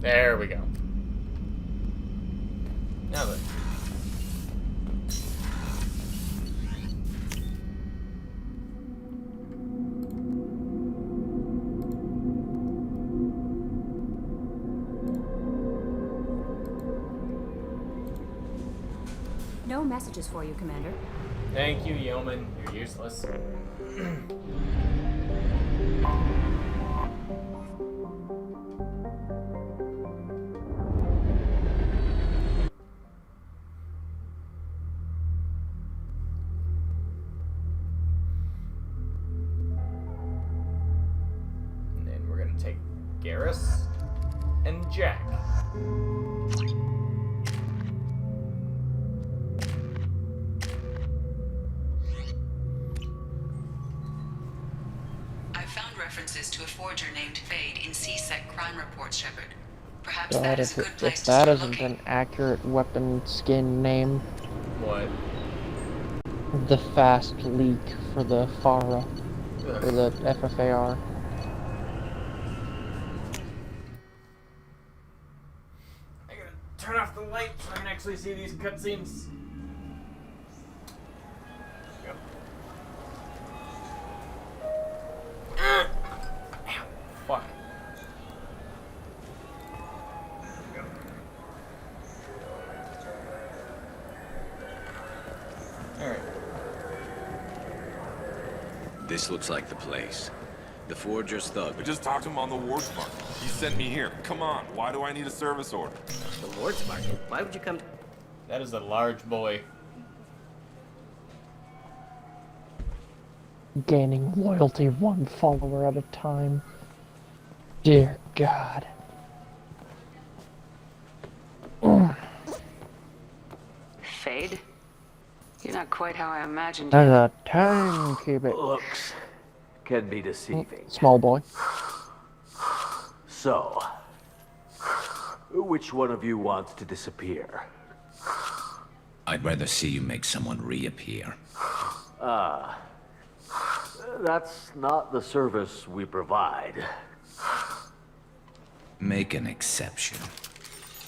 There we go. Now then. No messages for you, Commander. Thank you, Yeoman. You're useless. And then we're gonna take Garrus and Jack. References to a forger named Fade in CSEC crime reports, Shepard. Perhaps God, that is a good place if to that start isn't looking. an accurate weapon skin name. What? The fast leak for the FARA, or the FFAR. I gotta turn off the light so I can actually see these cutscenes. Fuck. Alright. This looks like the place. The forger's thug. I just talked to him on the Wards Market. He sent me here. Come on, why do I need a service order? The Wards Market? Why would you come to... That is a large boy. Gaining loyalty one follower at a time. Dear God. Fade? You're not quite how I imagined As you. a timekeeper. Looks can be deceiving. Small boy. So, which one of you wants to disappear? I'd rather see you make someone reappear. That's not the service we provide. Make an exception.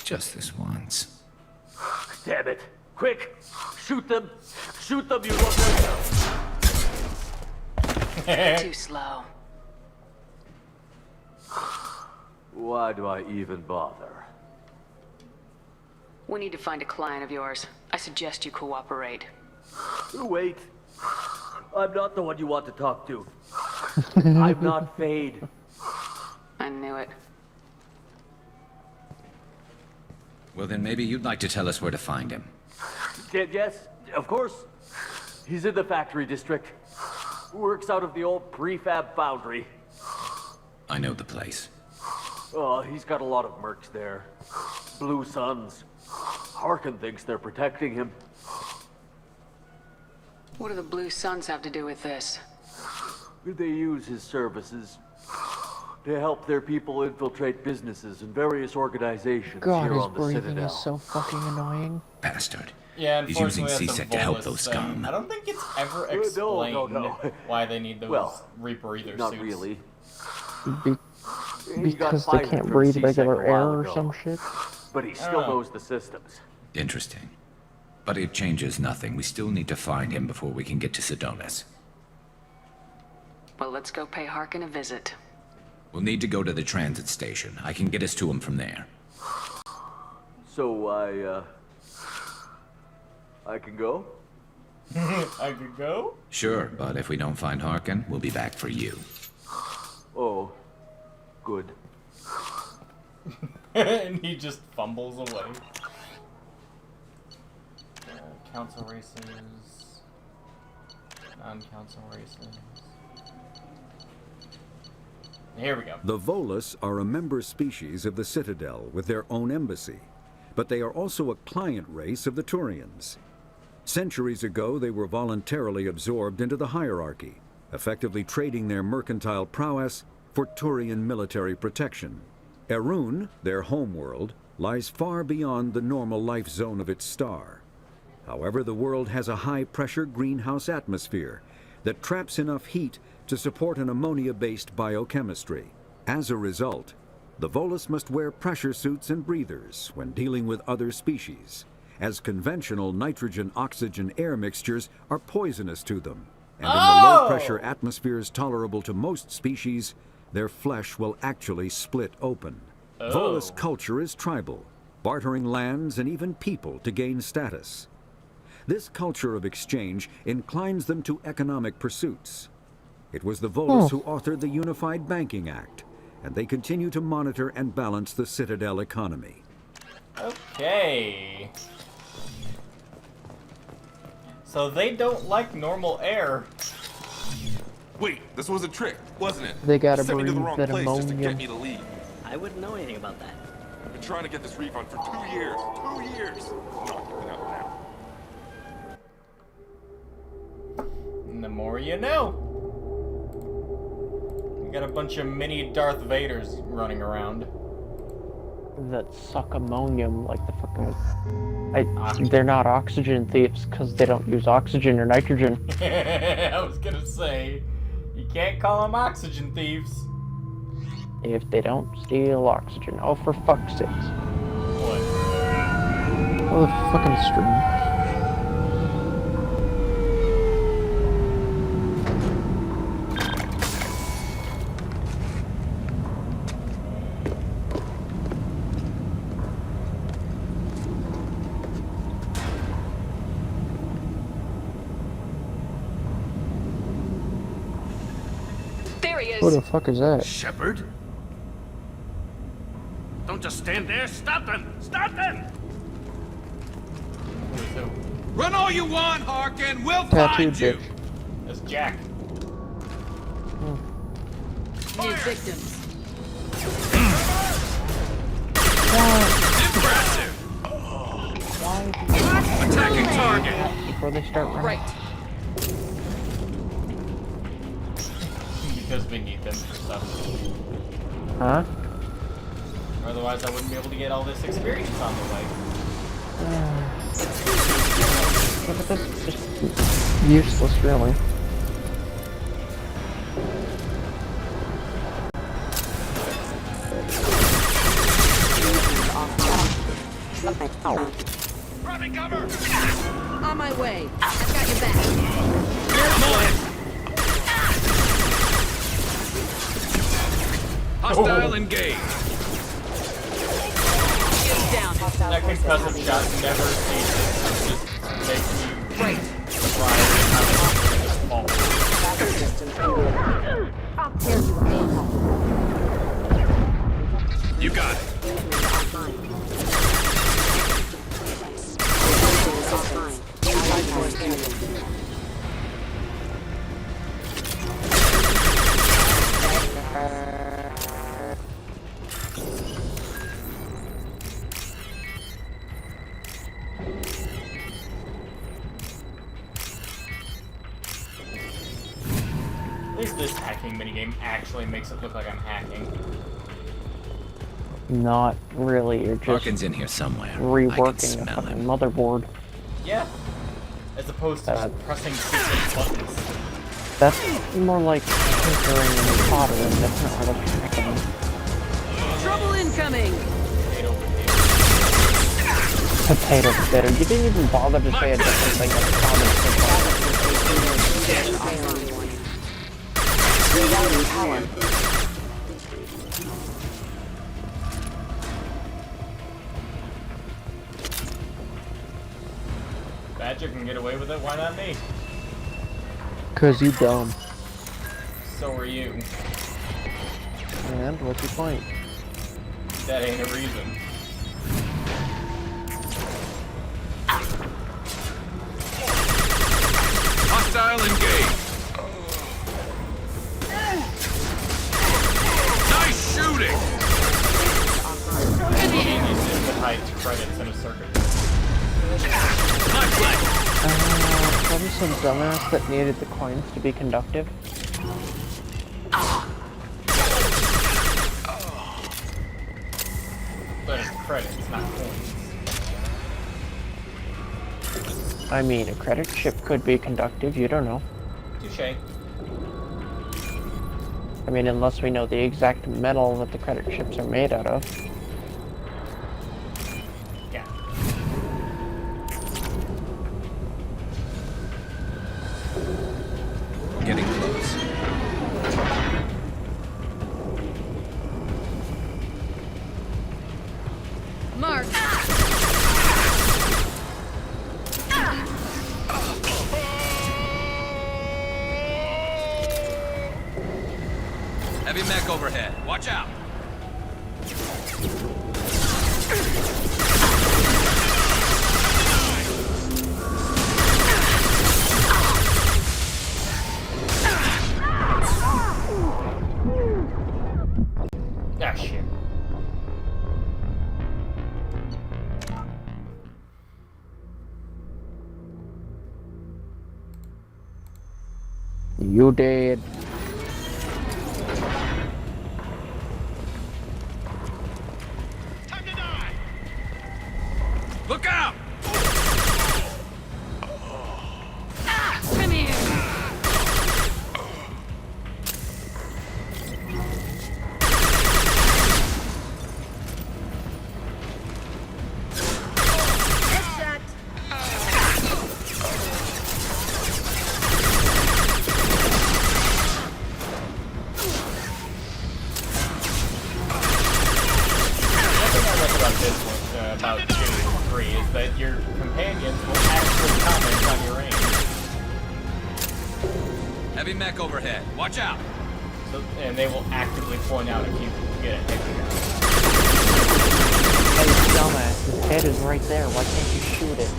Just this once. Damn it. Quick! Shoot them! Shoot them, you look. Too slow. Why do I even bother? We need to find a client of yours. I suggest you cooperate. Wait. I'm not the one you want to talk to. I'm not Fade. I knew it. Well, then maybe you'd like to tell us where to find him. Yes, of course. He's in the factory district. Works out of the old prefab foundry. I know the place. Oh, he's got a lot of mercs there. Blue Suns. Harkin thinks they're protecting him. What do the Blue Suns have to do with this? They use his services to help their people infiltrate businesses and various organizations God, here his on the breathing Citadel. is so fucking annoying. Bastard. Yeah, He's using unfortunately, that's C-Sec the to help Volus those thing. scum. I don't think it's ever No, explained no. why they need those Well, Reaper Ether Not suits. really. Be He got because they fired can't from breathe C-Sec regular a while air or ago. some shit. But he still Oh. knows the systems. Interesting. But it changes nothing. We still need to find him before we can get to Sidonis. Well, let's go pay Harkin a visit. We'll need to go to the transit station. I can get us to him from there. So I can go? I could go? Sure, but if we don't find Harkin, we'll be back for you. Oh, good. And he just fumbles away. Council races. Non-council races. Here we go. The Volus are a member species of the Citadel with their own embassy, but they are also a client race of the Turians. Centuries ago, they were voluntarily absorbed into the hierarchy, effectively trading their mercantile prowess for Turian military protection. Erun, their homeworld, lies far beyond the normal life zone of its star. However, the world has a high-pressure greenhouse atmosphere that traps enough heat to support an ammonia-based biochemistry. As a result, the Volus must wear pressure suits and breathers when dealing with other species, as conventional nitrogen-oxygen air mixtures are poisonous to them. And in the low-pressure atmospheres tolerable to most species, their flesh will actually split open. Volus culture is tribal, bartering lands and even people to gain status. This culture of exchange inclines them to economic pursuits. It was the Volus who authored the Unified Banking Act, and they continue to monitor and balance the Citadel economy. Okay. So they don't like normal air. Wait, this was a trick, wasn't it? They gotta You sent me to the breathe wrong that place just to ammonia. get me to leave. I wouldn't know anything about that. I've been trying to get this refund for 2 years. 2 years! Not giving up now. And the more you know. We got a bunch of mini Darth Vaders running around. That suck ammonium like the fucking... they're not oxygen thieves because they don't use oxygen or nitrogen. I was gonna say, you can't call them oxygen thieves. If they don't steal oxygen. Oh, for fuck's sakes. What? Oh, the fucking stream. There he Who is. the fuck is that? Shepard? Don't just stand there. Stop them! Stop them! Who is who? Run all you want, Harkin. We'll Tattooed find you. bitch. That's Jack. New victims. Impressive. Attacking target. Before they start running. Right. Because we need them for stuff. Huh? Otherwise I wouldn't be able to get all this experience on the way. But that's just useless, really. Running cover. On my way. I've got your back. Hostile engaged. Down. That concussive shot never ceases. Just makes me surprised at how they just fall. I'll tear you apart. You got it. At least this hacking minigame actually makes it look like I'm hacking. Not really, you're just Harkin's in here somewhere. I can reworking a smell fucking him. motherboard. Yeah. As opposed to just pressing secret buttons. That's more like tinkering and soldering, that's not really hacking. Trouble incoming. Potato. Potato potato. You didn't even bother to say a different thing like Badger can get away with it, why not me? Cause you dumb. So are you. And what's your point? That ain't a reason. Hostile engaged. Nice shooting. Genius is that hides credits in a circuit. My flank. Probably some dumbass that needed the coins to be conductive. But it's credits, not coins. I mean, a credit chip could be conductive, you don't know. Touché. I mean, unless we know the exact metal that the credit chips are made out of. Yeah. Getting close. Mark. Heavy mech overhead. Watch out. Ah, shit. You did. Look out! Come here. Headshot. About this one, about 2 and 3, is that your companions will actually comment on your aim. Heavy mech overhead. Watch out. So, and they will actively point out if you get a headshot. Hey, dumbass, his head is right there. Why can't you shoot it?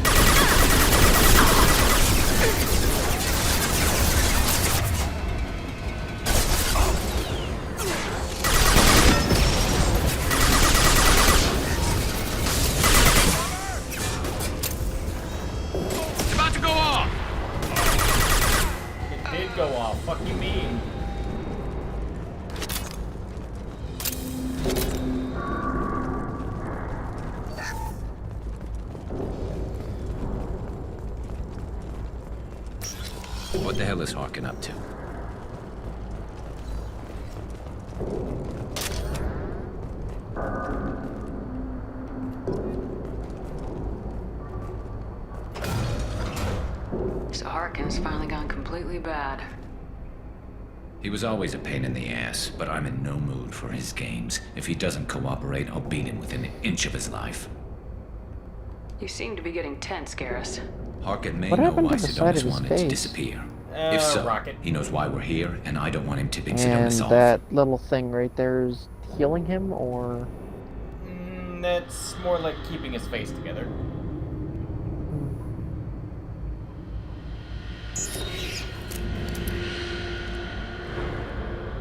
It's about to go off. It did go off. Fuck you mean? What the hell is Harkin up to? So Harkin's finally gone completely bad. He was always a pain in the ass, but I'm in no mood for his games. If he doesn't cooperate, I'll beat him within an inch of his life. You seem to be getting tense, Garrus. Harkin may What know happened why to the side of Sidonis his wanted to face? disappear. If so, Rocket. he knows why we're here, and I don't want him tipping And Sidonis off. that little thing right there is healing him, or... That's more like keeping his face together.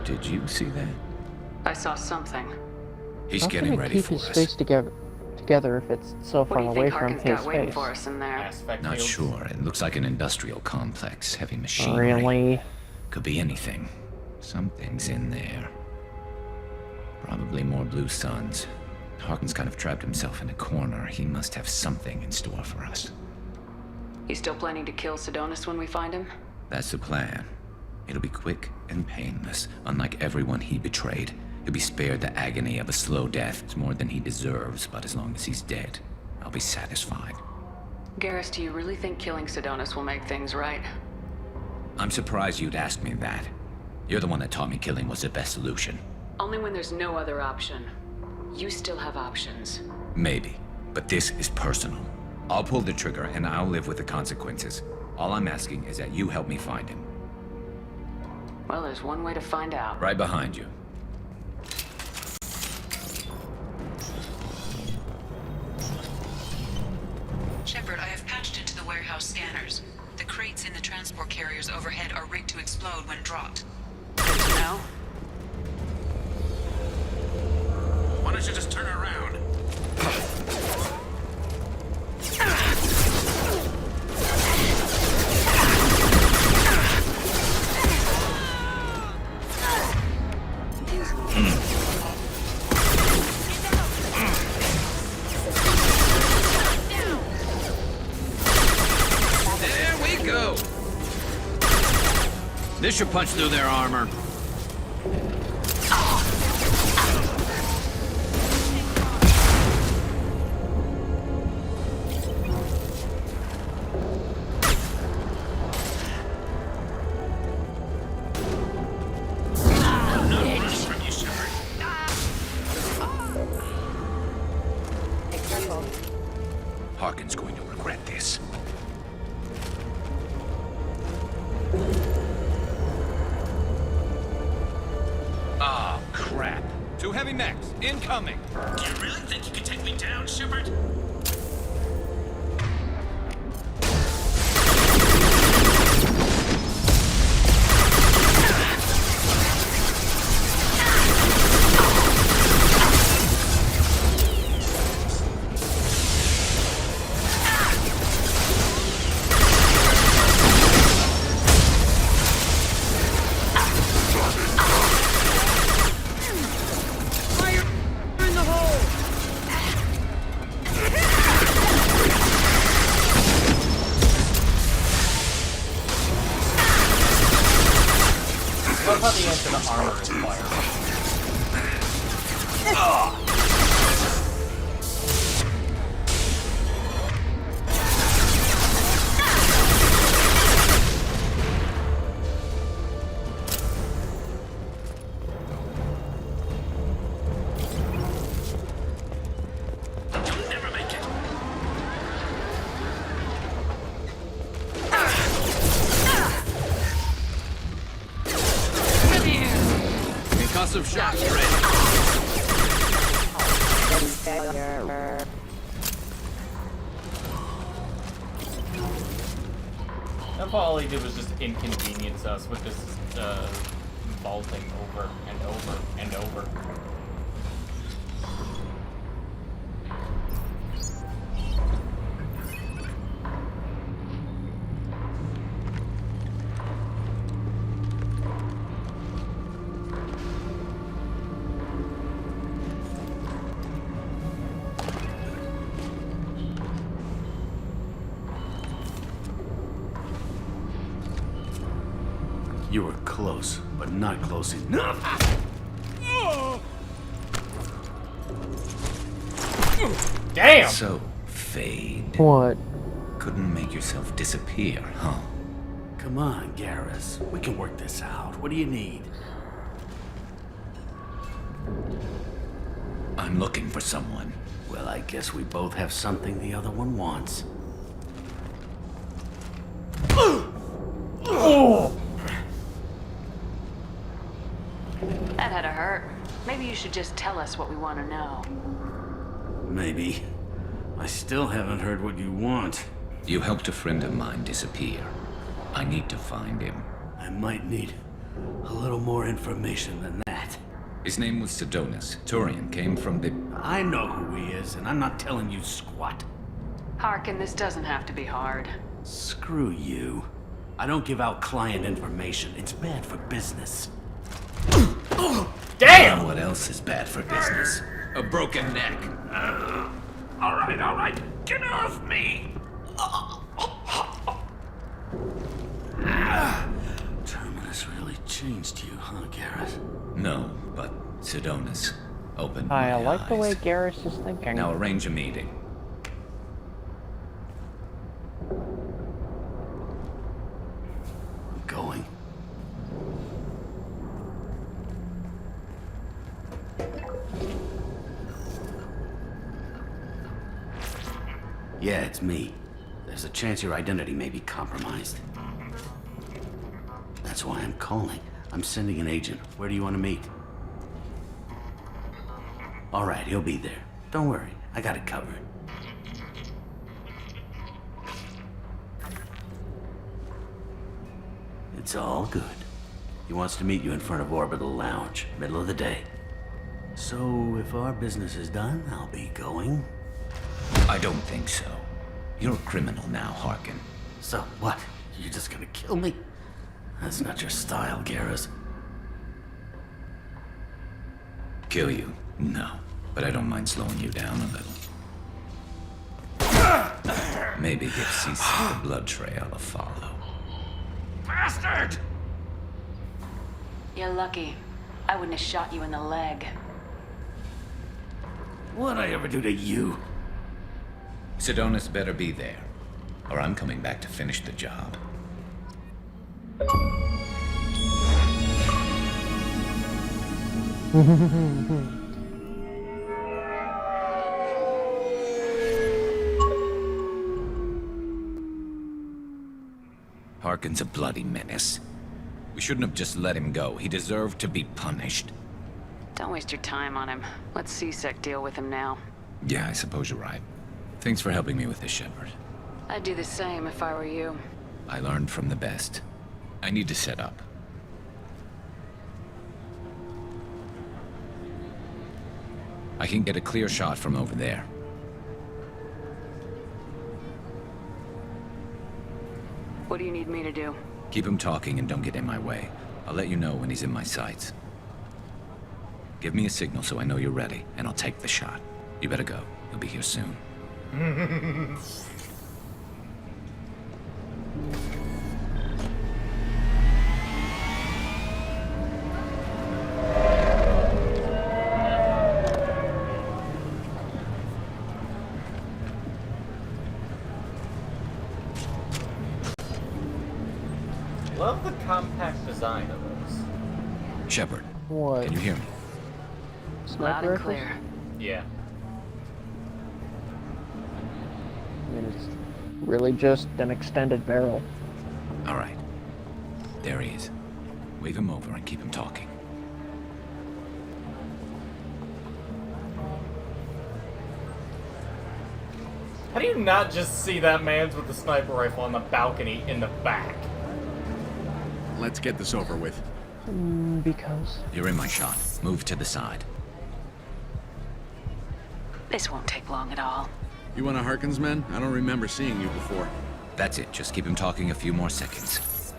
Did you see that? I saw something. He's How can getting it ready keep for his us. face together if it's so What far do you away think from Harkin's his got waiting face? for us in there? Aspect Not fields. sure. It looks like an industrial complex. Heavy machinery. Really? Could be anything. Something's in there. Probably more blue suns. Harkin's kind of trapped himself in a corner. He must have something in store for us. You still planning to kill Sidonis when we find him? That's the plan. It'll be quick and painless, unlike everyone he betrayed. He'll be spared the agony of a slow death. It's more than he deserves, but as long as he's dead, I'll be satisfied. Garrus, do you really think killing Sidonis will make things right? I'm surprised you'd ask me that. You're the one that taught me killing was the best solution. Only when there's no other option. You still have options. Maybe, but this is personal. I'll pull the trigger and I'll live with the consequences. All I'm asking is that you help me find him. Well, there's one way to find out. Right behind you. Shepard, I have patched into the warehouse scanners. The crates in the transport carriers overhead are rigged to explode when dropped. Good to know. Why don't you just turn around? There we go. This should punch through their armor. Harkin's going to regret this. Ah, crap. 2 heavy mechs, incoming. Do you really think you can take me down, Shepard? Fire in the hole! Love how the answer to armor is fire. You'll never make it. Come here! Concussive shock ready. That's all he did was just inconvenience us with this vaulting over and over and over. You were close, but not close enough. Damn! So, Fade. What? Couldn't make yourself disappear, huh? Come on, Garrus. We can work this out. What do you need? I'm looking for someone. Well, I guess we both have something the other one wants. That had to hurt. Maybe you should just tell us what we want to know. Maybe. I still haven't heard what you want. You helped a friend of mine disappear. I need to find him. I might need a little more information than that. His name was Sidonus. Turian came from the... I know who he is, and I'm not telling you squat. Harkin, this doesn't have to be hard. Screw you. I don't give out client information. It's bad for business. Damn! What else is bad for business? A broken neck. All right. Get off me! Terminus really changed you, huh, Garrus? No, but Sidonus opened I my like the way eyes. Garrus is thinking. Now arrange a meeting. I'm going. Yeah, it's me. There's a chance your identity may be compromised. That's why I'm calling. I'm sending an agent. Where do you want to meet? All right, he'll be there. Don't worry, I got it covered. It's all good. He wants to meet you in front of Orbital Lounge, middle of the day. So, if our business is done, I'll be going. I don't think so. You're a criminal now, Harkin. So, what? You're just gonna kill me? That's not your style, Garrus. Kill you? No. But I don't mind slowing you down a little. Maybe give Cece the blood trail a follow. Bastard! You're lucky. I wouldn't have shot you in the leg. What'd I ever do to you? Sidonis better be there, or I'm coming back to finish the job. Harkin's a bloody menace. We shouldn't have just let him go. He deserved to be punished. Don't waste your time on him. Let C-Sec deal with him now. Yeah, I suppose you're right. Thanks for helping me with this, Shepard. I'd do the same if I were you. I learned from the best. I need to set up. I can get a clear shot from over there. What do you need me to do? Keep him talking and don't get in my way. I'll let you know when he's in my sights. Give me a signal so I know you're ready, and I'll take the shot. You better go. He'll be here soon. Love the compact design of those. Shepard, What? can you hear me? Loud Sniper and rifles? clear. Yeah. I mean, it's really just an extended barrel. All right. There he is. Wave him over and keep him talking. How do you not just see that man's with the sniper rifle on the balcony in the back? Let's get this over with. Because... You're in my shot. Move to the side. This won't take long at all. You one of Harkin's men? I don't remember seeing you before. That's it. Just keep him talking a few more seconds.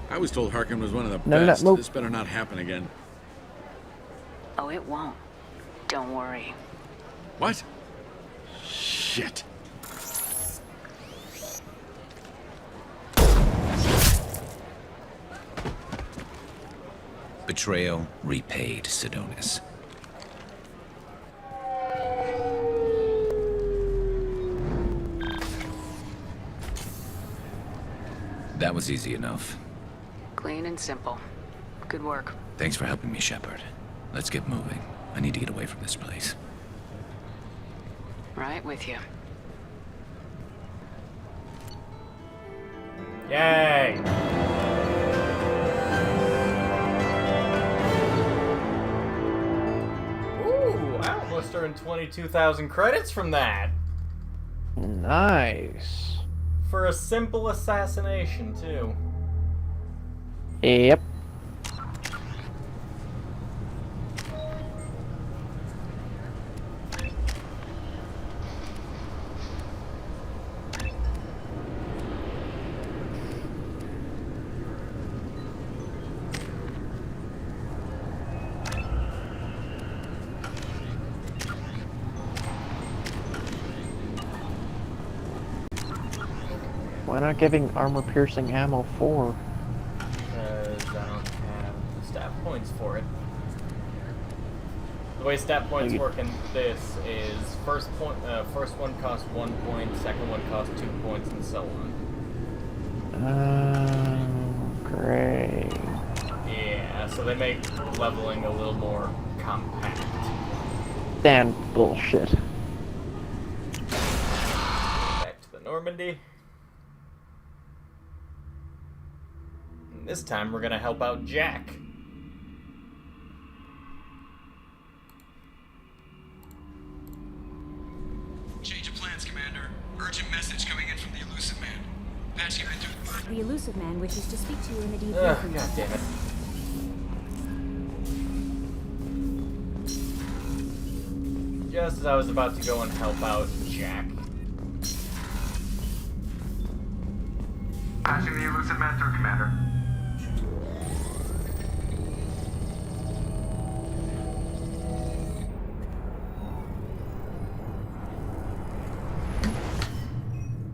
I was told Harkin was one of the No, best. nope. This better not happen again. Oh, it won't. Don't worry. What? Shit. Betrayal repaid, Sidonis. That was easy enough. Clean and simple. Good work. Thanks for helping me, Shepard. Let's get moving. I need to get away from this place. Right with you. Yay! Ooh, I almost earned 22,000 credits from that. Nice. For a simple assassination, too. Yep. Why not giving armor-piercing ammo 4? Because I don't have the stat points for it. The way stat points work in this is first one costs 1 point, second one costs 2 points, and so on. Great. Yeah, so they make leveling a little more compact. Damn bullshit. Back to the Normandy. And this time we're gonna help out Jack. Change of plans, Commander. Urgent message coming in from the Elusive Man. Patching into... The Elusive Man wishes to speak to you in the deep Ugh, god damn it. Just as I was about to go and help out Jack. Patching the Elusive Man through, Commander.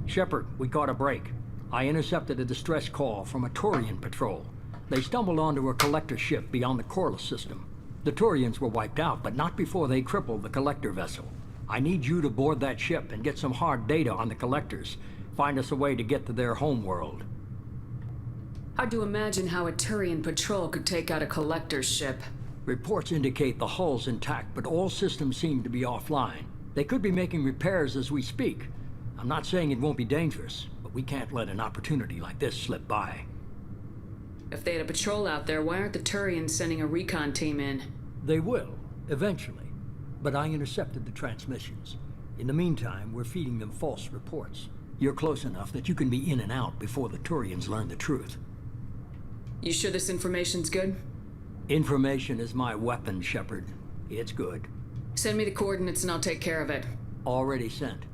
Shepard, we caught a break. I intercepted a distress call from a Turian patrol. They stumbled onto a collector ship beyond the Corliss system. The Turians were wiped out, but not before they crippled the collector vessel. I need you to board that ship and get some hard data on the collectors. Find us a way to get to their homeworld. Hard to imagine how a Turian patrol could take out a collector's ship. Reports indicate the hull's intact, but all systems seem to be offline. They could be making repairs as we speak. I'm not saying it won't be dangerous, but we can't let an opportunity like this slip by. If they had a patrol out there, why aren't the Turians sending a recon team in? They will, eventually. But I intercepted the transmissions. In the meantime, we're feeding them false reports. You're close enough that you can be in and out before the Turians learn the truth. You sure this information's good? Information is my weapon, Shepard. It's good. Send me the coordinates and I'll take care of it. Already sent.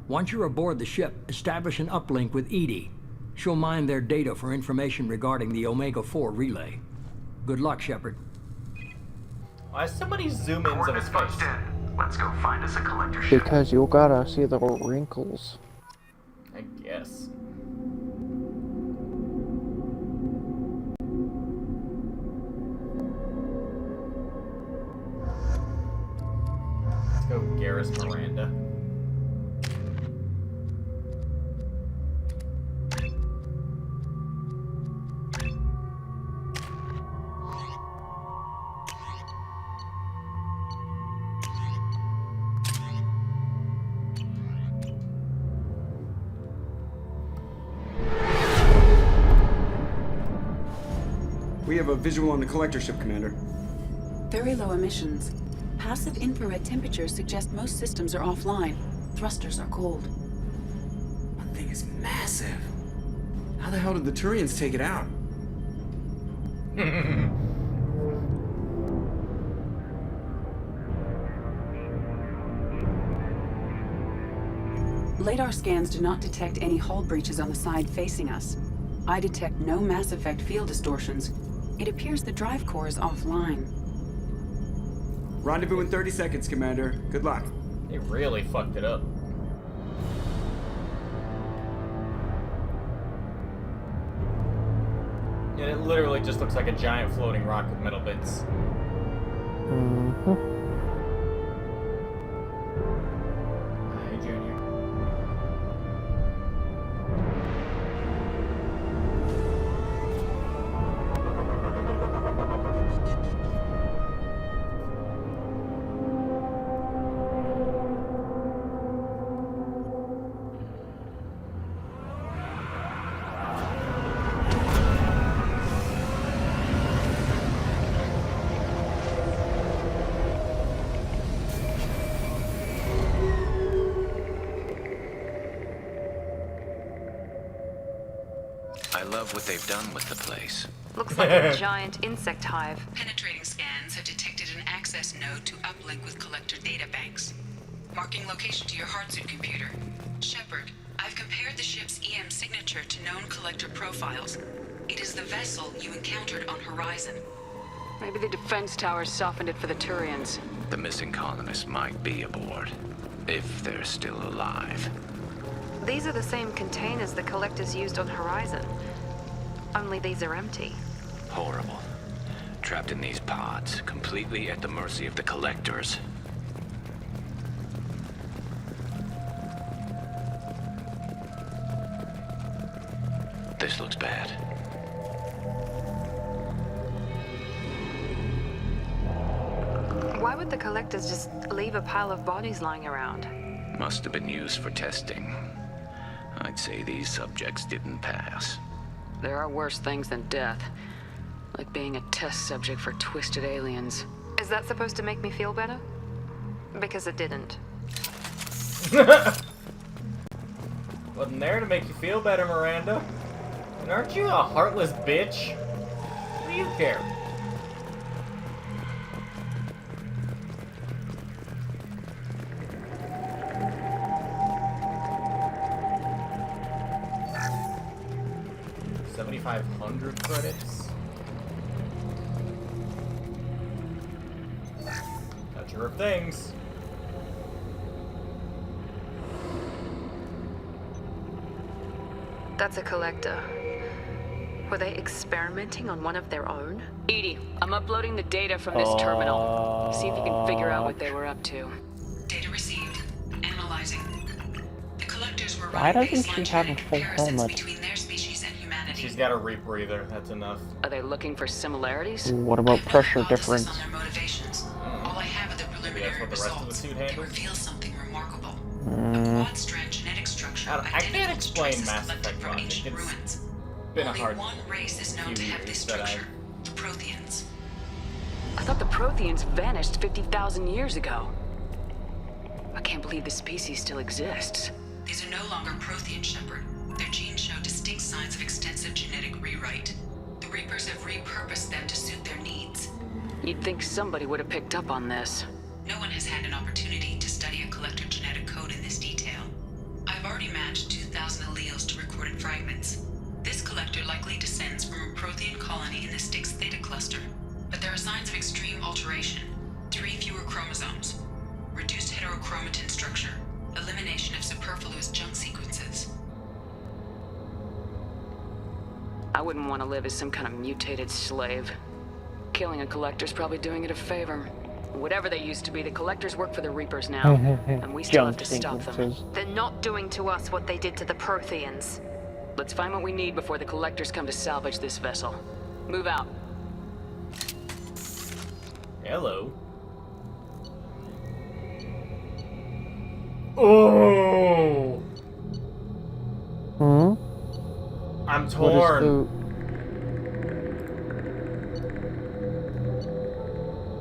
Once you're aboard the ship, establish an uplink with EDI. She'll mine their data for information regarding the Omega-4 relay. Good luck, Shepard. Why so many zoom-ins of his face? Let's go find us a collector ship. Because you gotta see the wrinkles. I guess. Let's go Garrus Miranda. We have a visual on the collector ship, Commander. Very low emissions. Passive infrared temperatures suggest most systems are offline. Thrusters are cold. That thing is massive. How the hell did the Turians take it out? Radar scans do not detect any hull breaches on the side facing us. I detect no Mass Effect field distortions. It appears the drive core is offline. Rendezvous in 30 seconds, Commander. Good luck. They really fucked it up. And it literally just looks like a giant floating rock with metal bits. Hi, Junior. I love what they've done with the place. Looks like a giant insect hive. Penetrating scans have detected an access node to uplink with collector databanks. Marking location to your hardsuit computer. Shepard, I've compared the ship's EM signature to known collector profiles. It is the vessel you encountered on Horizon. Maybe the defense towers softened it for the Turians. The missing colonists might be aboard, if they're still alive. These are the same containers the collectors used on Horizon. Only these are empty. Horrible. Trapped in these pods, completely at the mercy of the collectors. This looks bad. Why would the collectors just leave a pile of bodies lying around? Must have been used for testing. I'd say these subjects didn't pass. There are worse things than death. Like being a test subject for twisted aliens. Is that supposed to make me feel better? Because it didn't. Wasn't there to make you feel better, Miranda. And aren't you a heartless bitch? What do you care? $7,500 credits. Not sure of things. That's a collector. Were they experimenting on one of their own? Edie, I'm uploading the data from this terminal. See if you can figure out what they were up to. Data received. Analyzing. The collectors were Why running doesn't she have a full helmet? between their species and humanity. She's got a rebreather. That's enough. Are they looking for similarities? What about pressure difference? On their motivations. All I have are the preliminary That's what the rest of the results. suit They handles. reveal something remarkable. Mm. Quad-strand genetic structure. I can't identical to explain traces Mass collected Effect from logic. ancient It's ruins. been a Only hard one race is known few to have this years that structure. The Protheans. I thought the Protheans vanished 50,000 years ago. I can't believe this species still exists. These are no longer Prothean, Shepard. Their genes show distinct signs of extensive genetic rewrite. The Reapers have repurposed them to suit their needs. You'd think somebody would have picked up on this. No one has had an opportunity to study a collector genetic code in this detail. I've already matched 2,000 alleles to recorded fragments. This collector likely descends from a Prothean colony in the Styx Theta cluster. But there are signs of extreme alteration. 3 fewer chromosomes. Reduced heterochromatin structure. Elimination of superfluous junk sequences. I wouldn't want to live as some kind of mutated slave. Killing a collector's probably doing it a favor. Whatever they used to be, the collectors work for the Reapers now, and we still have to stop them. They're not doing to us what they did to the Protheans. Let's find what we need before the collectors come to salvage this vessel. Move out. Hello. Oh. Hmm? I'm torn.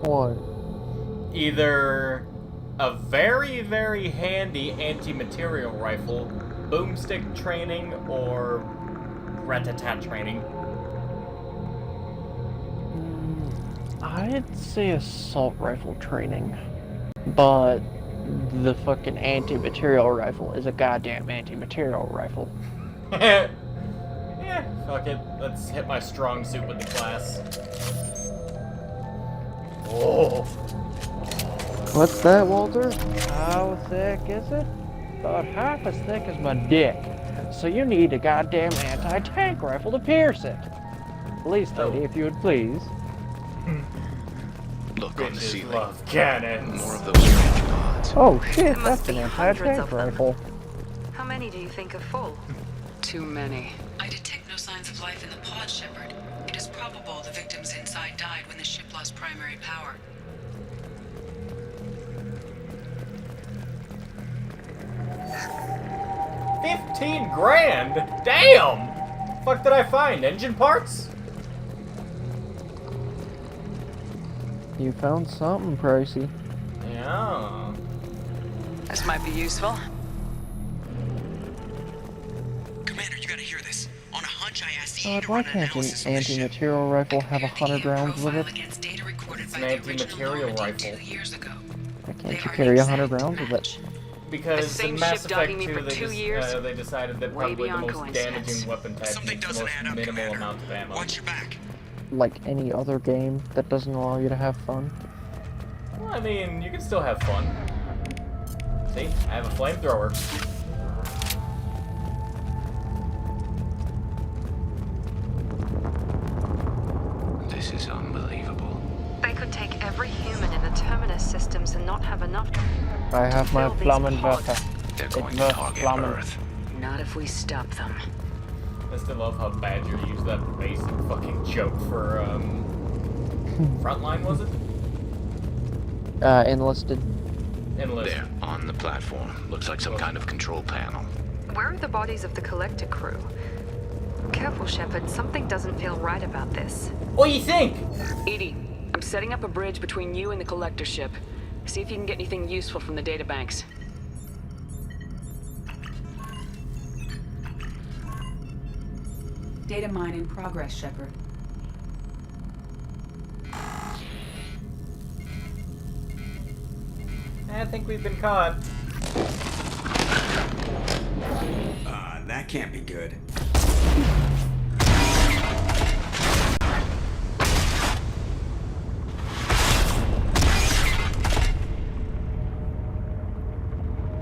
What? Either a very, very handy anti-material rifle, boomstick training, or rat-a-tat training. I'd say assault rifle training, but the fucking anti-material rifle is a goddamn anti-material rifle. Yeah, fuck it. Let's hit my strong suit with the class. Oh. What's that, Walter? How thick is it? About half as thick as my dick. So you need a goddamn anti-tank rifle to pierce it. Please, lady, if you would please. Look on the ceiling. Love cannons. More of those strange pods. Oh shit, There must that's an be hundreds anti-tank of them. rifle. How many do you think are full? Too many. I detect no signs of life in the pod, Shepard. It is probable the victims inside died when the ship lost primary power. $15,000? Damn! Fuck did I find? Engine parts? You found something pricey. Yeah. This might be useful. Commander, you gotta hear this. On a hunch, I asked God, why can't an anti-material rifle have 100 rounds with it? It's an anti-material rifle. Why can't you carry 100 rounds with it? Because The same in Mass ship Effect dogging me 2, for they, 2 years? they decided that Way probably the beyond most coincidence. damaging weapon type needs the most minimal amount of ammo. Watch your back. Like any other game that doesn't allow you to have fun. Well, I mean, you can still have fun. See, I have a flamethrower. This is unbelievable. They could take every human in the Terminus systems and not have enough. I have my Flammenwerfer. They're It going to works, target Flammen. Earth. Not if we stop them. I still love how Badger used that basic fucking joke for, Frontline, was it? Enlisted. Enlisted. There, on the platform. Looks like some kind of control panel. Where are the bodies of the collector crew? Careful, Shepard. Something doesn't feel right about this. What do you think? Edie, I'm setting up a bridge between you and the collector ship. See if you can get anything useful from the databanks. Data mine in progress, Shepard. I think we've been caught. That can't be good.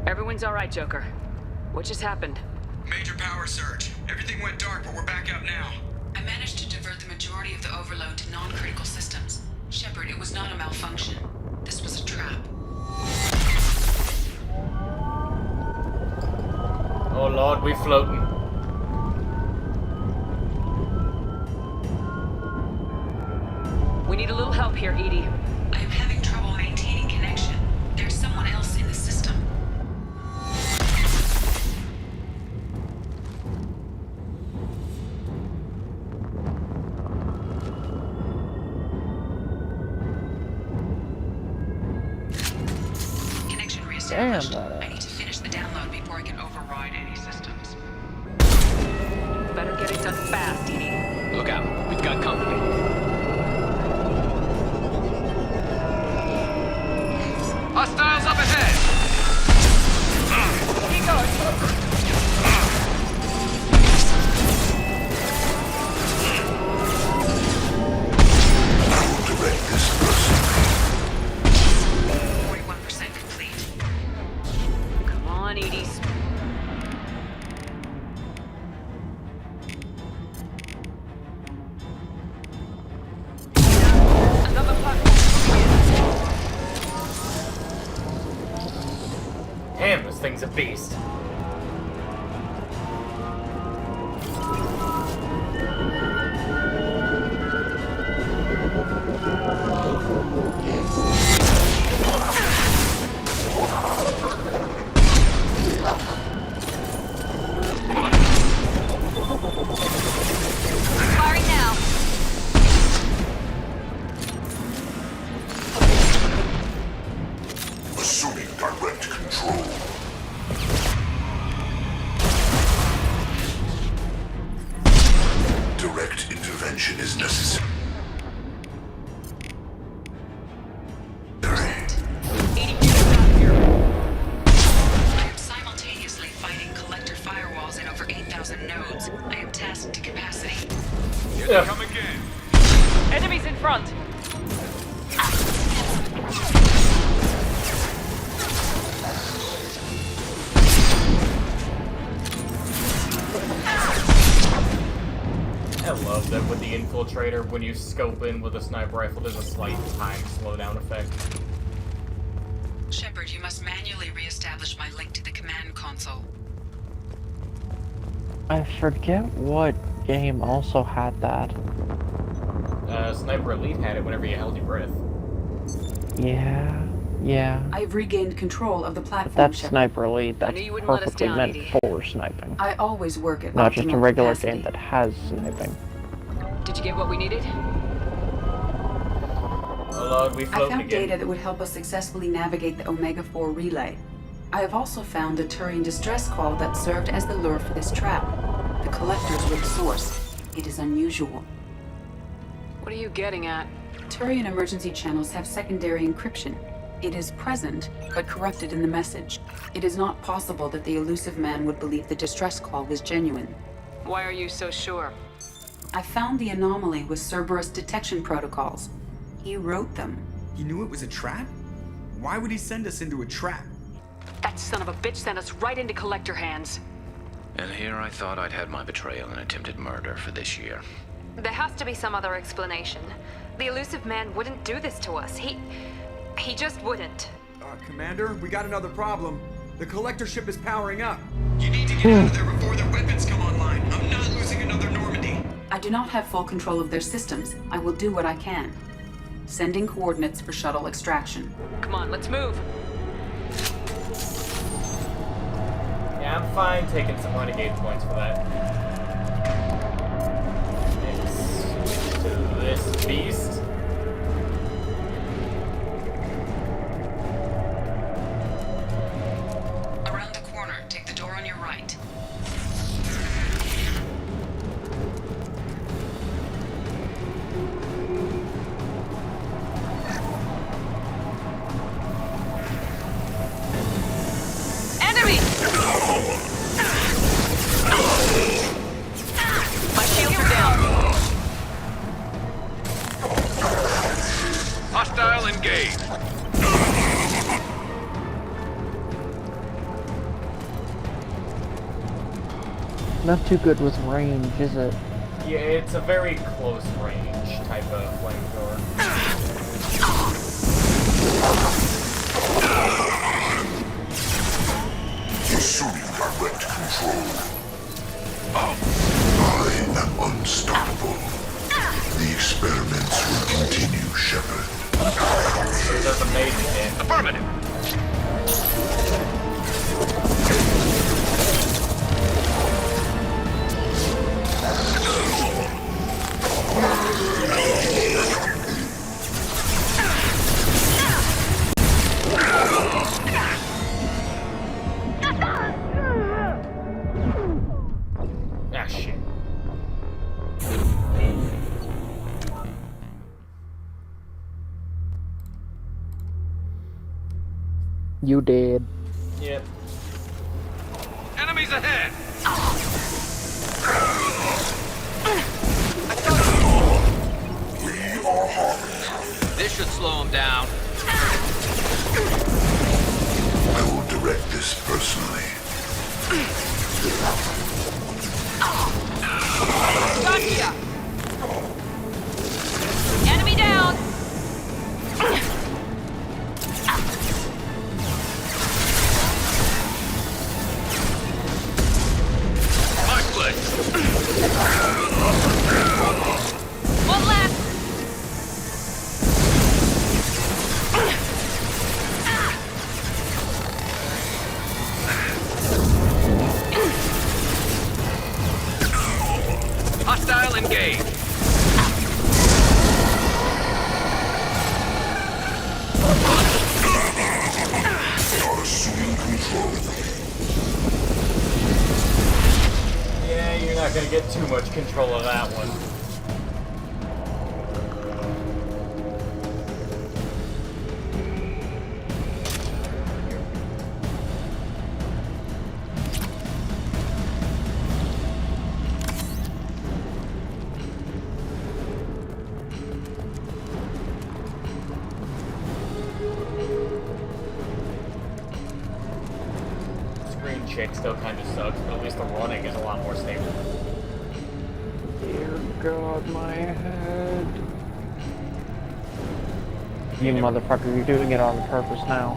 Everyone's all right, Joker. What just happened? Major power surge. Everything went dark, but we're back up now. I managed to divert the majority of the overload to non-critical systems. Shepard, it was not a malfunction. This was a trap. Oh lord, we floating. We need a little help here, Edie. I am having trouble maintaining connection. There's someone else in the system. Connection reestablished. I need to finish the download before I can override any systems. Better get it done fast, Edie. Look out. We've got company. Hostiles up ahead! Keep going. Direct this person. 41% complete. Come on, Edie. Another platform. Damn, this thing's a beast. Firing now. Assuming direct control. Direct intervention is necessary. I am simultaneously fighting collector firewalls in over 8,000 nodes. I am tasked to capacity. Here they come again. Enemies in front. I love that with the infiltrator, when you scope in with a sniper rifle, there's a slight time slowdown effect. Shepard, you must manually reestablish my link to the command console. I forget what game also had that. Sniper Elite had it whenever you held your breath. Yeah. I've regained control of the platform. That's Shepard. Sniper Elite. That's knew you wouldn't let us perfectly down, meant Edie. for sniping. I always work at Not just a optimal regular capacity. game that has sniping. Did you get what we needed? Oh lord, we I floating found again. data that would help us successfully navigate the Omega-4 relay. I have also found a Turian distress call that served as the lure for this trap. The collectors were the source. It is unusual. What are you getting at? Turian emergency channels have secondary encryption. It is present, but corrupted in the message. It is not possible that the elusive man would believe the distress call was genuine. Why are you so sure? I found the anomaly with Cerberus detection protocols. He wrote them. He knew it was a trap? Why would he send us into a trap? That son of a bitch sent us right into collector hands. And here I thought I'd had my betrayal and attempted murder for this year. There has to be some other explanation. The elusive man wouldn't do this to us. He just wouldn't. Commander, we got another problem. The collector ship is powering up. You need to get out of there before their weapons come online. I'm not losing another Normandy. I do not have full control of their systems. I will do what I can. Sending coordinates for shuttle extraction. Come on, let's move. Yeah, I'm fine taking some renegade points for that. Let's switch to this beast. Around the corner, take the door on your right. Enemy! My shields are down. Hostile engaged. Not too good with range, is it? Yeah, it's a very close range type of flamethrower. Assuming direct control. I am unstoppable. The experiments will continue, Shepard. There's a maiden in. Affirmative. Ah, shit. You did. Yep. Enemies ahead! This should slow him down. I will direct this personally. Gotcha! Enemy down! One left! Hostile engaged. Not assuming control. Yeah, you're not gonna get too much control of that one. Screen check still kind of sucks, but at least the running is a lot more stable. Dear God, my head. You motherfucker, you're doing it on purpose now.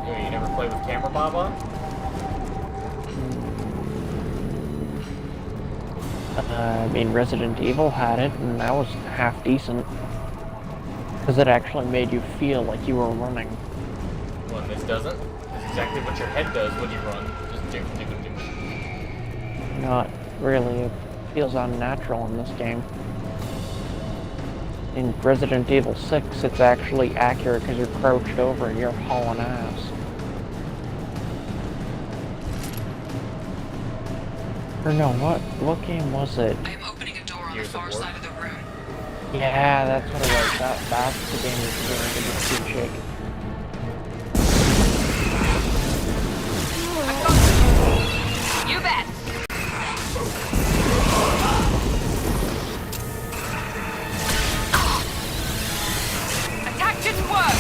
Yeah, you never play with camera bob on? I mean, Resident Evil had it, and that was half decent. Because it actually made you feel like you were running. Well, this doesn't. It's exactly what your head does when you run. Just do. Not really. It feels unnatural in this game. In Resident Evil 6, it's actually accurate because you're crouched over and you're hauling ass. Or no, what game was it? I'm opening a door on the far side of the room. Yeah, that's what it was. That's the game that's doing the speed shake. You bet! Attack didn't work!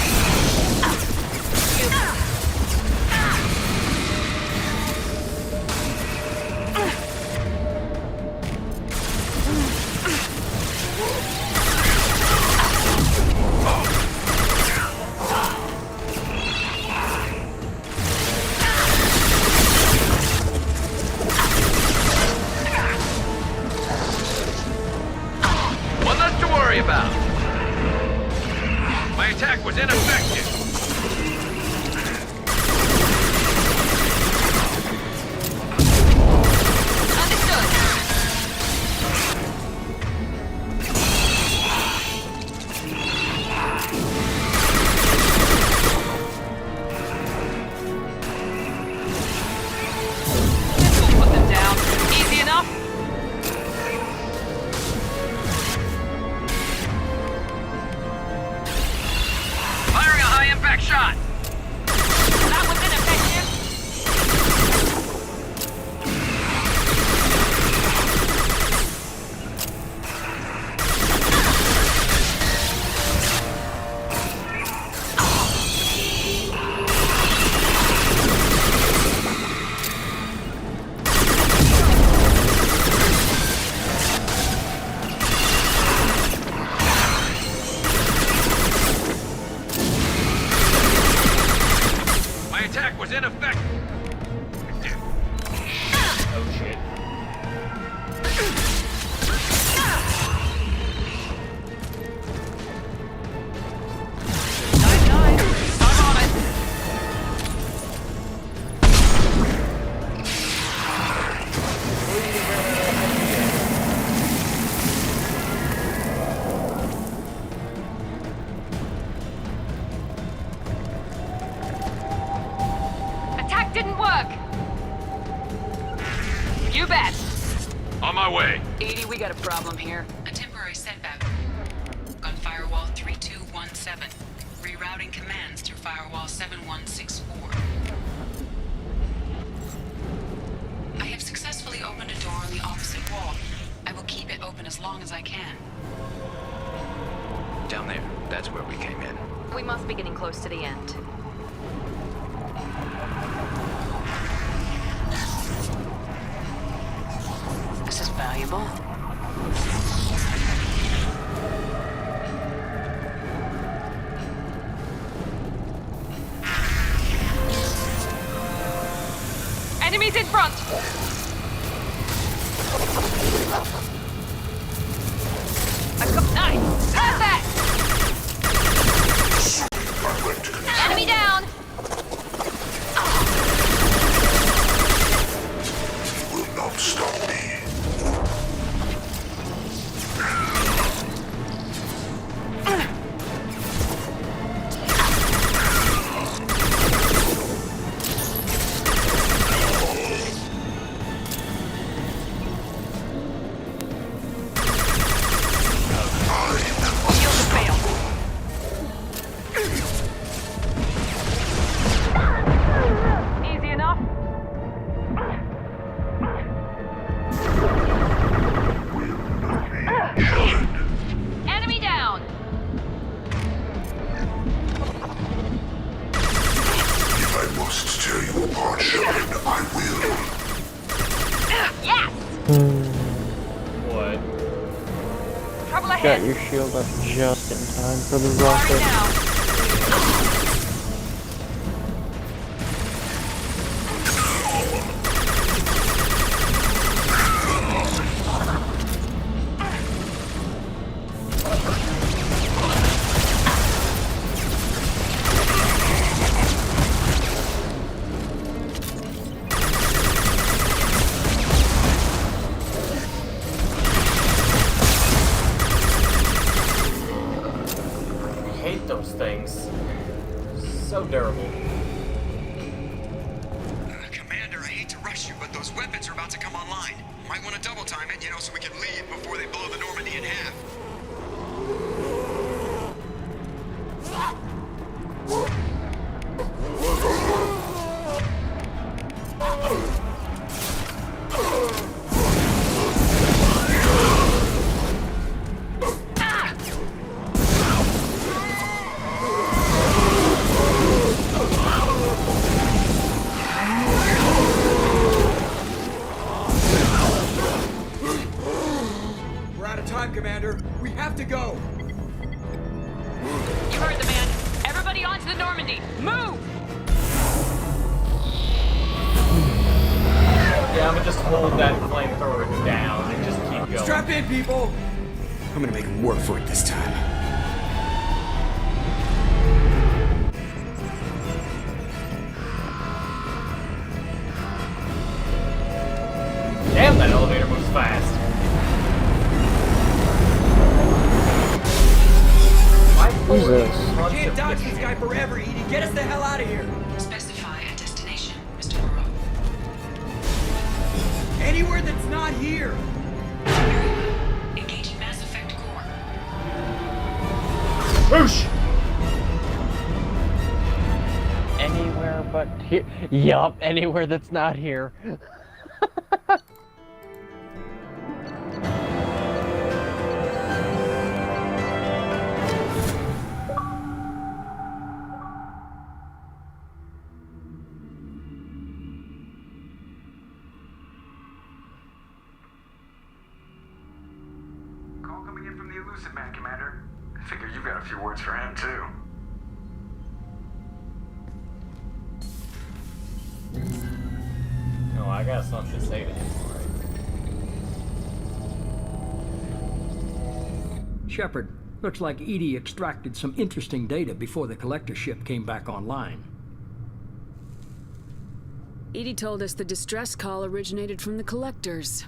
One less to worry about. My attack was ineffective. Put them down. Easy enough? Firing a high-impact shot. That was ineffective. got a problem here. A temporary setback on firewall 3217. Rerouting commands through firewall 7164. I have successfully opened a door on the opposite wall. I will keep it open as long as I can. Down there. That's where we came in. We must be getting close to the end. This is valuable. Enemies in front! Nice! Perfect! Enemy down! Will not stop me. Easy enough? Enemy down! If I must tear you apart, Shepherd, I will. Yes! What? Trouble ahead! Got your shield up just in time for the rocket. I hate those things. So durable. Commander, I hate to rush you, but those weapons are about to come online. Might want to double time it, so we can leave before they blow the Normandy in half. We're out of time, Commander. We have to go. You heard the man. Everybody onto the Normandy. Move! Yeah, I'm gonna just hold that flamethrower down and just keep going. Strap in, people. I'm gonna make him work for it this time. Damn, that elevator moves fast. Who's this? We can't dodge this guy forever, Edie. Get us the hell out of here. Specify a destination, Mr. Moreau. Anywhere that's not here. Engaging Mass Effect core. Whoosh! Anywhere but here. Yup, anywhere that's not here. Call coming in from the Elusive Man, Commander. I figure you've got a few words for him, too. No, I got something to say to him. Shepard, looks like EDI extracted some interesting data before the collector ship came back online. EDI told us the distress call originated from the collectors.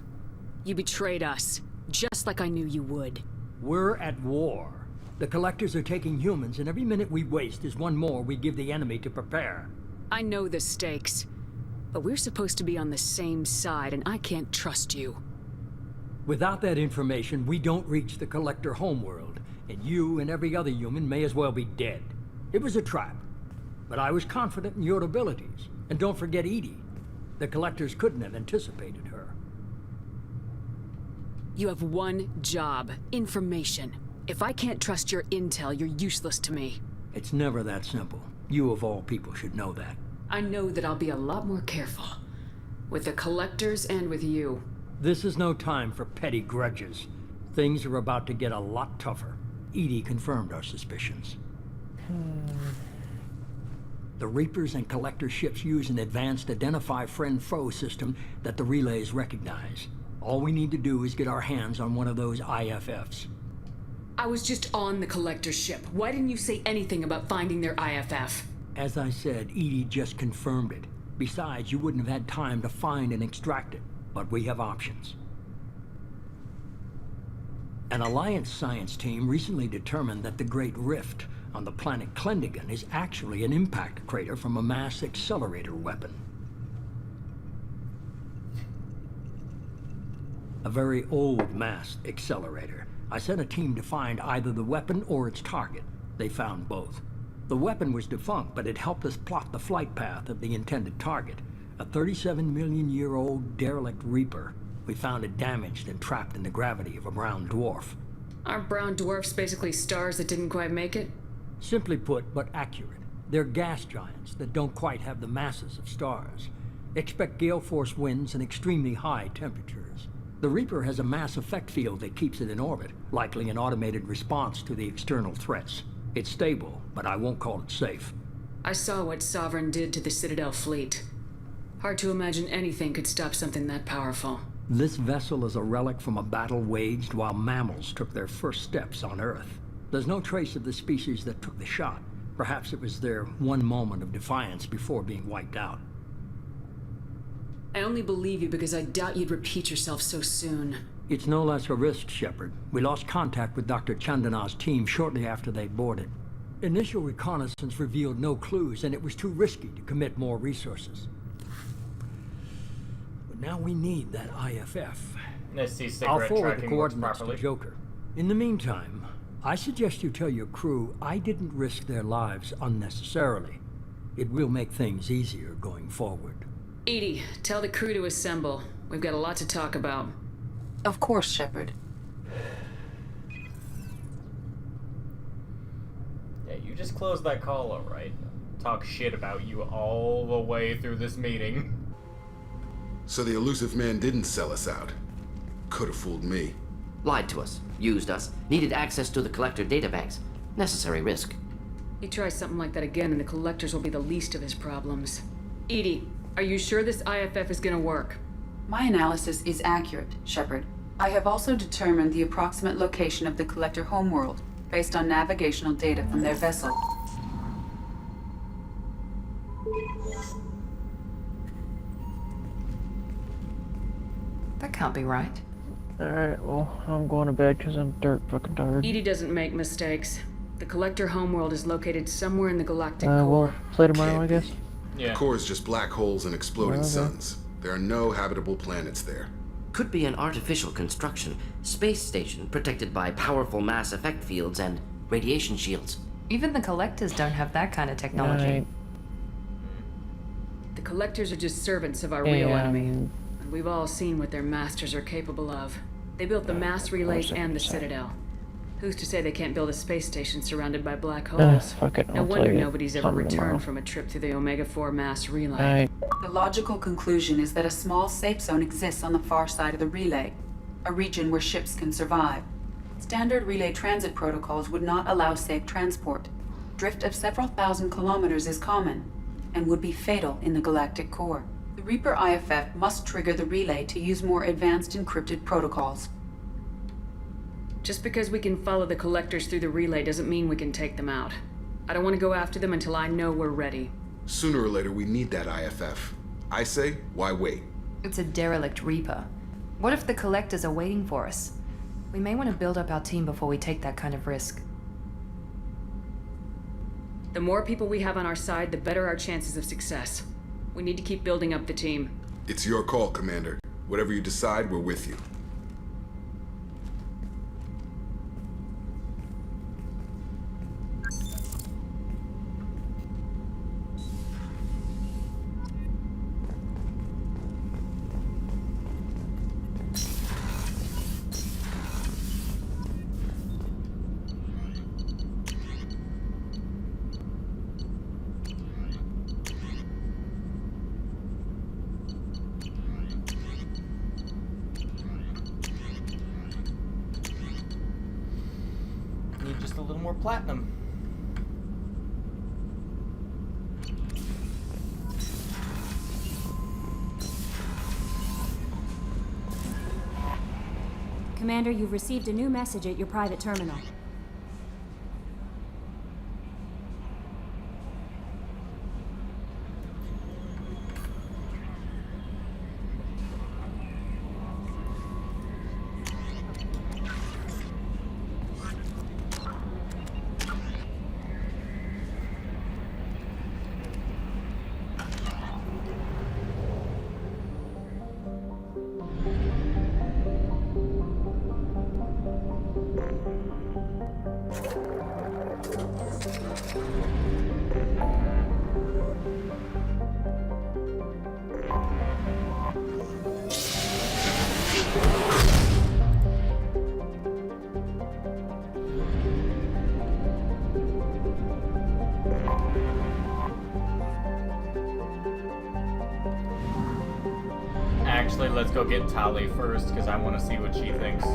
You betrayed us, just like I knew you would. We're at war. The collectors are taking humans, and every minute we waste is one more we give the enemy to prepare. I know the stakes, but we're supposed to be on the same side, and I can't trust you. Without that information, we don't reach the Collector homeworld, and you and every other human may as well be dead. It was a trap, but I was confident in your abilities. And don't forget Edie. The Collectors couldn't have anticipated her. You have one job: information. If I can't trust your intel, you're useless to me. It's never that simple. You of all people should know that. I know that I'll be a lot more careful. With the Collectors and with you. This is no time for petty grudges. Things are about to get a lot tougher. Edie confirmed our suspicions. The Reapers and Collector ships use an advanced Identify Friend-Foe system that the relays recognize. All we need to do is get our hands on one of those IFFs. I was just on the Collector ship. Why didn't you say anything about finding their IFF? As I said, Edie just confirmed it. Besides, you wouldn't have had time to find and extract it. But we have options. An Alliance science team recently determined that the Great Rift on the planet Klendagon is actually an impact crater from a mass accelerator weapon. A very old mass accelerator. I sent a team to find either the weapon or its target. They found both. The weapon was defunct, but it helped us plot the flight path of the intended target. A 37-million-year-old derelict Reaper. We found it damaged and trapped in the gravity of a brown dwarf. Aren't brown dwarfs basically stars that didn't quite make it? Simply put, but accurate. They're gas giants that don't quite have the masses of stars. Expect gale force winds and extremely high temperatures. The Reaper has a mass effect field that keeps it in orbit, likely an automated response to the external threats. It's stable, but I won't call it safe. I saw what Sovereign did to the Citadel fleet. Hard to imagine anything could stop something that powerful. This vessel is a relic from a battle waged while mammals took their first steps on Earth. There's no trace of the species that took the shot. Perhaps it was their one moment of defiance before being wiped out. I only believe you because I doubt you'd repeat yourself so soon. It's no less a risk, Shepard. We lost contact with Dr. Chandana's team shortly after they boarded. Initial reconnaissance revealed no clues, and it was too risky to commit more resources. But now we need that IFF. Let's see I'll cigarette forward the tracking works coordinates properly. to Joker. In the meantime, I suggest you tell your crew I didn't risk their lives unnecessarily. It will make things easier going forward. Edie, tell the crew to assemble. We've got a lot to talk about. Of course, Shepard. Yeah, you just closed that call, alright? Talk shit about you all the way through this meeting. So the elusive man didn't sell us out. Could have fooled me. Lied to us, used us, needed access to the Collector databanks. Necessary risk. He tries something like that again and the Collectors will be the least of his problems. Edie, are you sure this IFF is gonna work? My analysis is accurate, Shepard. I have also determined the approximate location of the Collector homeworld, based on navigational data from their vessel. That can't be right. Alright, well, I'm going to bed because I'm dirt fucking tired. Edie doesn't make mistakes. The Collector homeworld is located somewhere in the galactic We'll core. play tomorrow, I guess. The core is just black holes and exploding suns. There are no habitable planets there. Could be an artificial construction, space station protected by powerful mass effect fields and radiation shields. Even the Collectors don't have that kind of technology. Right. The Collectors are just servants of our real enemy. And we've all seen what their masters are capable of. They built the mass relays and the Citadel. Who's to say they can't build a space station surrounded by black holes? Fuck it, No I'll wonder tell you nobody's ever something tomorrow. returned from a trip through the Omega-4 mass relay. The logical conclusion is that a small safe zone exists on the far side of the relay, a region where ships can survive. Standard relay transit protocols would not allow safe transport. Drift of several thousand kilometers is common, and would be fatal in the galactic core. The Reaper IFF must trigger the relay to use more advanced encrypted protocols. Just because we can follow the Collectors through the relay doesn't mean we can take them out. I don't want to go after them until I know we're ready. Sooner or later, we need that IFF. I say, why wait? It's a derelict Reaper. What if the Collectors are waiting for us? We may want to build up our team before we take that kind of risk. The more people we have on our side, the better our chances of success. We need to keep building up the team. It's your call, Commander. Whatever you decide, we're with you. need just a little more platinum. Commander, you've received a new message at your private terminal. Actually, let's go get Tali first, because I want to see what she thinks.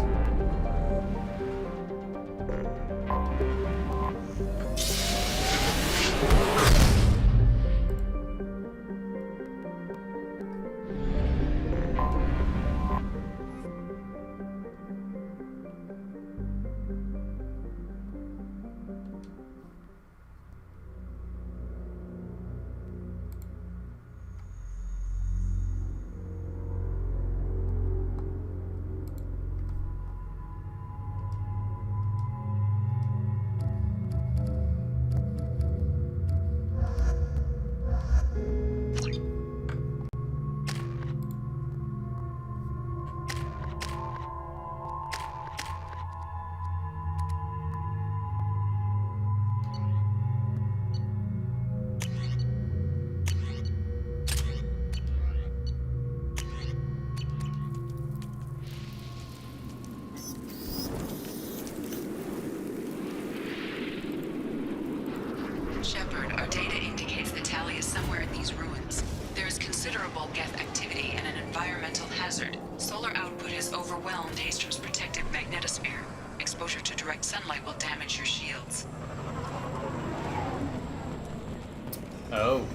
Shepard, our data indicates that Tali is somewhere in these ruins. There is considerable Geth activity and an environmental hazard. Solar output has overwhelmed Hastrom's protective magnetosphere. Exposure to direct sunlight will damage your shields. Oh.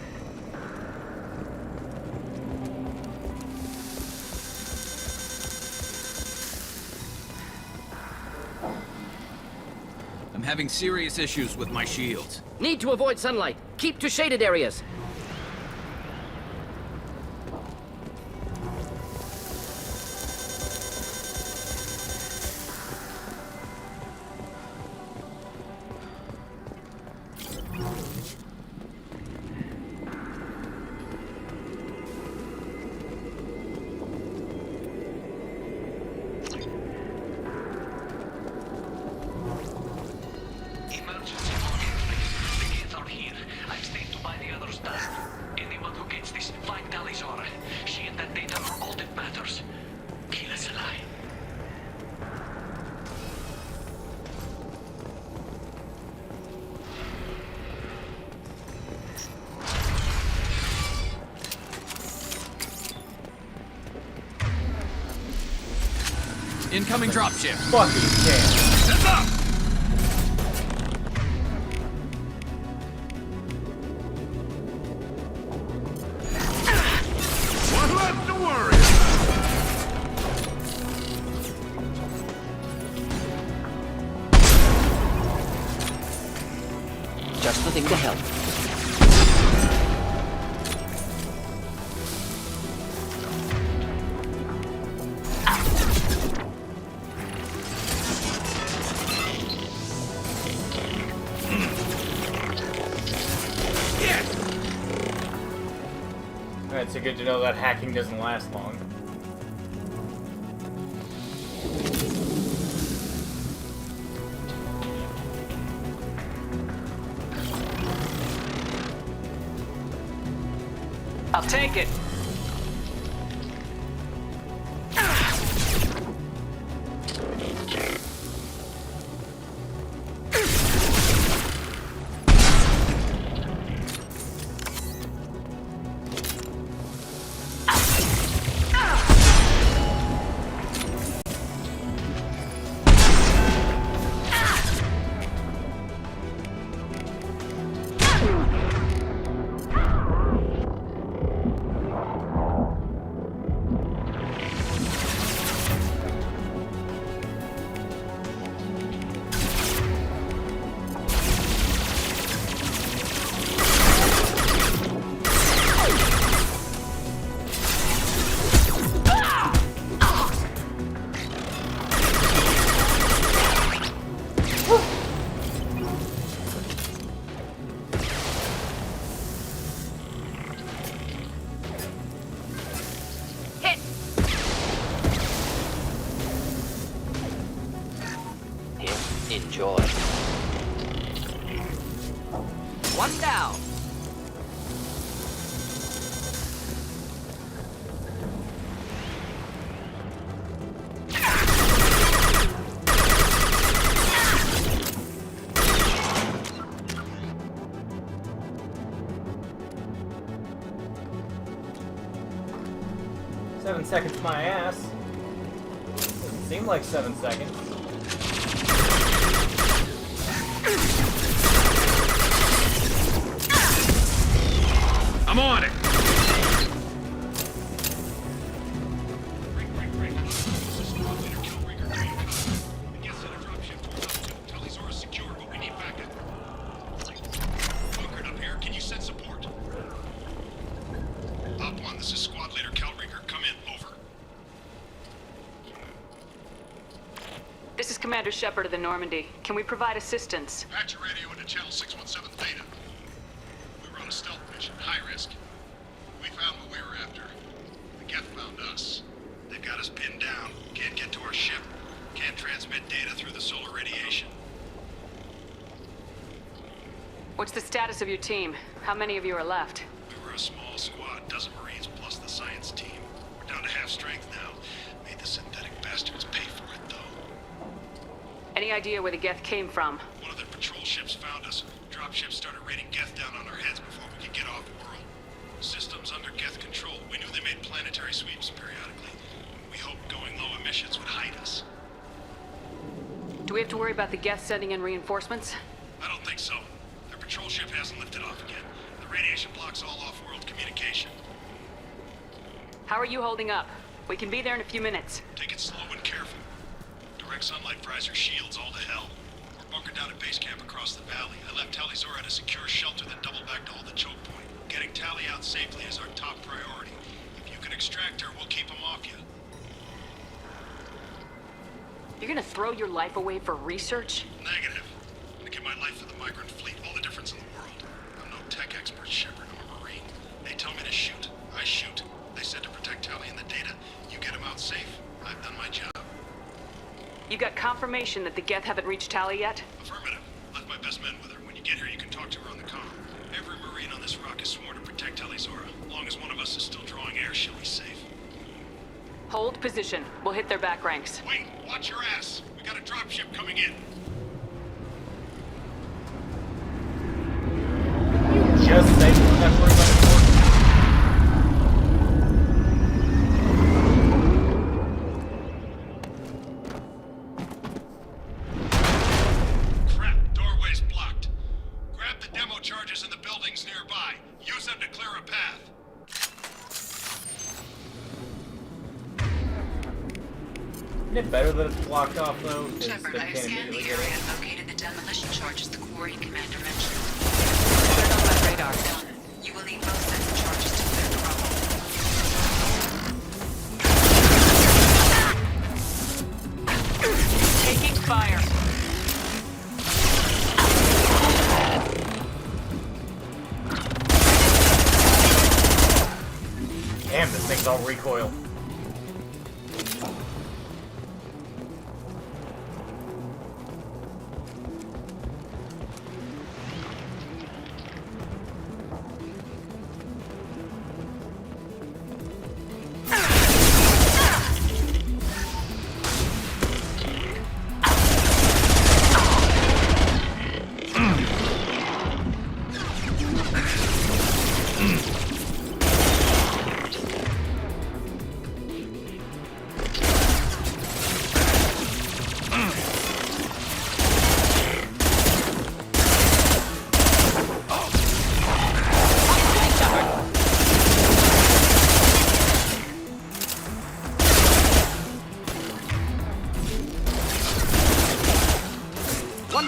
I'm having serious issues with my shields. Need to avoid sunlight. Keep to shaded areas. Incoming dropship. Fucking damn. Set up! One left to worry about. Just the thing to help. It's good to know that hacking doesn't last long. I'll take it. One down. Seven seconds my ass. Doesn't seem like 7 seconds. I'm on it! This is Commander Shepard of the Normandy. Can we provide assistance? Patch your radio into channel 617 Theta. We were on a stealth mission, high risk. We found what we were after. The Geth found us. They've got us pinned down. Can't get to our ship. Can't transmit data through the solar radiation. What's the status of your team? How many of you are left? We were a small squad, dozen Marines plus the science team. We're down to half strength now. Made the synthetic bastards pay for it, though. Any idea where the Geth came from? One of their patrol ships found us. Dropships started raining Geth down on our heads before we could get off world. Systems under Geth control. We knew they made planetary sweeps periodically. We hoped going low emissions would hide us. Do we have to worry about the Geth sending in reinforcements? I don't think so. Their patrol ship hasn't lifted off again. The radiation blocks all off-world communication. How are you holding up? We can be there in a few minutes. Take it slow and careful. Direct sunlight fries our shields all to hell. We're bunkered down at base camp across the valley. I left Tali Zora at a secure shelter that doubled back to hold the choke point. Getting Tali out safely is our top priority. If you can extract her, we'll keep them off you. You're gonna throw your life away for research? Negative. I'm gonna give my life for the migrant fleet. All the difference in the world. I'm no tech expert, Shepard. I'm a Marine. They tell me to shoot. I shoot. They said to protect Tali and the data. You get them out safe. I've done my job. You got confirmation that the Geth haven't reached Tali yet? Affirmative. Left my best men with her. When you get here, you can talk to her on the comm. Every Marine on this rock is sworn to protect Tali Zora. As long as one of us is still drawing air, she'll be safe. Hold position. We'll hit their back ranks. Wait! Watch your ass! We got a dropship coming in. Just say everybody. Isn't it better that it's blocked off, though? Shepard, I've scanned the area and located the demolition charges the quarry commander mentioned. They're on my radar. Done. You will need both sets of charges to clear the rubble. Taking fire. Damn, this thing's all recoil.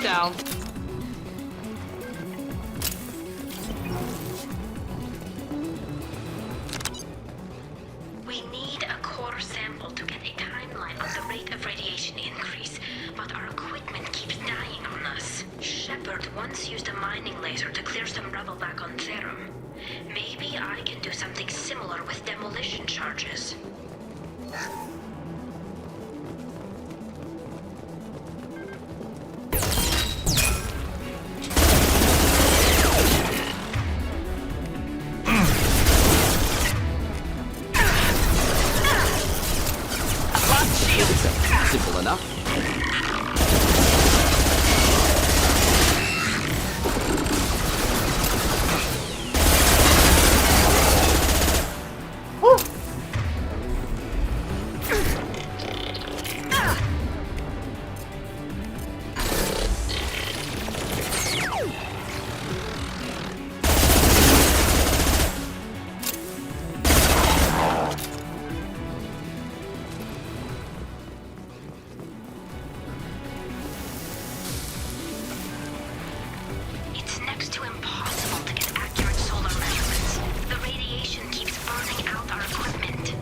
Down. We need a core sample to get a timeline on the rate of radiation increase, but our equipment keeps dying on us. Shepard once used a mining laser to clear some rubble back on Therum. Maybe I can do something similar with demolition charges. to impossible to get accurate solar measurements. The radiation keeps burning out our equipment.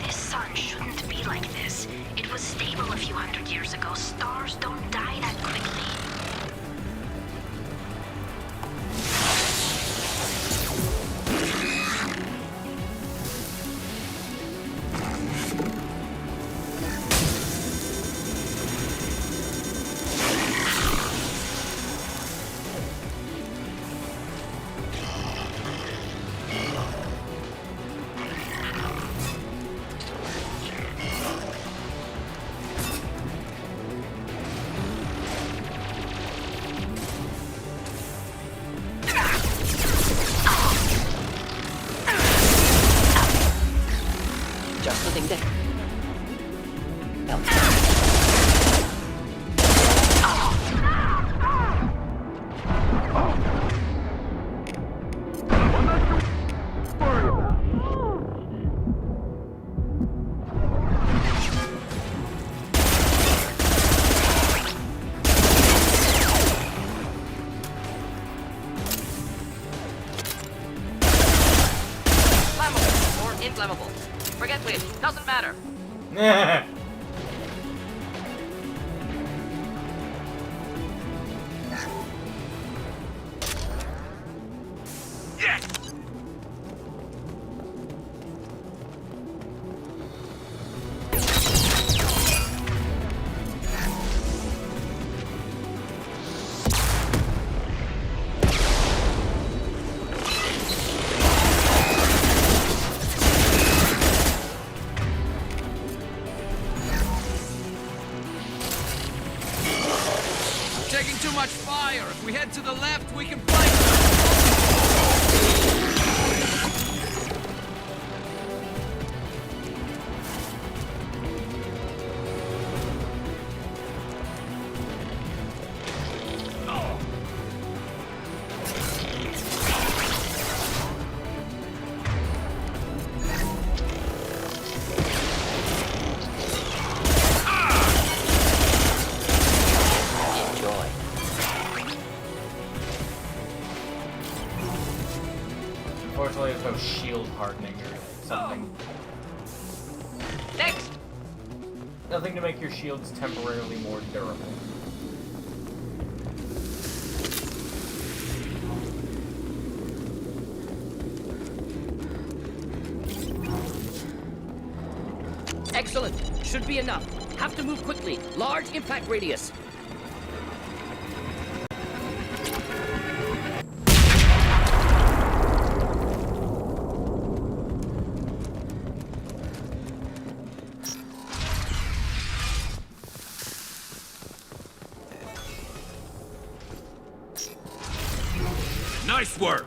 This sun shouldn't be like this. It was stable a few hundred years ago. Stars don't die that quickly. Just sitting there. Flammable or inflammable. Forget which. Doesn't matter. Taking too much fire. If we head to the left, we can fight. Unfortunately, there's no shield hardening or something. Next! Nothing to make your shields temporarily more durable. Excellent. Should be enough. Have to move quickly. Large impact radius. Nice work!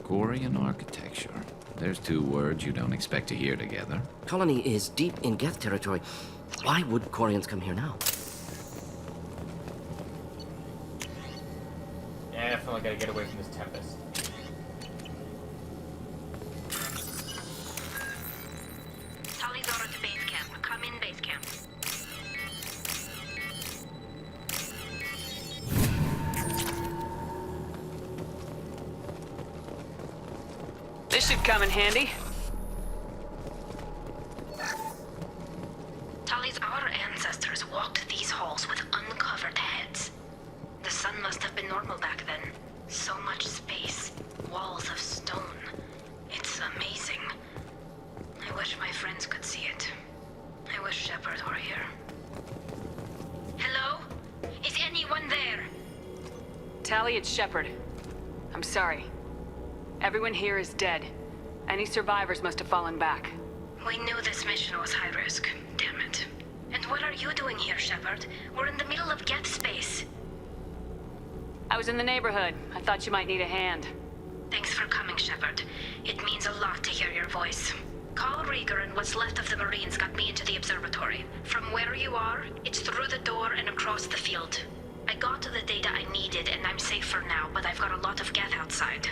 Quarian architecture. There's two words you don't expect to hear together. Colony is deep in Geth territory. Why would Quarians come here now? Yeah, I definitely gotta get away from this Tempest. Tallyzora to base camp. Come in, base camp. This should come in handy. Tally's our ancestors walked these halls with uncovered heads. The sun must have been normal back then. So much space. Walls of stone. It's amazing. I wish my friends could see it. I wish Shepard were here. Hello? Is anyone there? Tally, it's Shepard. I'm sorry. Everyone here is dead. Any survivors must have fallen back. We knew this mission was high risk. Damn it. And what are you doing here, Shepard? We're in the middle of Geth space. I was in the neighborhood. I thought you might need a hand. Thanks for coming, Shepard. It means a lot to hear your voice. Carl Rieger and what's left of the Marines got me into the observatory. From where you are, it's through the door and across the field. I got to the data I needed and I'm safe for now, but I've got a lot of Geth outside.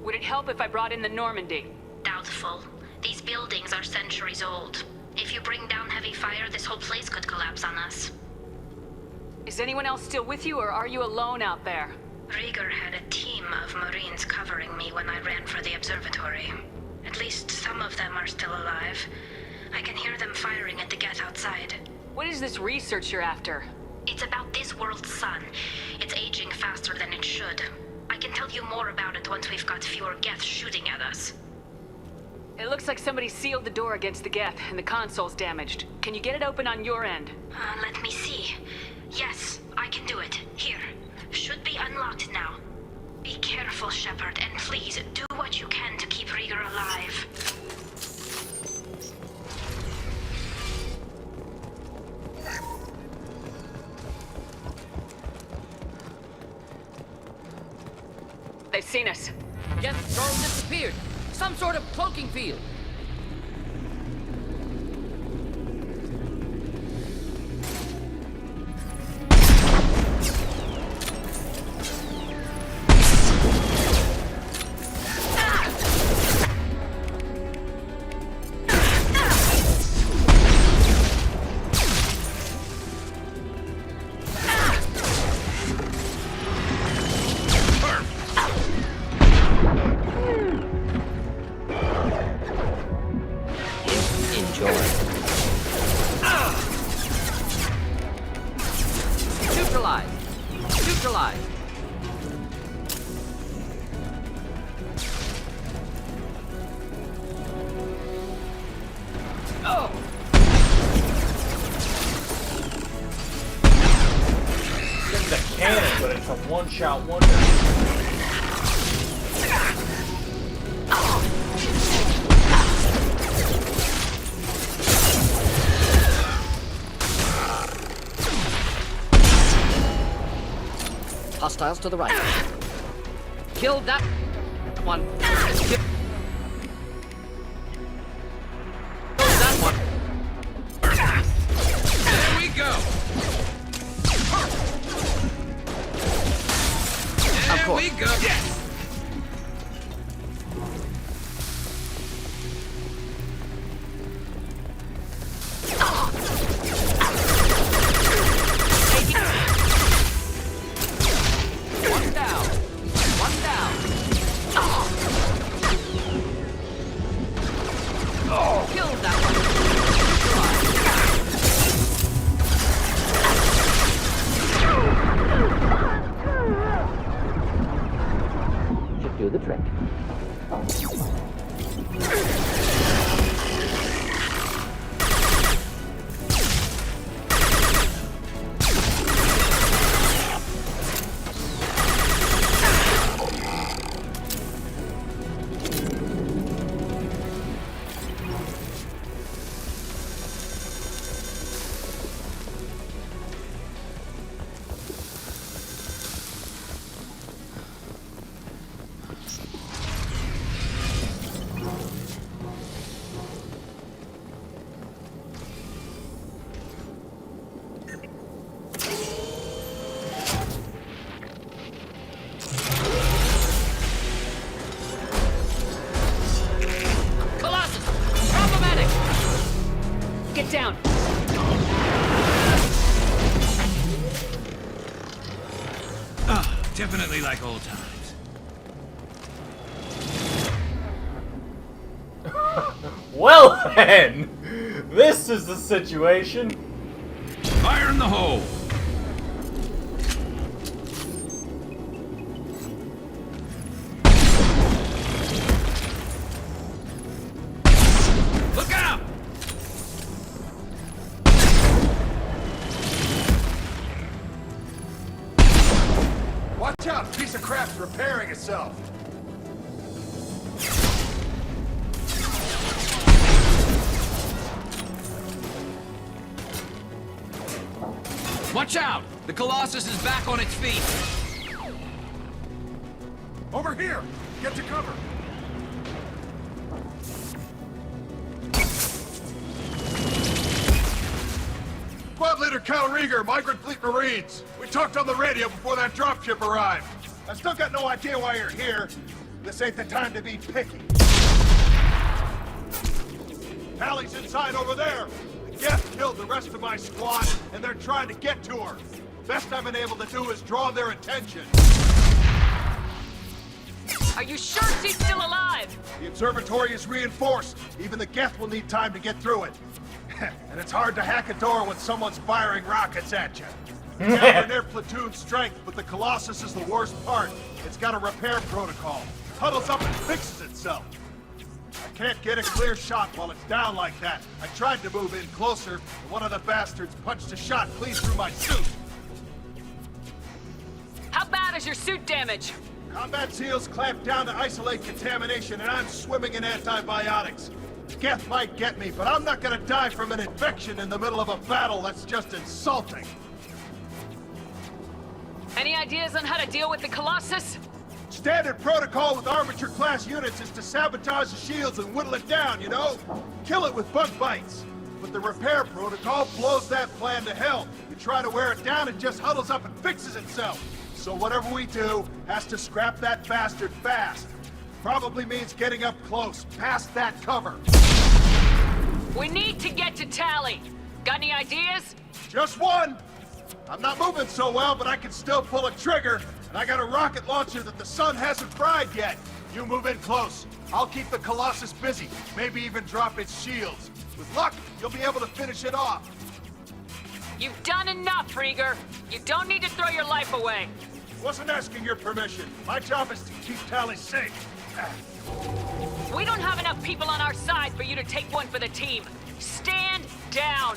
Would it help if I brought in the Normandy? Doubtful. These buildings are centuries old. If you bring down heavy fire, this whole place could collapse on us. Is anyone else still with you, or are you alone out there? Rieger had a team of Marines covering me when I ran for the observatory. At least some of them are still alive. I can hear them firing at the Geth outside. What is this research you're after? It's about this world's sun. It's aging faster than it should. I can tell you more about it once we've got fewer Geth shooting at us. It looks like somebody sealed the door against the Geth, and the console's damaged. Can you get it open on your end? Let me see. Yes, I can do it. Here. Should be unlocked now. Be careful, Shepard, and please do what you can to keep Rieger alive. They've seen us. Geth drone disappeared. Some sort of cloaking field. One-shot wonder. Hostiles to the right. Killed that one. Killed that one. There we go. There we go. Yes. One down. One down. Killed that one. Should do the trick. Down. Definitely like old times. Well then, this is the situation. Fire in the hole. Look out! Watch out! Piece of crap's repairing itself. Watch out! The Colossus is back on its feet. Over here! Get to cover! Squad Leader Cal Rieger, Migrant Fleet Marines. We talked on the radio before that dropship arrived. I still got no idea why you're here. This ain't the time to be picky. Tally's inside over there. The Geth killed the rest of my squad, and they're trying to get to her. Best I've been able to do is draw their attention. Are you sure she's still alive? The observatory is reinforced. Even the Geth will need time to get through it. And it's hard to hack a door when someone's firing rockets at you. They're near platoon strength, but the Colossus is the worst part. It's got a repair protocol. Huddles up and fixes itself. I can't get a clear shot while it's down like that. I tried to move in closer, but one of the bastards punched a shot clean through my suit. How bad is your suit damage? Combat SEALs clamped down to isolate contamination, and I'm swimming in antibiotics. Geth might get me, but I'm not gonna die from an infection in the middle of a battle. That's just insulting. Any ideas on how to deal with the Colossus? Standard protocol with armature-class units is to sabotage the shields and whittle it down, you know? Kill it with bug bites. But the repair protocol blows that plan to hell. You try to wear it down, it just huddles up and fixes itself. So whatever we do has to scrap that bastard fast. Probably means getting up close, past that cover. We need to get to Tally. Got any ideas? Just one! I'm not moving so well, but I can still pull a trigger, and I got a rocket launcher that the sun hasn't fried yet. You move in close. I'll keep the Colossus busy, maybe even drop its shields. With luck, you'll be able to finish it off. You've done enough, Rieger. You don't need to throw your life away. Wasn't asking your permission. My job is to keep Tally safe. We don't have enough people on our side for you to take one for the team. Stand down.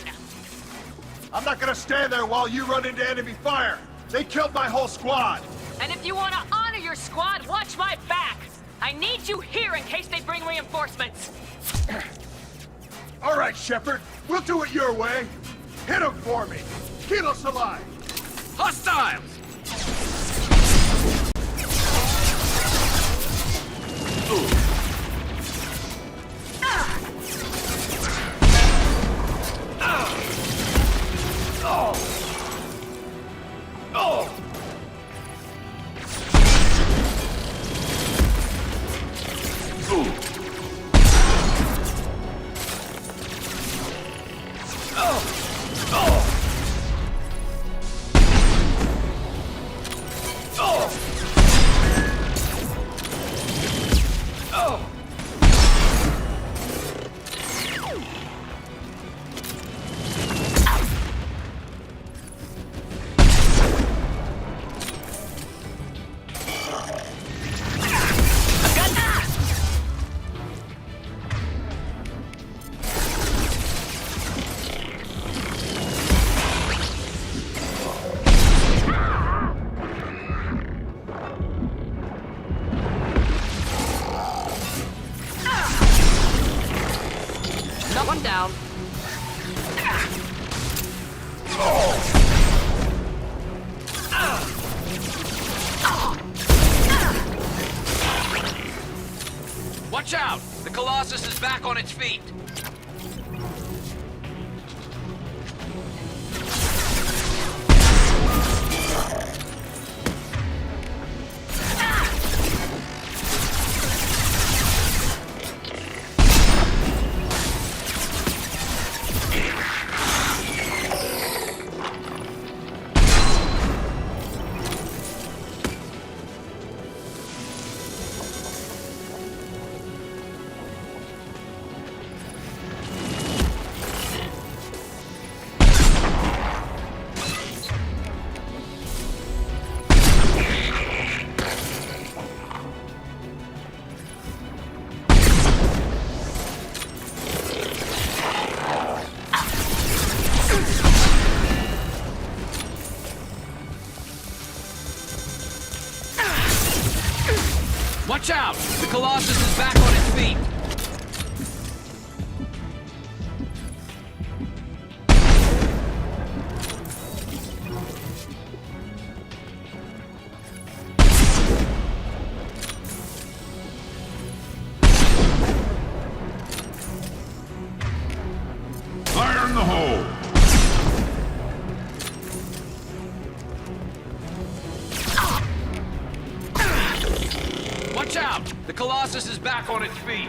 I'm not gonna stand there while you run into enemy fire. They killed my whole squad. And if you want to honor your squad, watch my back. I need you here in case they bring reinforcements. All right, Shepard. We'll do it your way. Hit him for me. Keyless alive. Hostiles! One down. Watch out! The Colossus is back on its feet. Watch out! The Colossus is back on its feet! Fire in the hole! Watch out! The Colossus is back on its feet!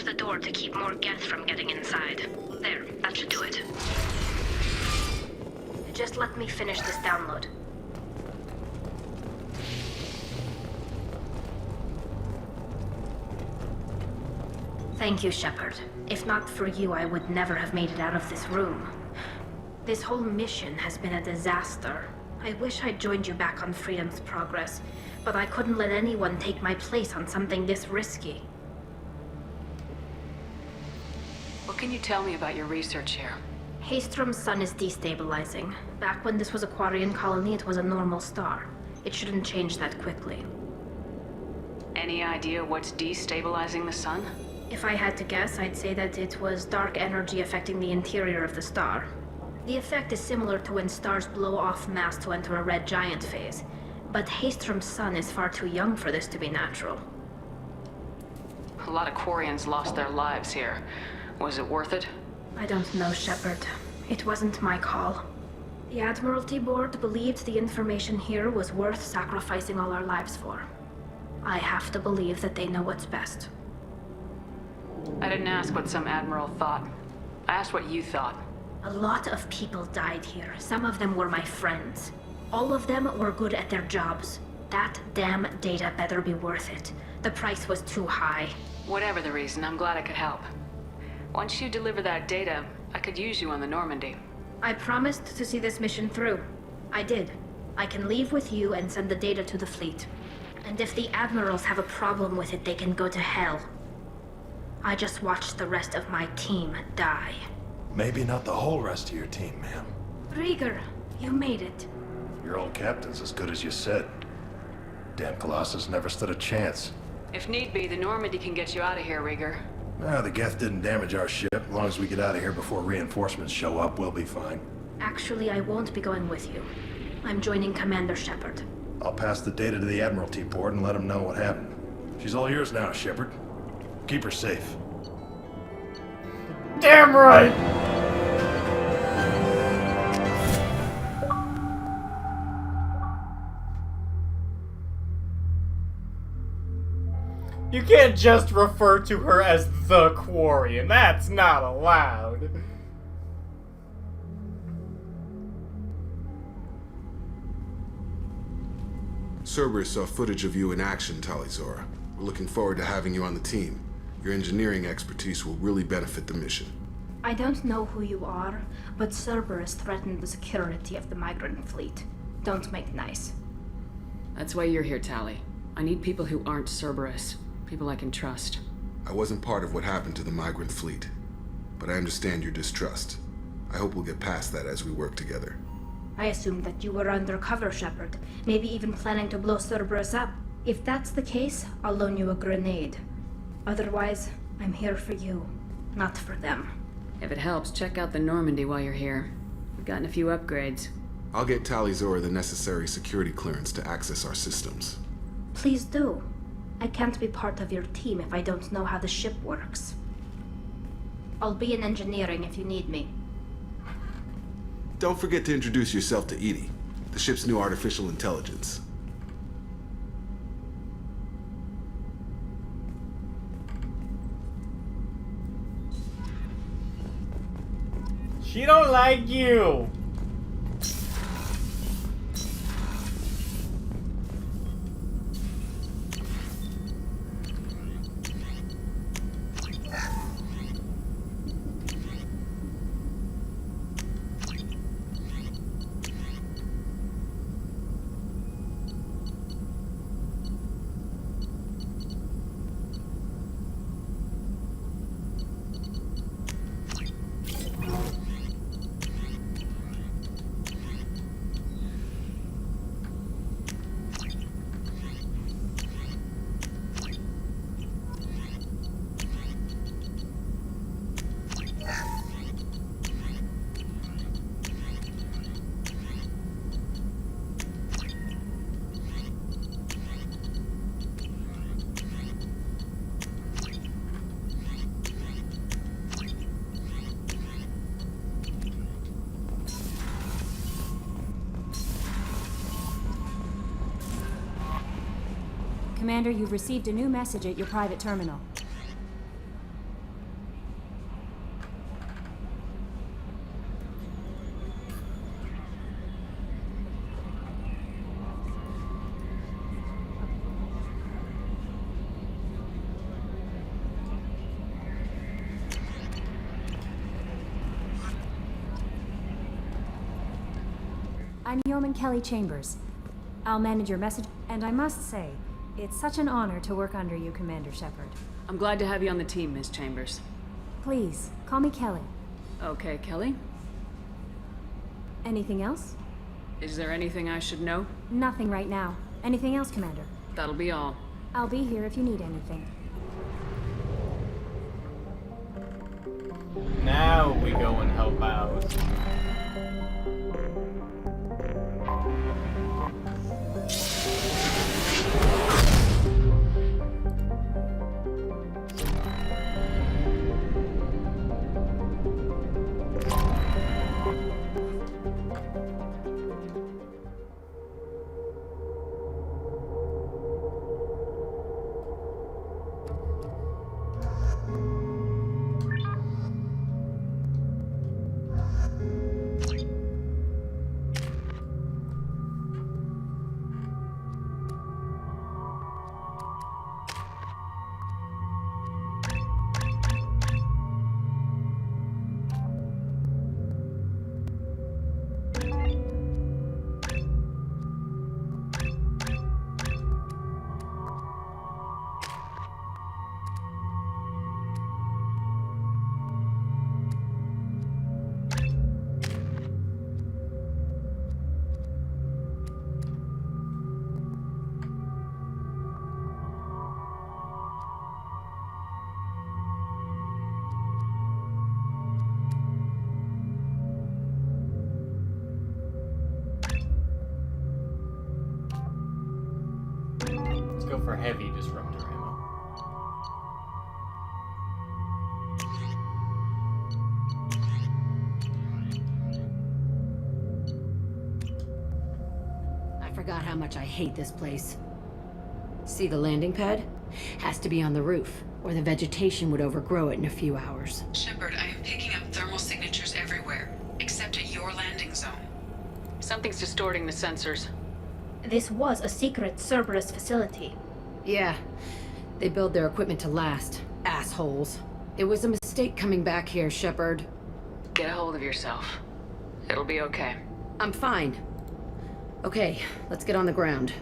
locked the door to keep more Geth from getting inside. There, that should do it. Just let me finish this download. Thank you, Shepard. If not for you, I would never have made it out of this room. This whole mission has been a disaster. I wish I'd joined you back on Freedom's Progress, but I couldn't let anyone take my place on something this risky. What can you tell me about your research here? Haystrom's sun is destabilizing. Back when this was a Quarian colony, it was a normal star. It shouldn't change that quickly. Any idea what's destabilizing the sun? If I had to guess, I'd say that it was dark energy affecting the interior of the star. The effect is similar to when stars blow off mass to enter a red giant phase, but Haystrom's sun is far too young for this to be natural. A lot of Quarians lost their lives here. Was it worth it? I don't know, Shepard. It wasn't my call. The Admiralty Board believed the information here was worth sacrificing all our lives for. I have to believe that they know what's best. I didn't ask what some admiral thought. I asked what you thought. A lot of people died here. Some of them were my friends. All of them were good at their jobs. That damn data better be worth it. The price was too high. Whatever the reason, I'm glad I could help. Once you deliver that data, I could use you on the Normandy. I promised to see this mission through. I did. I can leave with you and send the data to the fleet. And if the admirals have a problem with it, they can go to hell. I just watched the rest of my team die. Maybe not the whole rest of your team, ma'am. Rieger, you made it. Your old captain's as good as you said. Damn Colossus never stood a chance. If need be, the Normandy can get you out of here, Rieger. The Geth didn't damage our ship. As long as we get out of here before reinforcements show up, we'll be fine. Actually, I won't be going with you. I'm joining Commander Shepard. I'll pass the data to the Admiralty Board and let them know what happened. She's all yours now, Shepard. Keep her safe. Damn right! You can't just refer to her as the Quarian. That's not allowed. Cerberus saw footage of you in action, Tali'Zorah. We're looking forward to having you on the team. Your engineering expertise will really benefit the mission. I don't know who you are, but Cerberus threatened the security of the migrant fleet. Don't make nice. That's why you're here, Tali. I need people who aren't Cerberus. People I can trust. I wasn't part of what happened to the migrant fleet, but I understand your distrust. I hope we'll get past that as we work together. I assumed that you were undercover, Shepard. Maybe even planning to blow Cerberus up. If that's the case, I'll loan you a grenade. Otherwise, I'm here for you, not for them. If it helps, check out the Normandy while you're here. We've gotten a few upgrades. I'll get Tali'Zorah the necessary security clearance to access our systems. Please do. I can't be part of your team if I don't know how the ship works. I'll be in engineering if you need me. Don't forget to introduce yourself to EDI, the ship's new artificial intelligence. She don't like you. Commander, you've received a new message at your private terminal. I'm Yeoman Kelly Chambers. I'll manage your message, and I must say, it's such an honor to work under you, Commander Shepard. I'm glad to have you on the team, Ms. Chambers. Please, call me Kelly. Okay, Kelly. Anything else? Is there anything I should know? Nothing right now. Anything else, Commander? That'll be all. I'll be here if you need anything. Now we go and help out. Go for heavy disruptor ammo. I forgot how much I hate this place. See the landing pad? Has to be on the roof, or the vegetation would overgrow it in a few hours. Shepard, I am picking up thermal signatures everywhere, except at your landing zone. Something's distorting the sensors. This was a secret Cerberus facility. Yeah, they build their equipment to last. Assholes. It was a mistake coming back here, Shepard. Get a hold of yourself. It'll be okay. I'm fine. Okay, let's get on the ground.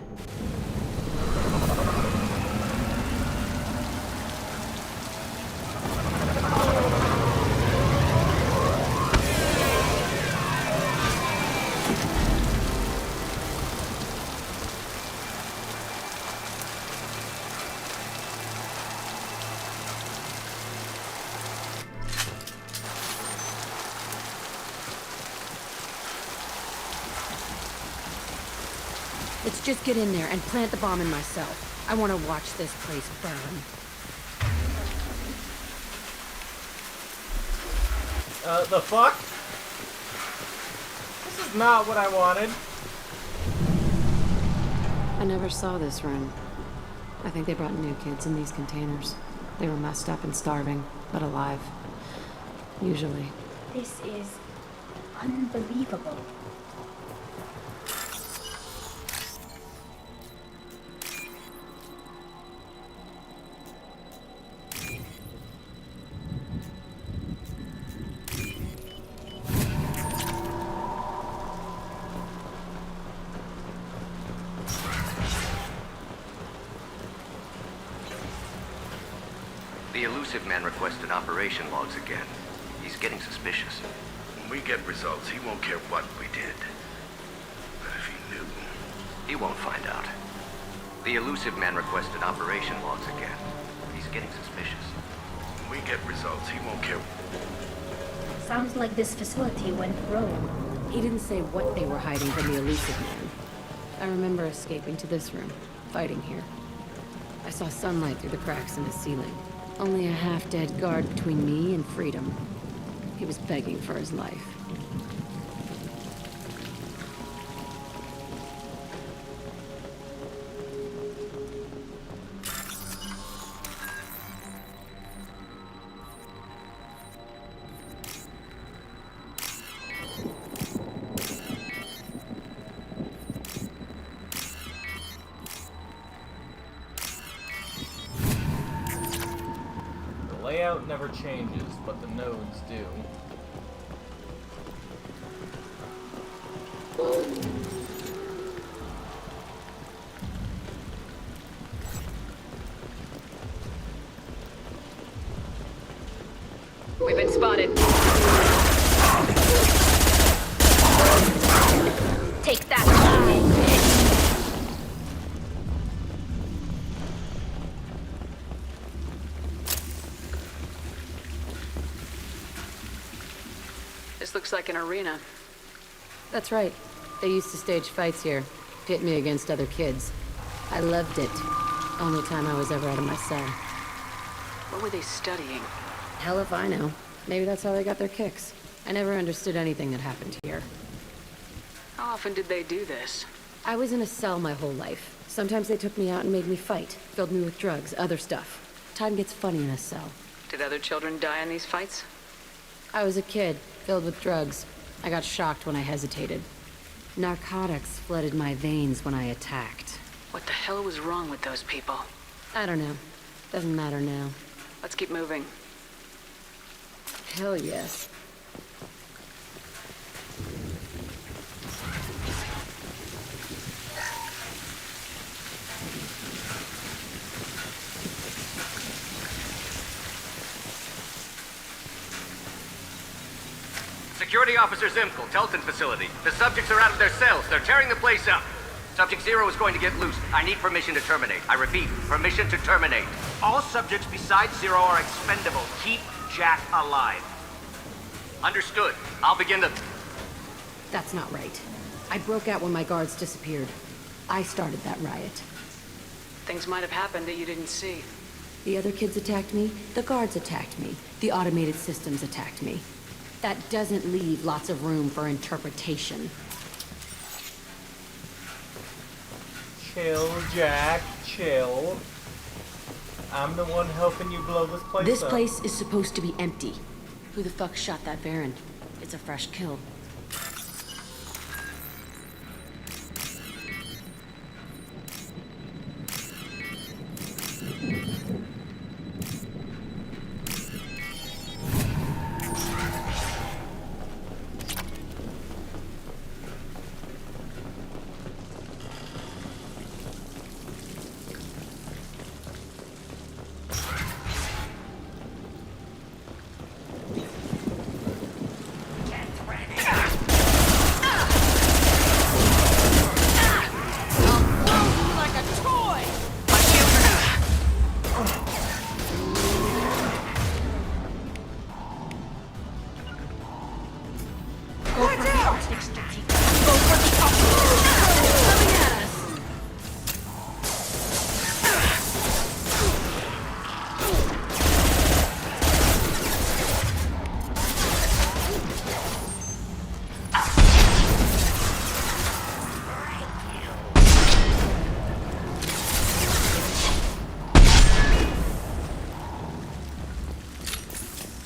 Let's just get in there and plant the bomb in myself. I want to watch this place burn. The fuck? This is not what I wanted. I never saw this room. I think they brought new kids in these containers. They were messed up and starving, but alive. Usually. This is unbelievable. The elusive man requested operation logs again. He's getting suspicious. When we get results, he won't care what we did. But if he knew... He won't find out. The elusive man requested operation logs again. He's getting suspicious. When we get results, he won't care... Sounds like this facility went rogue. He didn't say what they were hiding from the elusive man. I remember escaping to this room, fighting here. I saw sunlight through the cracks in the ceiling. Only a half-dead guard between me and freedom. He was begging for his life. Layout never changes, but the nodes do. We've been spotted. Take that, bitch. This looks like an arena. That's right. They used to stage fights here, pit me against other kids. I loved it. Only time I was ever out of my cell. What were they studying? Hell if I know. Maybe that's how they got their kicks. I never understood anything that happened here. How often did they do this? I was in a cell my whole life. Sometimes they took me out and made me fight, filled me with drugs, other stuff. Time gets funny in a cell. Did other children die in these fights? I was a kid, filled with drugs. I got shocked when I hesitated. Narcotics flooded my veins when I attacked. What the hell was wrong with those people? I don't know. Doesn't matter now. Let's keep moving. Hell yes. Security Officer Zimkel, Telton facility. The subjects are out of their cells. They're tearing the place up. Subject Zero is going to get loose. I need permission to terminate. I repeat, permission to terminate. All subjects besides Zero are expendable. Keep Jack alive. Understood. I'll begin the... That's not right. I broke out when my guards disappeared. I started that riot. Things might have happened that you didn't see. The other kids attacked me, the guards attacked me, the automated systems attacked me. That doesn't leave lots of room for interpretation. Chill, Jack, chill. I'm the one helping you blow this place up. This place is supposed to be empty. Who the fuck shot that Baron? It's a fresh kill.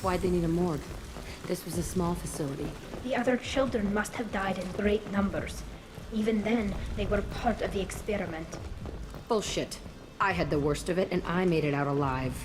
Why'd they need a morgue? This was a small facility. The other children must have died in great numbers. Even then, they were part of the experiment. Bullshit. I had the worst of it, and I made it out alive.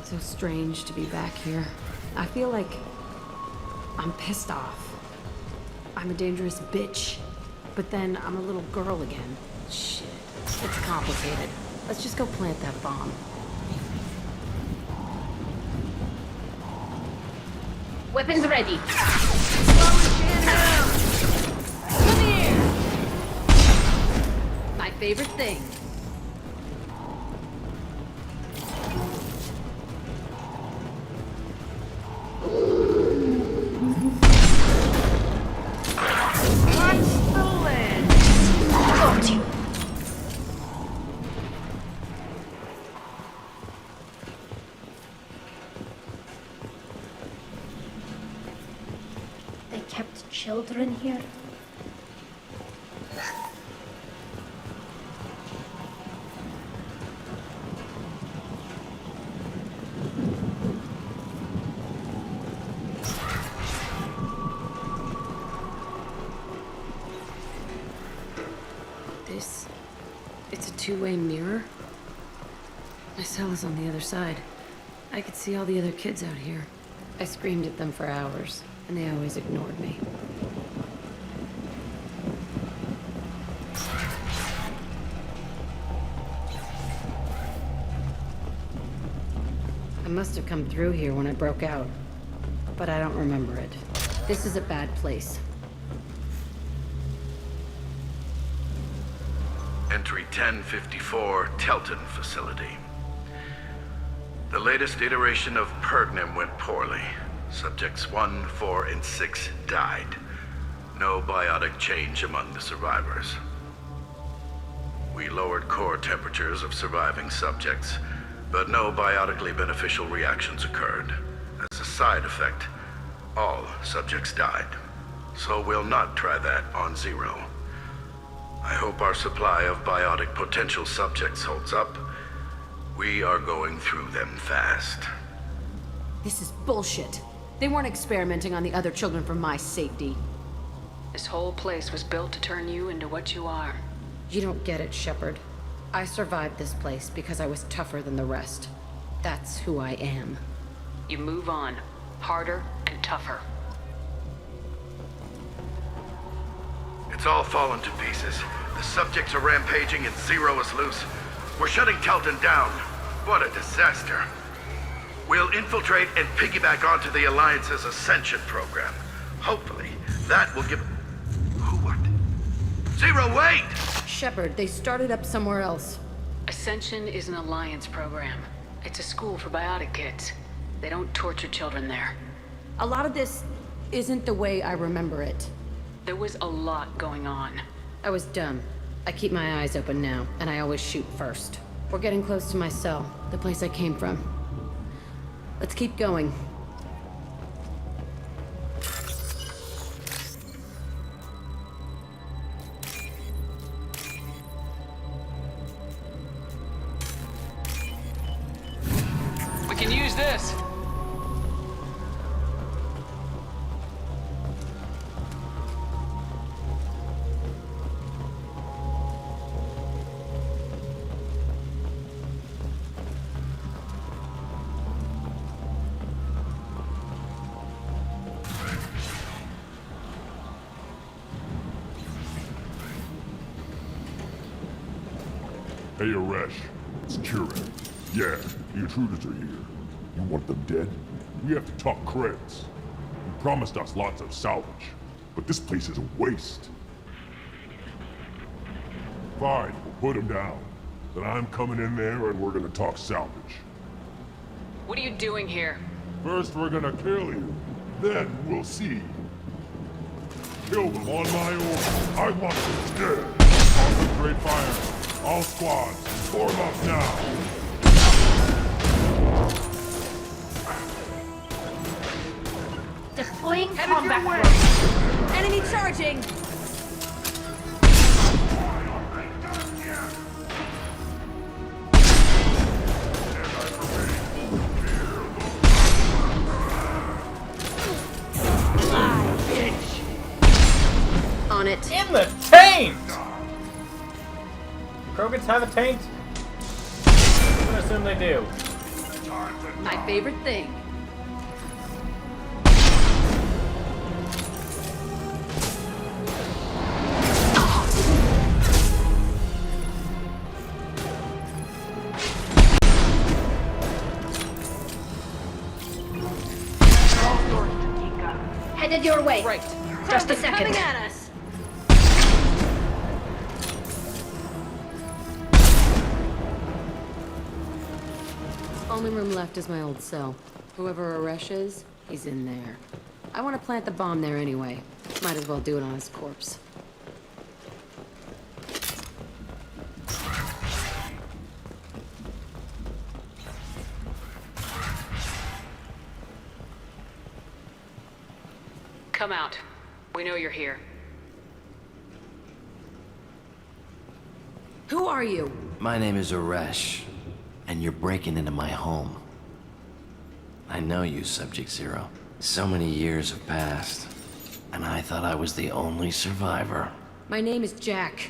So strange to be back here. I feel like I'm pissed off. I'm a dangerous bitch. But then I'm a little girl again. Shit. It's complicated. Let's just go plant that bomb. Weapons ready. Come here! My favorite thing. children here? It's a two-way mirror. My cell is on the other side. I could see all the other kids out here. I screamed at them for hours, and they always ignored me. I must have come through here when I broke out, but I don't remember it. This is a bad place. Entry 1054, Telton facility. The latest iteration of Pergnum went poorly. Subjects 1, 4, and 6 died. No biotic change among the survivors. We lowered core temperatures of surviving subjects, but no biotically beneficial reactions occurred. As a side effect, all subjects died. So we'll not try that on Zero. I hope our supply of biotic potential subjects holds up. We are going through them fast. This is bullshit. They weren't experimenting on the other children for my safety. This whole place was built to turn you into what you are. You don't get it, Shepard. I survived this place because I was tougher than the rest. That's who I am. You move on. Harder and tougher. It's all fallen to pieces. The subjects are rampaging and Zero is loose. We're shutting Telton down. What a disaster. We'll infiltrate and piggyback onto the Alliance's Ascension program. Hopefully, that will give... Who what? Zero, wait! Shepard, they started up somewhere else. Ascension is an Alliance program. It's a school for biotic kids. They don't torture children there. A lot of this isn't the way I remember it. There was a lot going on. I was dumb. I keep my eyes open now, and I always shoot first. We're getting close to my cell, the place I came from. Let's keep going. We can use this. Hey, Aresh. It's Kieran. Yeah, the intruders are here. You want them dead? We have to talk credits. You promised us lots of salvage, but this place is a waste. Fine, we'll put them down. Then I'm coming in there and we're gonna talk salvage. What are you doing here? First we're gonna kill you, then we'll see. Kill them on my order. I want them dead. Concentrate fire. All squads, form up now. Deploying combat force. Enemy charging! On it. In the taint! Krogans have a taint? I'm gonna assume they do. My favorite thing. Headed your way. Right. Just a second. Coming at us. Only room left is my old cell. Whoever Aresh is, he's in there. I want to plant the bomb there anyway. Might as well do it on his corpse. Come out. We know you're here. Who are you? My name is Aresh, and you're breaking into my home. I know you, Subject Zero. So many years have passed, and I thought I was the only survivor. My name is Jack.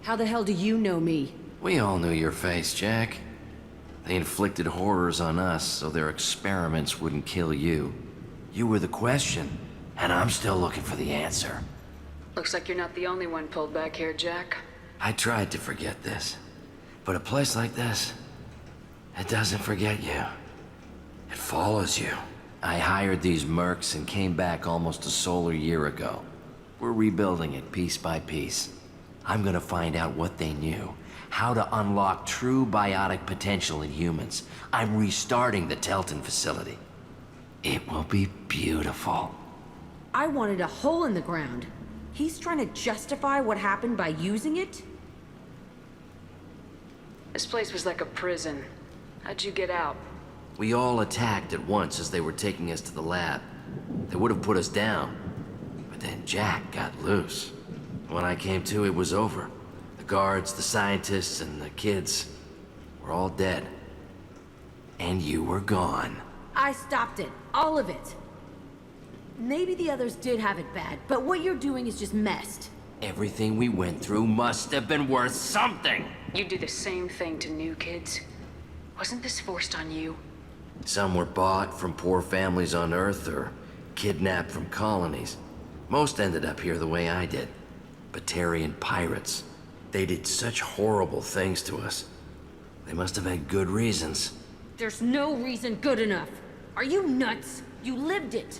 How the hell do you know me? We all knew your face, Jack. They inflicted horrors on us so their experiments wouldn't kill you. You were the question, and I'm still looking for the answer. Looks like you're not the only one pulled back here, Jack. I tried to forget this, but a place like this, it doesn't forget you. It follows you. I hired these mercs and came back almost a solar year ago. We're rebuilding it piece by piece. I'm gonna find out what they knew, how to unlock true biotic potential in humans. I'm restarting the Telton facility. It will be beautiful. I wanted a hole in the ground. He's trying to justify what happened by using it? This place was like a prison. How'd you get out? We all attacked at once as they were taking us to the lab. They would have put us down, but then Jack got loose. When I came to, it was over. The guards, the scientists, and the kids were all dead. And you were gone. I stopped it. All of it. Maybe the others did have it bad, but what you're doing is just messed. Everything we went through must have been worth something. You do the same thing to new kids. Wasn't this forced on you? Some were bought from poor families on Earth or kidnapped from colonies. Most ended up here the way I did. Batarian pirates. They did such horrible things to us. They must have had good reasons. There's no reason good enough. Are you nuts? You lived it.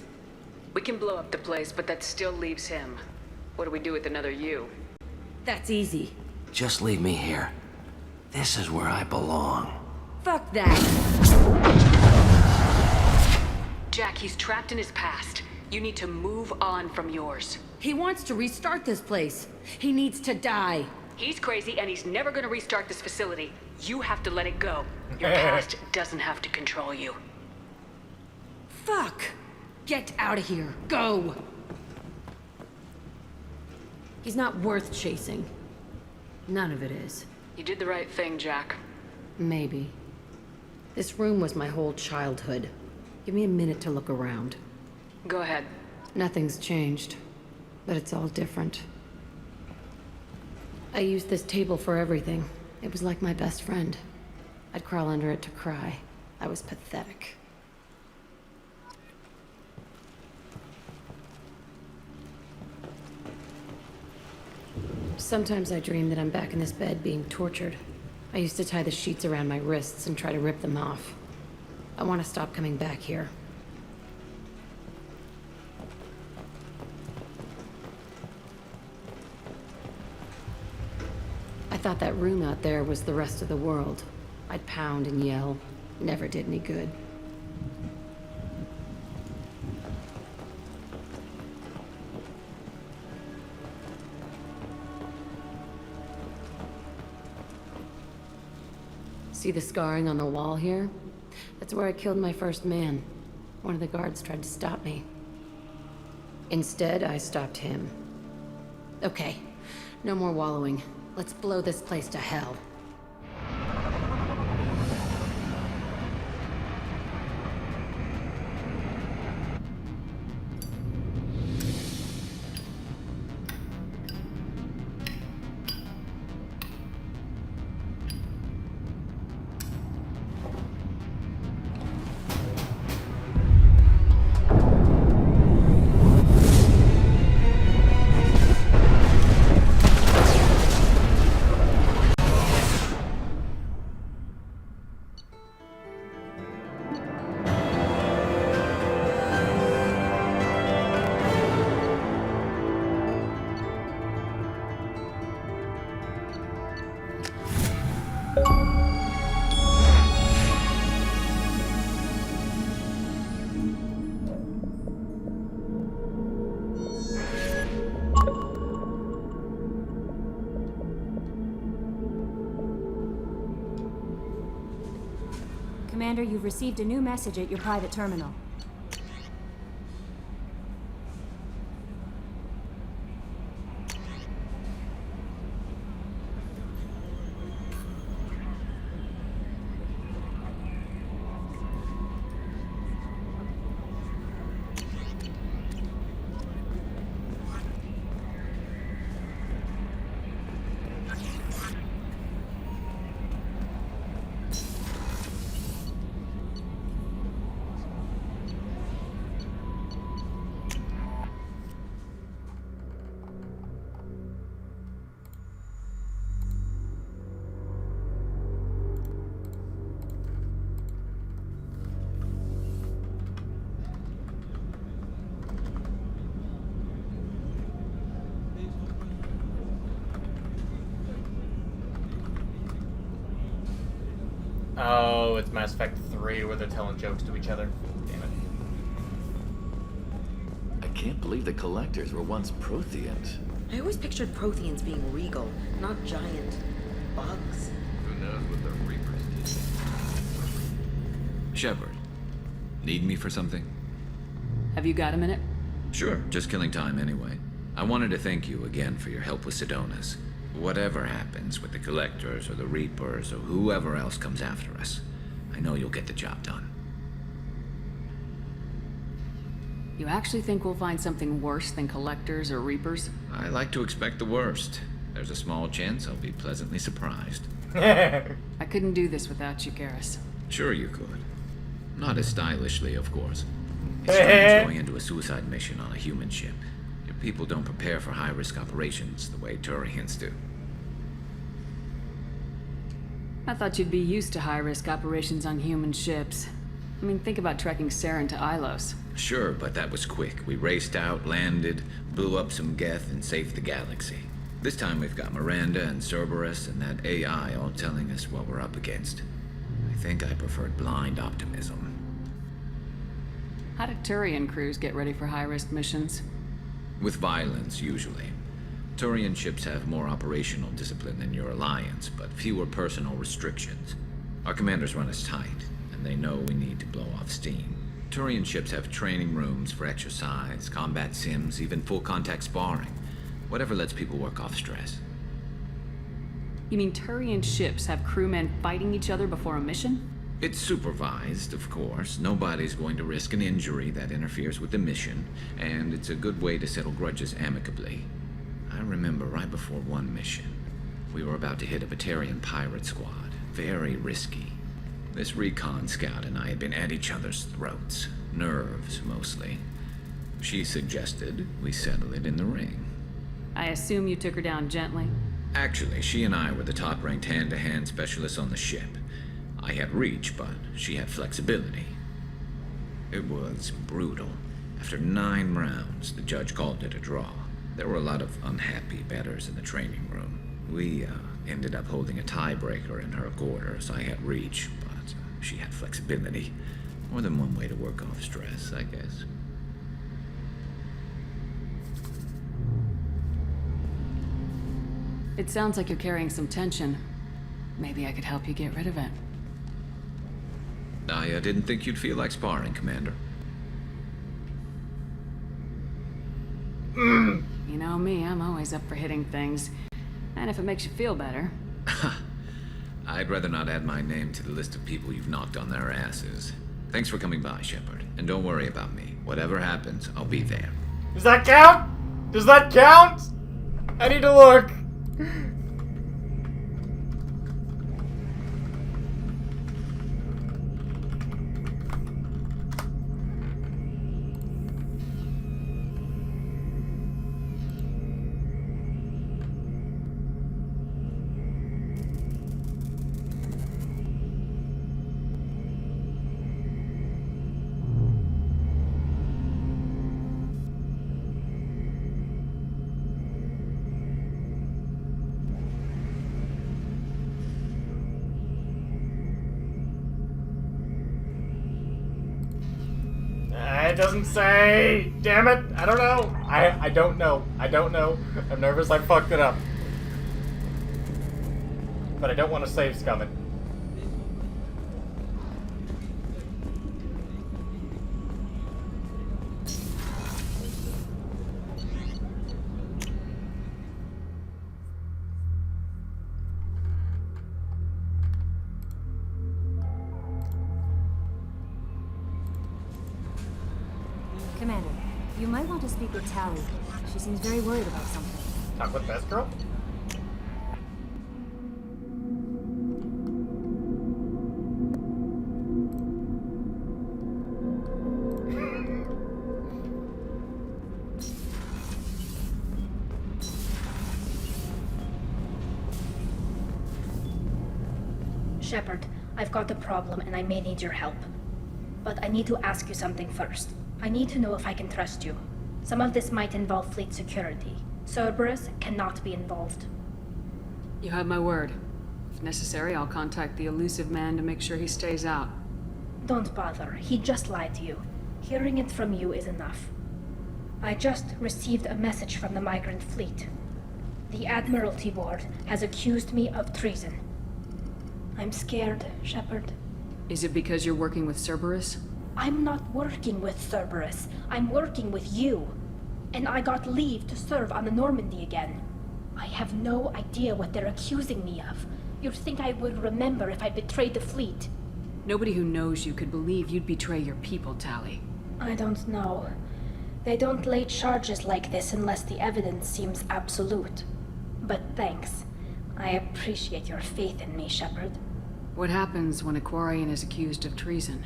We can blow up the place, but that still leaves him. What do we do with another you? That's easy. Just leave me here. This is where I belong. Fuck that. Jack, he's trapped in his past. You need to move on from yours. He wants to restart this place. He needs to die. He's crazy and he's never gonna restart this facility. You have to let it go. Your past doesn't have to control you. Fuck! Get out of here. Go! He's not worth chasing. None of it is. You did the right thing, Jack. Maybe. This room was my whole childhood. Give me a minute to look around. Go ahead. Nothing's changed, but it's all different. I used this table for everything. It was like my best friend. I'd crawl under it to cry. I was pathetic. Sometimes I dream that I'm back in this bed being tortured. I used to tie the sheets around my wrists and try to rip them off. I want to stop coming back here. I thought that room out there was the rest of the world. I'd pound and yell. Never did any good. See the scarring on the wall here? That's where I killed my first man. One of the guards tried to stop me. Instead, I stopped him. Okay, no more wallowing. Let's blow this place to hell. Commander, you've received a new message at your private terminal. Oh, it's Mass Effect 3 where they're telling jokes to each other. Damn it. I can't believe the Collectors were once Protheans. I always pictured Protheans being regal, not giant bugs. Who knows what the Reapers did? Shepard, need me for something? Have you got a minute? Sure, just killing time anyway. I wanted to thank you again for your help with Sidonis. Whatever happens with the Collectors or the Reapers or whoever else comes after us, I know you'll get the job done. You actually think we'll find something worse than Collectors or Reapers? I like to expect the worst. There's a small chance I'll be pleasantly surprised. I couldn't do this without you, Garrus. Sure you could. Not as stylishly, of course. It's strange going into a suicide mission on a human ship. Your people don't prepare for high-risk operations the way Turians do. I thought you'd be used to high-risk operations on human ships. I mean, think about trekking Saren to Ilos. Sure, but that was quick. We raced out, landed, blew up some Geth, and saved the galaxy. This time we've got Miranda and Cerberus and that AI all telling us what we're up against. I think I preferred blind optimism. How do Turian crews get ready for high-risk missions? With violence, usually. Turian ships have more operational discipline than your alliance, but fewer personal restrictions. Our commanders run us tight, and they know we need to blow off steam. Turian ships have training rooms for exercise, combat sims, even full-contact sparring. Whatever lets people work off stress. You mean Turian ships have crewmen fighting each other before a mission? It's supervised, of course. Nobody's going to risk an injury that interferes with the mission, and it's a good way to settle grudges amicably. I remember right before one mission, we were about to hit a Batarian pirate squad. Very risky. This recon scout and I had been at each other's throats. Nerves, mostly. She suggested we settle it in the ring. I assume you took her down gently? Actually, she and I were the top-ranked hand-to-hand specialists on the ship. I had reach, but she had flexibility. It was brutal. After 9 rounds, the judge called it a draw. There were a lot of unhappy bettors in the training room. We ended up holding a tiebreaker in her quarters. I had reach, but she had flexibility. More than one way to work off stress, I guess. It sounds like you're carrying some tension. Maybe I could help you get rid of it. I didn't think you'd feel like sparring, Commander. You know me, I'm always up for hitting things. And if it makes you feel better. I'd rather not add my name to the list of people you've knocked on their asses. Thanks for coming by, Shepard. And don't worry about me. Whatever happens, I'll be there. Does that count? Does that count? I need to look. It doesn't say. Damn it! I don't know. I don't know. I don't know. I'm nervous. I fucked it up. But I don't want to save Scummit. Commander, you might want to speak with Tali. She seems very worried about something. Talk with Best Girl? Shepard, I've got a problem and I may need your help. But I need to ask you something first. I need to know if I can trust you. Some of this might involve fleet security. Cerberus cannot be involved. You have my word. If necessary, I'll contact the elusive man to make sure he stays out. Don't bother. He just lied to you. Hearing it from you is enough. I just received a message from the migrant fleet. The Admiralty Board has accused me of treason. I'm scared, Shepard. Is it because you're working with Cerberus? I'm not working with Cerberus. I'm working with you. And I got leave to serve on the Normandy again. I have no idea what they're accusing me of. You'd think I would remember if I betrayed the fleet. Nobody who knows you could believe you'd betray your people, Tali. I don't know. They don't lay charges like this unless the evidence seems absolute. But thanks. I appreciate your faith in me, Shepard. What happens when a Quarian is accused of treason?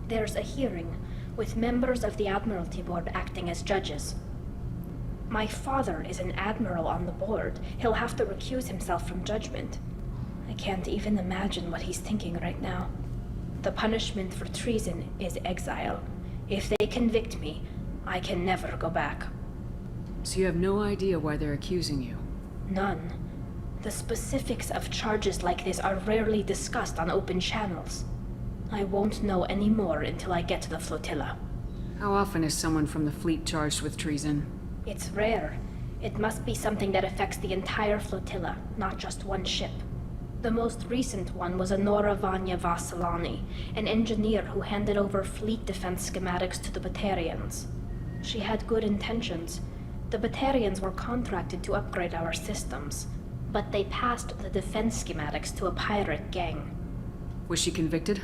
There's a hearing, with members of the Admiralty Board acting as judges. My father is an admiral on the board. He'll have to recuse himself from judgment. I can't even imagine what he's thinking right now. The punishment for treason is exile. If they convict me, I can never go back. So you have no idea why they're accusing you? None. The specifics of charges like this are rarely discussed on open channels. I won't know any more until I get to the flotilla. How often is someone from the fleet charged with treason? It's rare. It must be something that affects the entire flotilla, not just one ship. The most recent one was Anora Vanya Vasilani, an engineer who handed over fleet defense schematics to the Batarians. She had good intentions. The Batarians were contracted to upgrade our systems, but they passed the defense schematics to a pirate gang. Was she convicted?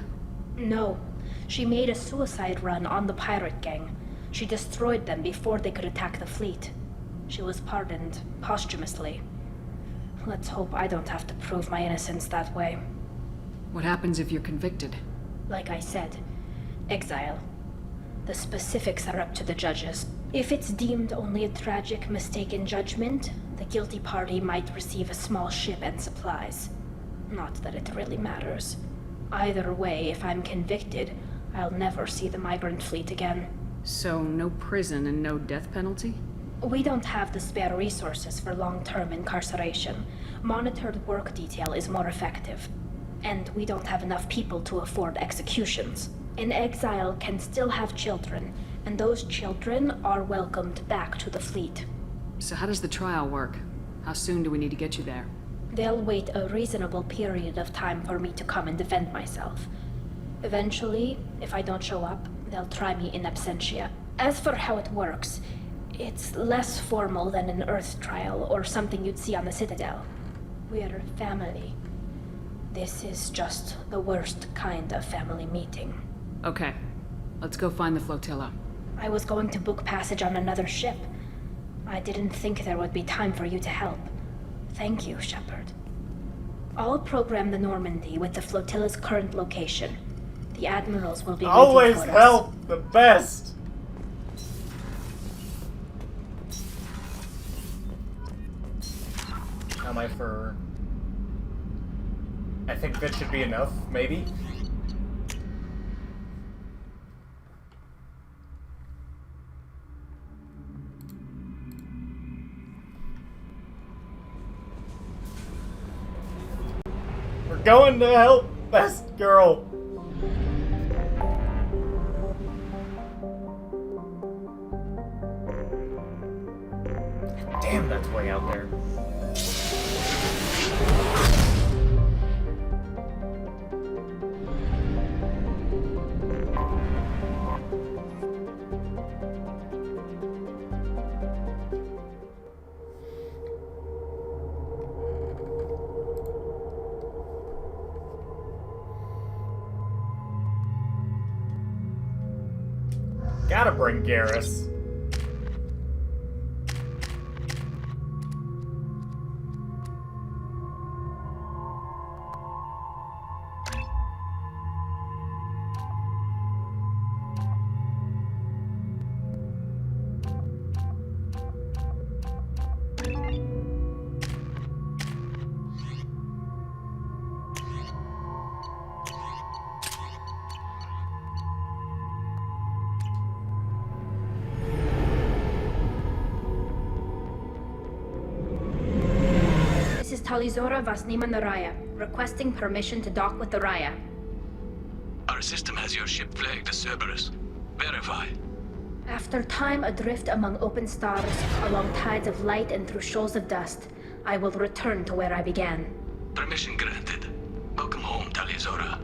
No. She made a suicide run on the pirate gang. She destroyed them before they could attack the fleet. She was pardoned posthumously. Let's hope I don't have to prove my innocence that way. What happens if you're convicted? Like I said, exile. The specifics are up to the judges. If it's deemed only a tragic mistake in judgment, the guilty party might receive a small ship and supplies. Not that it really matters. Either way, if I'm convicted, I'll never see the migrant fleet again. So, no prison and no death penalty? We don't have the spare resources for long-term incarceration. Monitored work detail is more effective. And we don't have enough people to afford executions. An exile can still have children, and those children are welcomed back to the fleet. So how does the trial work? How soon do we need to get you there? They'll wait a reasonable period of time for me to come and defend myself. Eventually, if I don't show up, they'll try me in absentia. As for how it works, it's less formal than an Earth trial or something you'd see on the Citadel. We're family. This is just the worst kind of family meeting. Okay. Let's go find the flotilla. I was going to book passage on another ship. I didn't think there would be time for you to help. Thank you, Shepard. I'll program the Normandy with the flotilla's current location. The admirals will be always waiting for us. help the best. How am I for? I think that should be enough, maybe. We're going to help best girl. Damn, that's way out there. Gotta bring Garrus. Talizora Vasnima Naraya, requesting permission to dock with the Raya. Our system has your ship flagged as Cerberus. Verify. After time adrift among open stars, along tides of light and through shoals of dust, I will return to where I began. Permission granted. Welcome home, Talizora.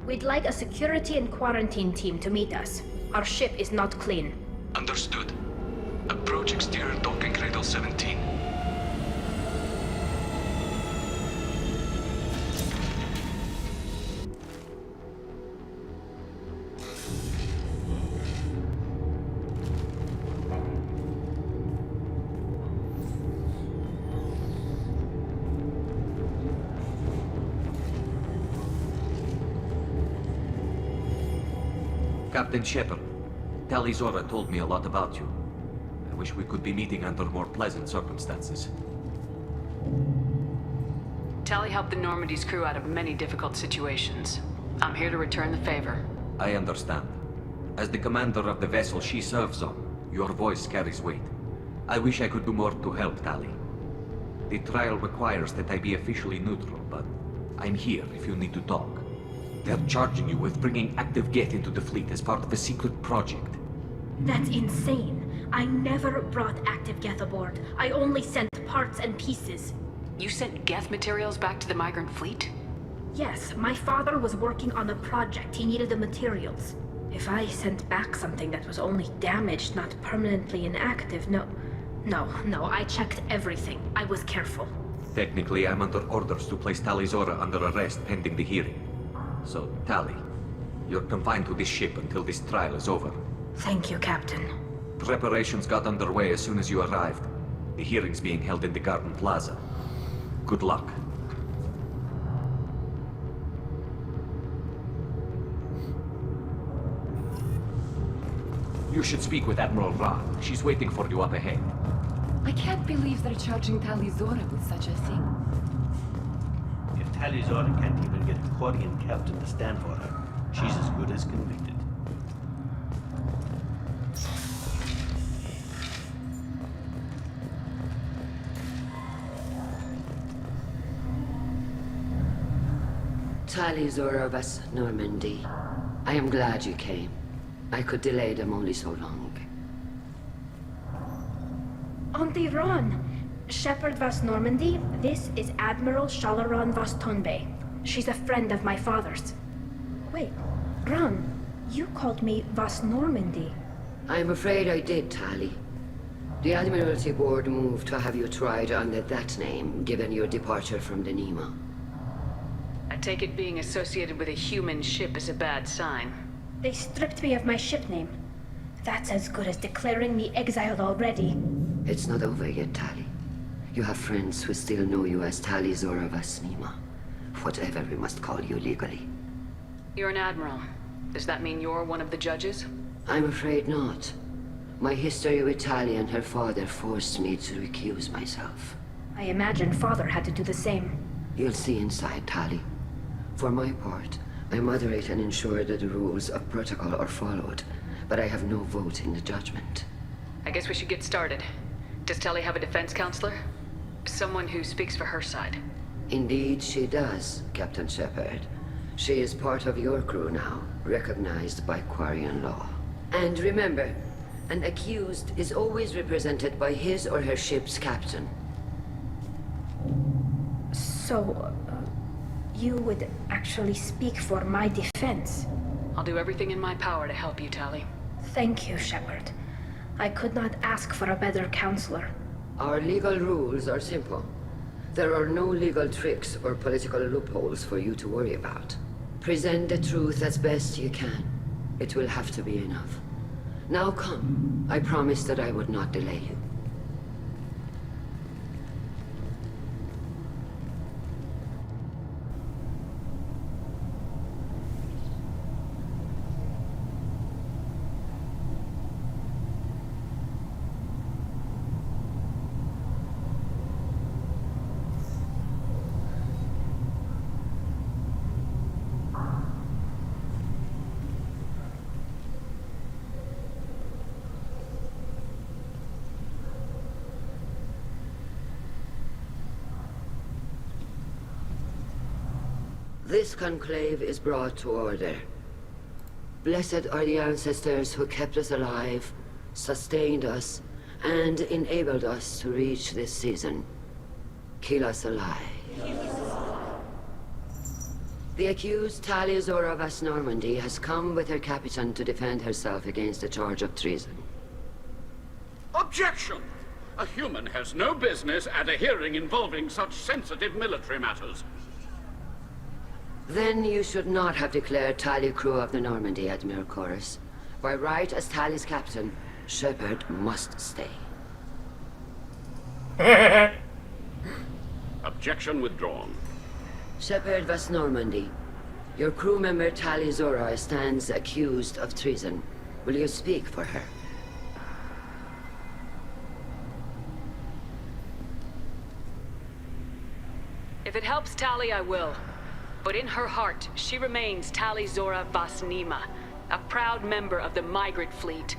We'd like a security and quarantine team to meet us. Our ship is not clean. Understood. Approach exterior docking cradle 17. Captain Shepard, Talizora told me a lot about you. I wish we could be meeting under more pleasant circumstances. Tally helped the Normandy's crew out of many difficult situations. I'm here to return the favor. I understand. As the commander of the vessel she serves on, your voice carries weight. I wish I could do more to help Tally. The trial requires that I be officially neutral, but I'm here if you need to talk. They're charging you with bringing active Geth into the fleet as part of a secret project. That's insane. I never brought active Geth aboard. I only sent parts and pieces. You sent Geth materials back to the migrant fleet? Yes, my father was working on a project. He needed the materials. If I sent back something that was only damaged, not permanently inactive, no, I checked everything. I was careful. Technically, I'm under orders to place Talizora under arrest pending the hearing. So, Tally, you're confined to this ship until this trial is over. Thank you, Captain. Preparations got underway as soon as you arrived. The hearing's being held in the Garden Plaza. Good luck. You should speak with Admiral Ra. She's waiting for you up ahead. I can't believe they're charging Talizora with such a thing. If Talizora can't even get a Quarian captain to stand for her, she's as good as convicted. Talizora Vas Normandy. I am glad you came. I could delay them only so long. Auntie Ron! Shepard Vas Normandy, this is Admiral Shalaran Vas Tonbe. She's a friend of my father's. Wait, Ron, you called me Vas Normandy. I'm afraid I did, Tali. The Admiralty Board moved to have you tried under that name, given your departure from the Nima. I take it being associated with a human ship is a bad sign. They stripped me of my ship name. That's as good as declaring me exiled already. It's not over yet, Tali. You have friends who still know you as Talizora Vas Nima. Whatever we must call you legally. You're an admiral. Does that mean you're one of the judges? I'm afraid not. My history with Tali and her father forced me to recuse myself. I imagine father had to do the same. You'll see inside, Tali. For my part, I moderate and ensure that the rules of protocol are followed, but I have no vote in the judgment. I guess we should get started. Does Tali have a defense counselor? Someone who speaks for her side. Indeed she does, Captain Shepard. She is part of your crew now, recognized by Quarian law. And remember, an accused is always represented by his or her ship's captain. So, you would actually speak for my defense? I'll do everything in my power to help you, Tali. Thank you, Shepard. I could not ask for a better counselor. Our legal rules are simple. There are no legal tricks or political loopholes for you to worry about. Present the truth as best you can. It will have to be enough. Now come. I promised that I would not delay you. This conclave is brought to order. Blessed are the ancestors who kept us alive, sustained us, and enabled us to reach this season. Keep us alive. The accused Talia Zora Vas Normandy has come with her captain to defend herself against a charge of treason. Objection! A human has no business at a hearing involving such sensitive military matters. Then you should not have declared Talia crew of the Normandy, Admiral Chorus. By right as Talia's captain, Shepard must stay. Objection withdrawn. Shepard Vas Normandy, your crew member Talia Zora stands accused of treason. Will you speak for her? If it helps Tali, I will. But in her heart, she remains Tali Zora Vas Nima, a proud member of the migrant fleet.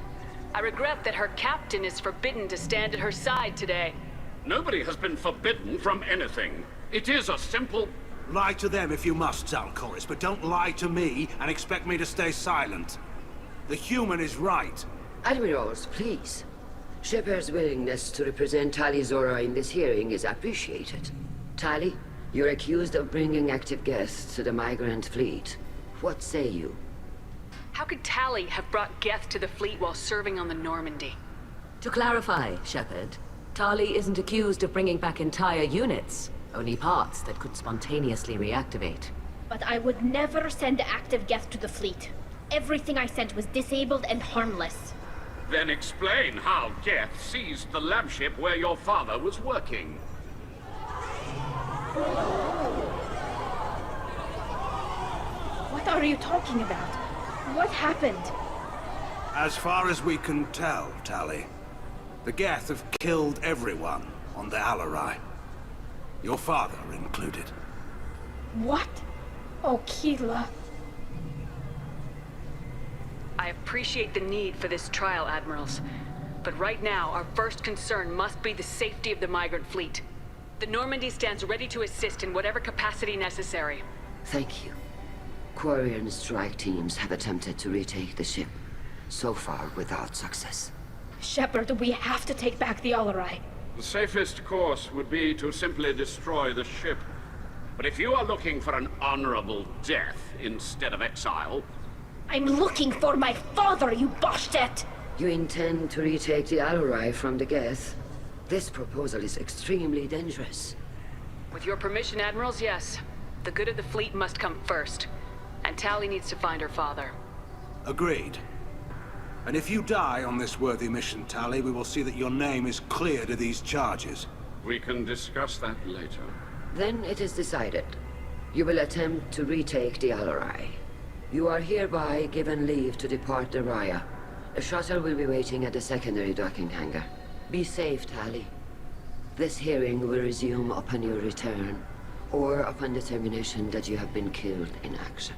I regret that her captain is forbidden to stand at her side today. Nobody has been forbidden from anything. It is a simple... Lie to them if you must, Zalcoris, but don't lie to me and expect me to stay silent. The human is right. Admirals, please. Shepard's willingness to represent Tali Zora in this hearing is appreciated. Tali, you're accused of bringing active guests to the migrant fleet. What say you? How could Tali have brought Geth to the fleet while serving on the Normandy? To clarify, Shepard, Tali isn't accused of bringing back entire units, only parts that could spontaneously reactivate. But I would never send active Geth to the fleet. Everything I sent was disabled and harmless. Then explain how Geth seized the lab ship where your father was working. What are you talking about? What happened? As far as we can tell, Tali, the Geth have killed everyone on the Alarai. Your father included. What? Oh, Keela. I appreciate the need for this trial, Admirals. But right now, our first concern must be the safety of the migrant fleet. The Normandy stands ready to assist in whatever capacity necessary. Thank you. Quarian strike teams have attempted to retake the ship, so far without success. Shepard, we have to take back the Alarai. The safest course would be to simply destroy the ship. But if you are looking for an honorable death instead of exile... I'm looking for my father, you Bastet! You intend to retake the Alarai from the Geth? This proposal is extremely dangerous. With your permission, Admirals, yes. The good of the fleet must come first. And Tali needs to find her father. Agreed. And if you die on this worthy mission, Tali, we will see that your name is cleared of these charges. We can discuss that later. Then it is decided. You will attempt to retake the Alarai. You are hereby given leave to depart the Raya. A shuttle will be waiting at the secondary docking hangar. Be safe, Tali. This hearing will resume upon your return, or upon determination that you have been killed in action.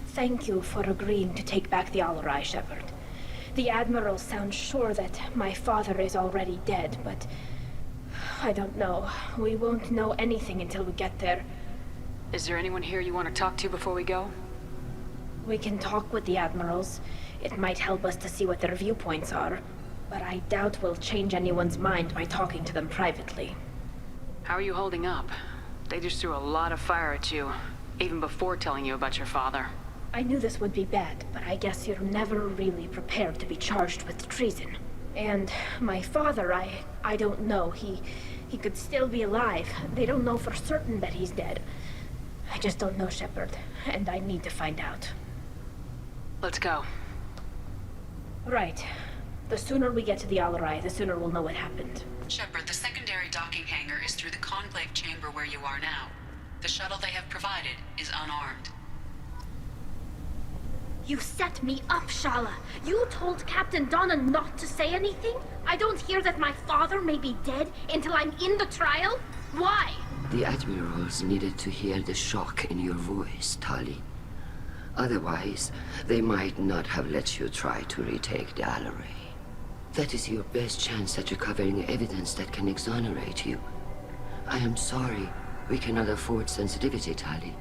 Thank you for agreeing to take back the Alarai, Shepard. The Admiral sounds sure that my father is already dead, but... I don't know. We won't know anything until we get there. Is there anyone here you want to talk to before we go? We can talk with the Admirals. It might help us to see what their viewpoints are. But I doubt we'll change anyone's mind by talking to them privately. How are you holding up? They just threw a lot of fire at you, even before telling you about your father. I knew this would be bad, but I guess you're never really prepared to be charged with treason. And my father, I don't know. He could still be alive. They don't know for certain that he's dead. I just don't know, Shepard, and I need to find out. Let's go. Right. The sooner we get to the Alarai, the sooner we'll know what happened. Shepard, the secondary docking hangar is through the conclave chamber where you are now. The shuttle they have provided is unarmed. You set me up, Shala. You told Captain Donna not to say anything? I don't hear that my father may be dead until I'm in the trial? Why? The admirals needed to hear the shock in your voice, Tali. Otherwise, they might not have let you try to retake the Alaray. That is your best chance at recovering evidence that can exonerate you. I am sorry. We cannot afford sensitivity, Tali.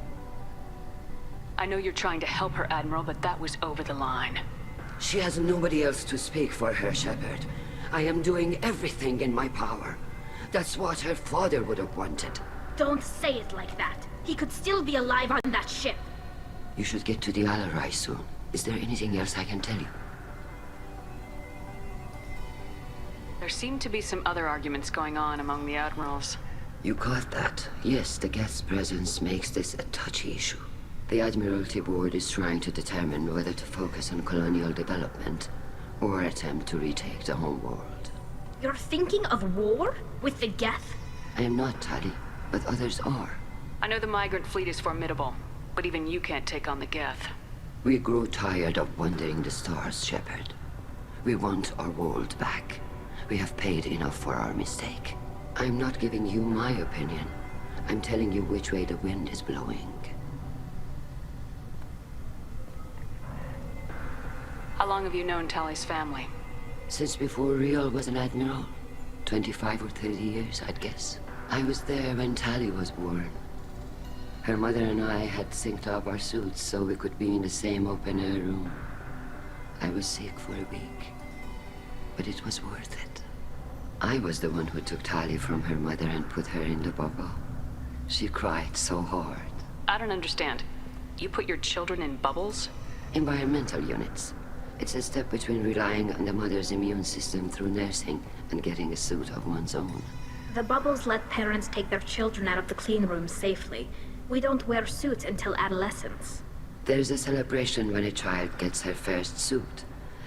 I know you're trying to help her, Admiral, but that was over the line. She has nobody else to speak for her, Shepard. I am doing everything in my power. That's what her father would have wanted. Don't say it like that. He could still be alive on that ship. You should get to the Alarai soon. Is there anything else I can tell you? There seem to be some other arguments going on among the admirals. You caught that. Yes, the Geth's presence makes this a touchy issue. The Admiralty Board is trying to determine whether to focus on colonial development or attempt to retake the homeworld. You're thinking of war? With the Geth? I am not, Tali, but others are. I know the migrant fleet is formidable, but even you can't take on the Geth. We grow tired of wandering the stars, Shepard. We want our world back. We have paid enough for our mistake. I'm not giving you my opinion. I'm telling you which way the wind is blowing. How long have you known Tali's family? Since before Riel was an admiral. 25 or 30 years, I'd guess. I was there when Tali was born. Her mother and I had synced up our suits so we could be in the same open-air room. I was sick for a week, but it was worth it. I was the one who took Tali from her mother and put her in the bubble. She cried so hard. I don't understand. You put your children in bubbles? Environmental units. It's a step between relying on the mother's immune system through nursing and getting a suit of one's own. The bubbles let parents take their children out of the clean rooms safely. We don't wear suits until adolescence. There's a celebration when a child gets her first suit.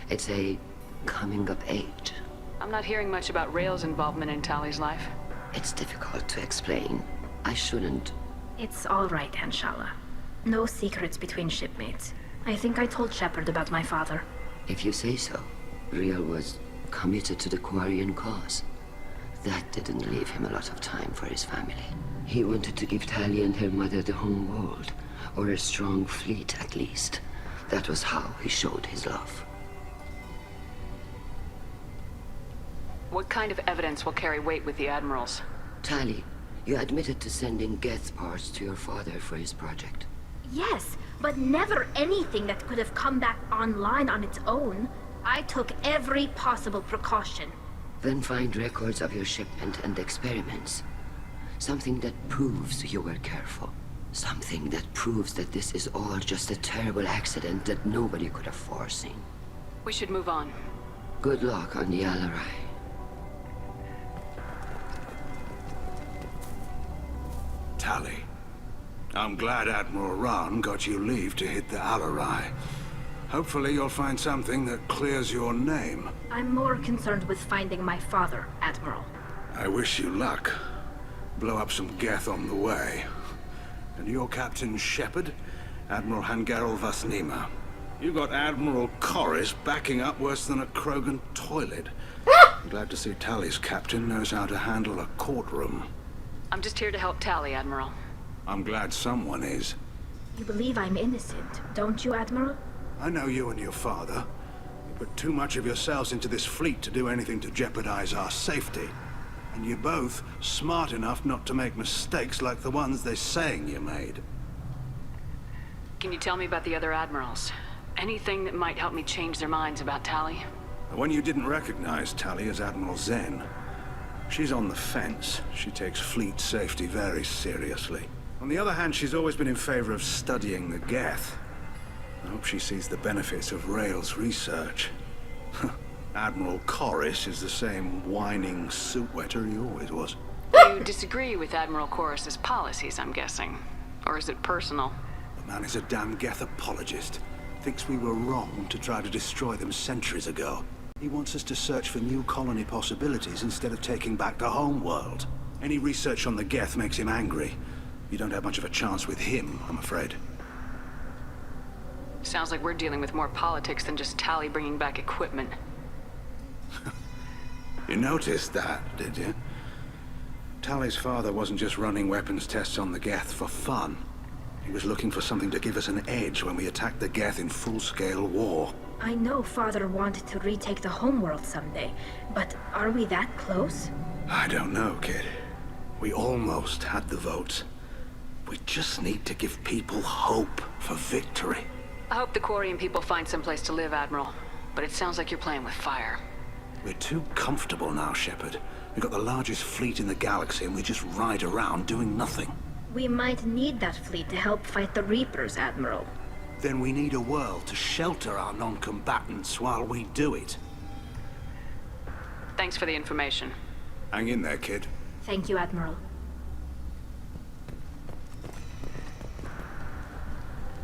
It's a coming of age. I'm not hearing much about Rael's involvement in Tali's life. It's difficult to explain. I shouldn't. It's all right, Anshala. No secrets between shipmates. I think I told Shepard about my father. If you say so. Riel was committed to the Quarian cause. That didn't leave him a lot of time for his family. He wanted to give Tali and her mother the home world, or a strong fleet at least. That was how he showed his love. What kind of evidence will carry weight with the admirals? Tali, you admitted to sending Geth parts to your father for his project. Yes, but never anything that could have come back online on its own. I took every possible precaution. Then find records of your shipment and experiments. Something that proves you were careful. Something that proves that this is all just a terrible accident that nobody could have foreseen. We should move on. Good luck on the Alarai. Tali, I'm glad Admiral Rahn got you leave to hit the Alarai. Hopefully you'll find something that clears your name. I'm more concerned with finding my father, Admiral. I wish you luck. Blow up some Geth on the way. And you're Captain Shepard, Admiral Hangarel Vasnima. You got Admiral Corris backing up worse than a Krogan toilet. I'm glad to see Tali's captain knows how to handle a courtroom. I'm just here to help Tali, Admiral. I'm glad someone is. You believe I'm innocent, don't you, Admiral? I know you and your father. You put too much of yourselves into this fleet to do anything to jeopardize our safety. And you're both smart enough not to make mistakes like the ones they're saying you made. Can you tell me about the other admirals? Anything that might help me change their minds about Tali? The one you didn't recognize Tali as Admiral Zen. She's on the fence. She takes fleet safety very seriously. On the other hand, she's always been in favor of studying the Geth. I hope she sees the benefits of Rael's research. Admiral Corris is the same whining suit wetter he always was. You disagree with Admiral Corris's policies, I'm guessing. Or is it personal? The man is a damn Geth apologist. Thinks we were wrong to try to destroy them centuries ago. He wants us to search for new colony possibilities instead of taking back the home world. Any research on the Geth makes him angry. You don't have much of a chance with him, I'm afraid. Sounds like we're dealing with more politics than just Tali bringing back equipment. You noticed that, did you? Tali's father wasn't just running weapons tests on the Geth for fun. He was looking for something to give us an edge when we attacked the Geth in full-scale war. I know Father wanted to retake the homeworld someday, but are we that close? I don't know, kid. We almost had the votes. We just need to give people hope for victory. I hope the Quarian people find someplace to live, Admiral. But it sounds like you're playing with fire. We're too comfortable now, Shepard. We've got the largest fleet in the galaxy and we just ride around doing nothing. We might need that fleet to help fight the Reapers, Admiral. Then we need a world to shelter our non-combatants while we do it. Thanks for the information. Hang in there, kid. Thank you, Admiral.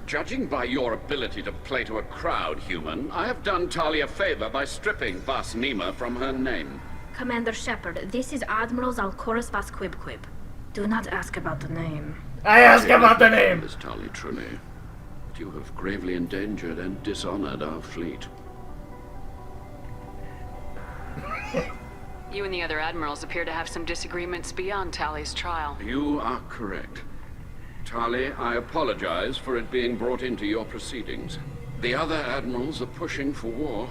Judging by your ability to play to a crowd, human, I have done Tali a favor by stripping Vas Nima from her name. Commander Shepard, this is Admiral Zalkorus Vas Quib. Do not ask about the name. I ask about the name! Miss Tali Trunny, but you have gravely endangered and dishonored our fleet. You and the other admirals appear to have some disagreements beyond Tali's trial. You are correct. Tali, I apologize for it being brought into your proceedings. The other admirals are pushing for war.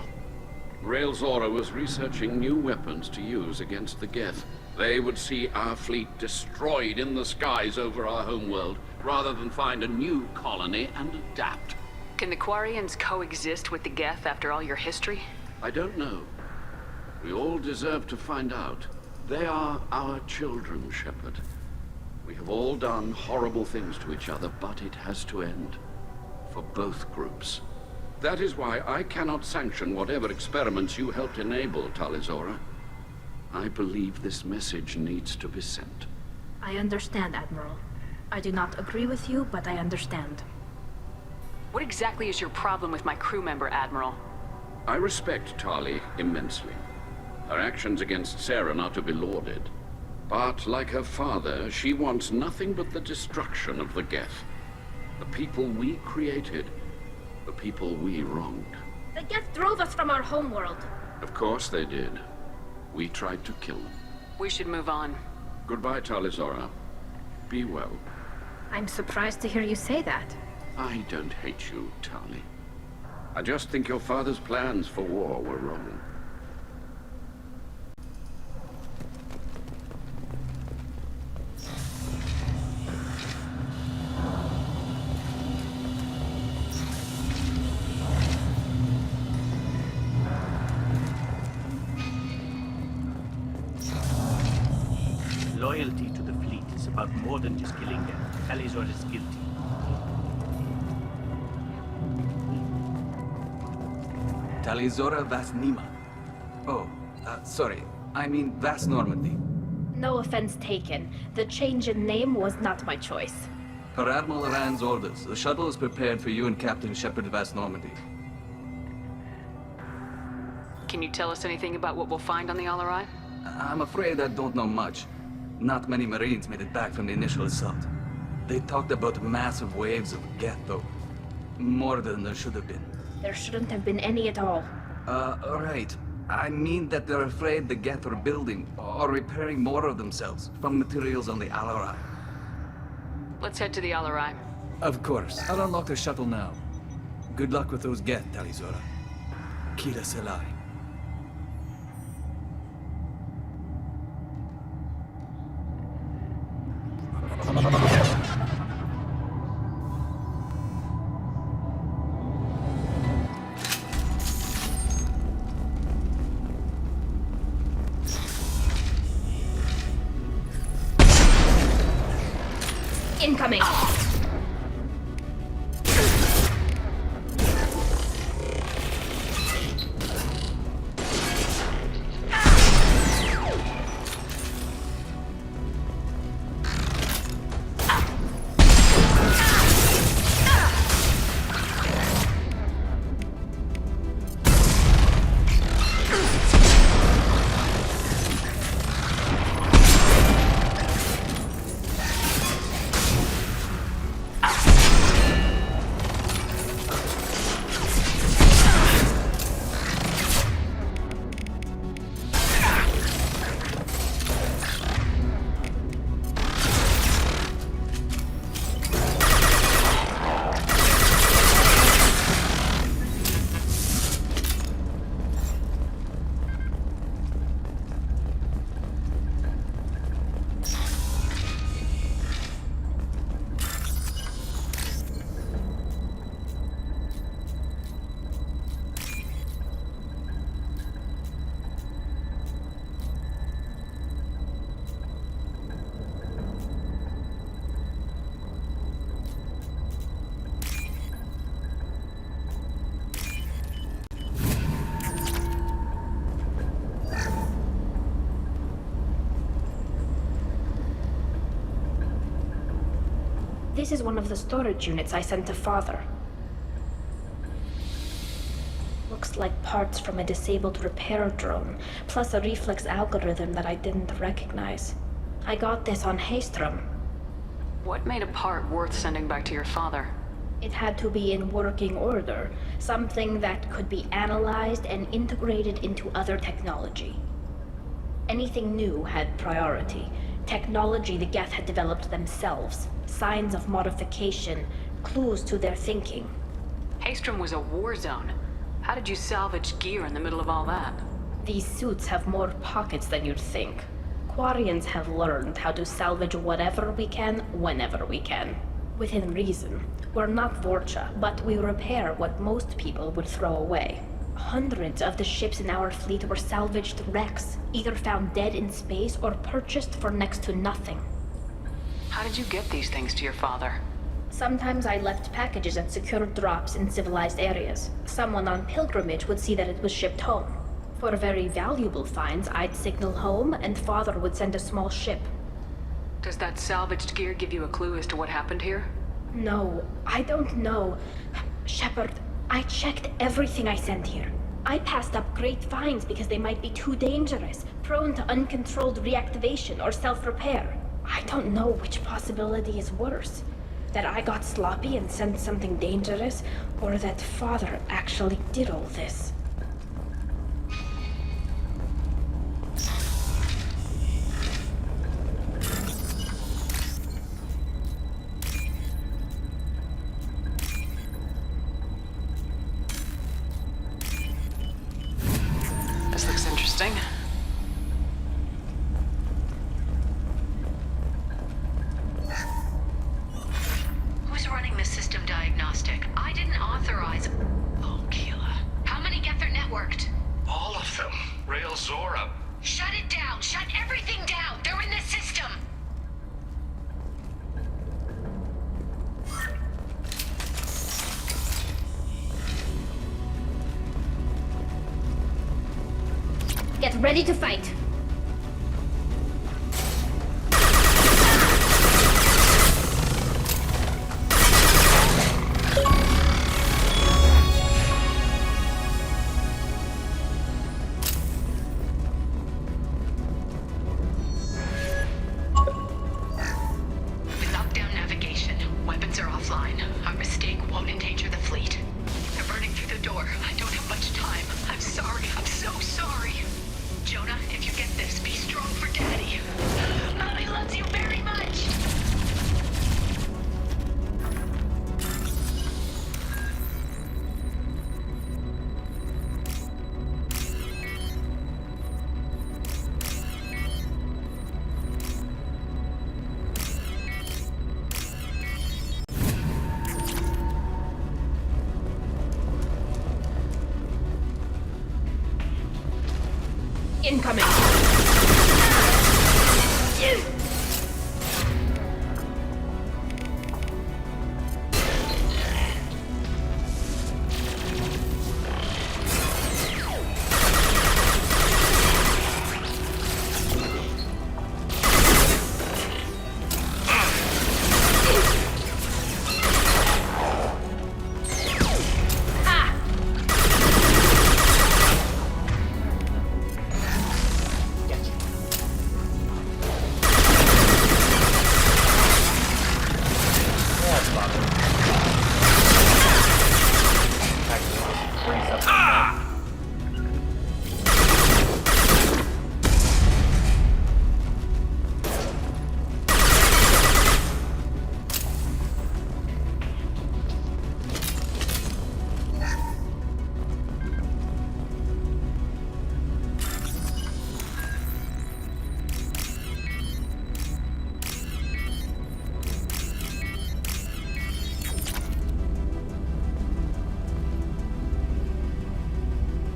Rael Zora was researching new weapons to use against the Geth. They would see our fleet destroyed in the skies over our homeworld, rather than find a new colony and adapt. Can the Quarians coexist with the Geth after all your history? I don't know. We all deserve to find out. They are our children, Shepard. We have all done horrible things to each other, but it has to end. For both groups. That is why I cannot sanction whatever experiments you helped enable, Tali Zora. I believe this message needs to be sent. I understand, Admiral. I do not agree with you, but I understand. What exactly is your problem with my crew member, Admiral? I respect Tali immensely. Her actions against Saren are to be lauded. But, like her father, she wants nothing but the destruction of the Geth. The people we created. The people we wronged. The Geth drove us from our homeworld. Of course they did. We tried to kill them. We should move on. Goodbye, Tali Zora. Be well. I'm surprised to hear you say that. I don't hate you, Tali. I just think your father's plans for war were wrong. Loyalty to the fleet is about more than just killing them. Tali Zora is guilty. Tali Zora Vas Nima. Oh, sorry. I mean Vas Normandy. No offense taken. The change in name was not my choice. Per Admiral Rand's orders, the shuttle is prepared for you and Captain Shepard Vas Normandy. Can you tell us anything about what we'll find on the Alarai? I'm afraid I don't know much. Not many Marines made it back from the initial assault. They talked about massive waves of Geth, though. More than there should have been. There shouldn't have been any at all. Right. I mean that they're afraid the Geth are building or repairing more of themselves from materials on the Alarai. Let's head to the Alarai. Of course. I'll unlock the shuttle now. Good luck with those Geth, Tali Zora. Kira Selai. Incoming! This is one of the storage units I sent to Father. Looks like parts from a disabled repair drone, plus a reflex algorithm that I didn't recognize. I got this on Haystrom. What made a part worth sending back to your father? It had to be in working order, something that could be analyzed and integrated into other technology. Anything new had priority. Technology the Geth had developed themselves, signs of modification, clues to their thinking. Haystrom was a war zone. How did you salvage gear in the middle of all that? These suits have more pockets than you'd think. Quarians have learned how to salvage whatever we can, whenever we can. Within reason. We're not Vorcha, but we repair what most people would throw away. Hundreds of the ships in our fleet were salvaged wrecks, either found dead in space or purchased for next to nothing. How did you get these things to your father? Sometimes I left packages at secured drops in civilized areas. Someone on pilgrimage would see that it was shipped home. For very valuable finds, I'd signal home, and Father would send a small ship. Does that salvaged gear give you a clue as to what happened here? No, I don't know. Shepard, I checked everything I sent here. I passed up great finds because they might be too dangerous, prone to uncontrolled reactivation or self-repair. I don't know which possibility is worse. That I got sloppy and sent something dangerous, or that Father actually did all this. This looks interesting. Who's running the system diagnostic? I didn't authorize... Oh, Keela. How many Geth are networked? All of them. Rail Zora. Shut it down! Shut everything down! They're in the system! Get ready to fight! With knockdown navigation, weapons are offline. Our mistake won't endanger the fleet. They're burning through the door. I don't have much time. I'm sorry. I'm so sorry. Jonah, if you get this, be strong for Daddy. Mommy loves you very much. Incoming!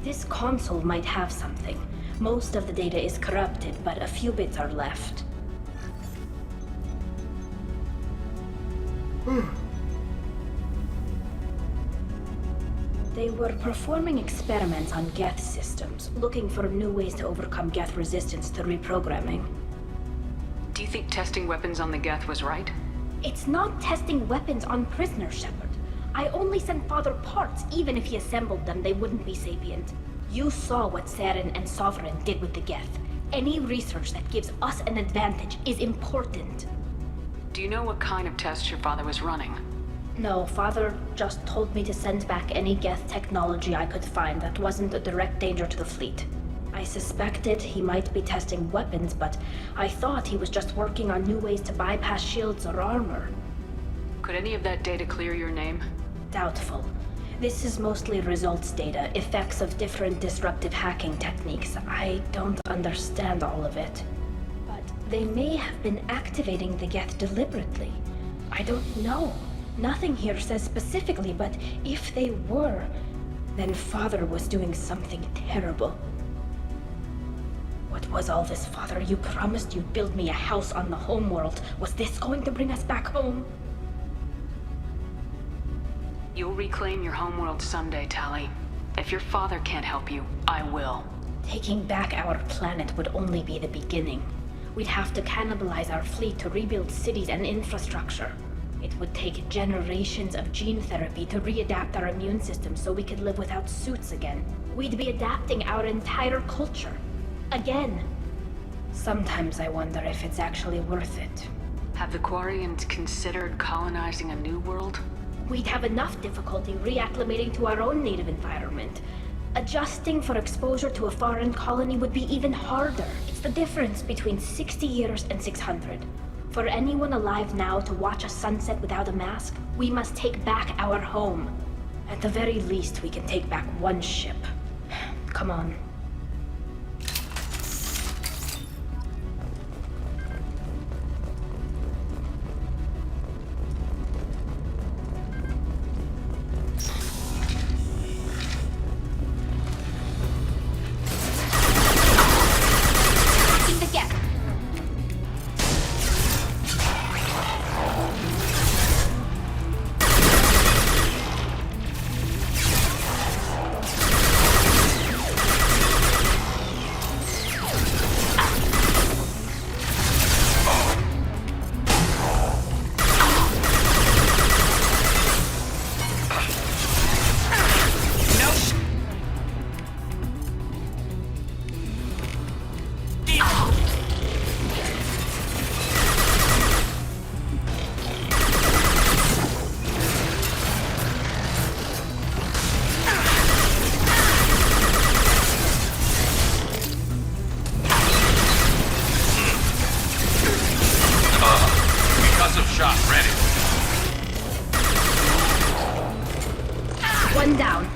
This console might have something. Most of the data is corrupted, but a few bits are left. They were performing experiments on Geth systems, looking for new ways to overcome Geth resistance to reprogramming. Do you think testing weapons on the Geth was right? It's not testing weapons on prisoners, Shepard. I only sent Father parts. Even if he assembled them, they wouldn't be sapient. You saw what Saren and Sovereign did with the Geth. Any research that gives us an advantage is important. Do you know what kind of tests your father was running? No, Father just told me to send back any Geth technology I could find that wasn't a direct danger to the fleet. I suspected he might be testing weapons, but I thought he was just working on new ways to bypass shields or armor. Could any of that data clear your name? Doubtful. This is mostly results data, effects of different disruptive hacking techniques. I don't understand all of it. But they may have been activating the Geth deliberately. I don't know. Nothing here says specifically, but if they were, then Father was doing something terrible. What was all this, Father? You promised you'd build me a house on the homeworld. Was this going to bring us back home? You'll reclaim your homeworld someday, Tali. If your father can't help you, I will. Taking back our planet would only be the beginning. We'd have to cannibalize our fleet to rebuild cities and infrastructure. It would take generations of gene therapy to readapt our immune system so we could live without suits again. We'd be adapting our entire culture. Again. Sometimes I wonder if it's actually worth it. Have the Quarians considered colonizing a new world? We'd have enough difficulty reacclimating to our own native environment. Adjusting for exposure to a foreign colony would be even harder. It's the difference between 60 years and 600. For anyone alive now to watch a sunset without a mask, we must take back our home. At the very least, we can take back one ship. Come on. One down.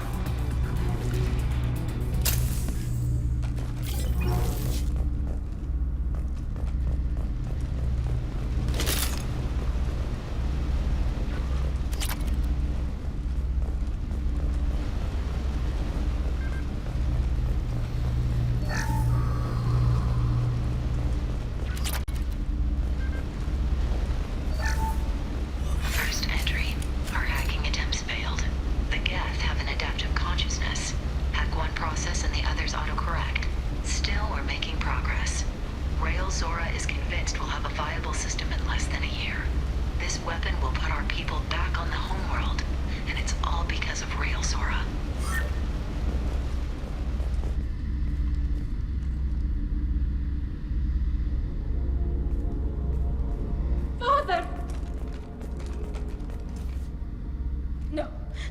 First entry. Our hacking attempts failed. The Geth have an adaptive consciousness. Hack one process and the others autocorrect. Still, we're making progress. Rael Zora is convinced we'll have a viable system in less than a year. This weapon will put our people back on the homeworld, and it's all because of Rael Zora. Father!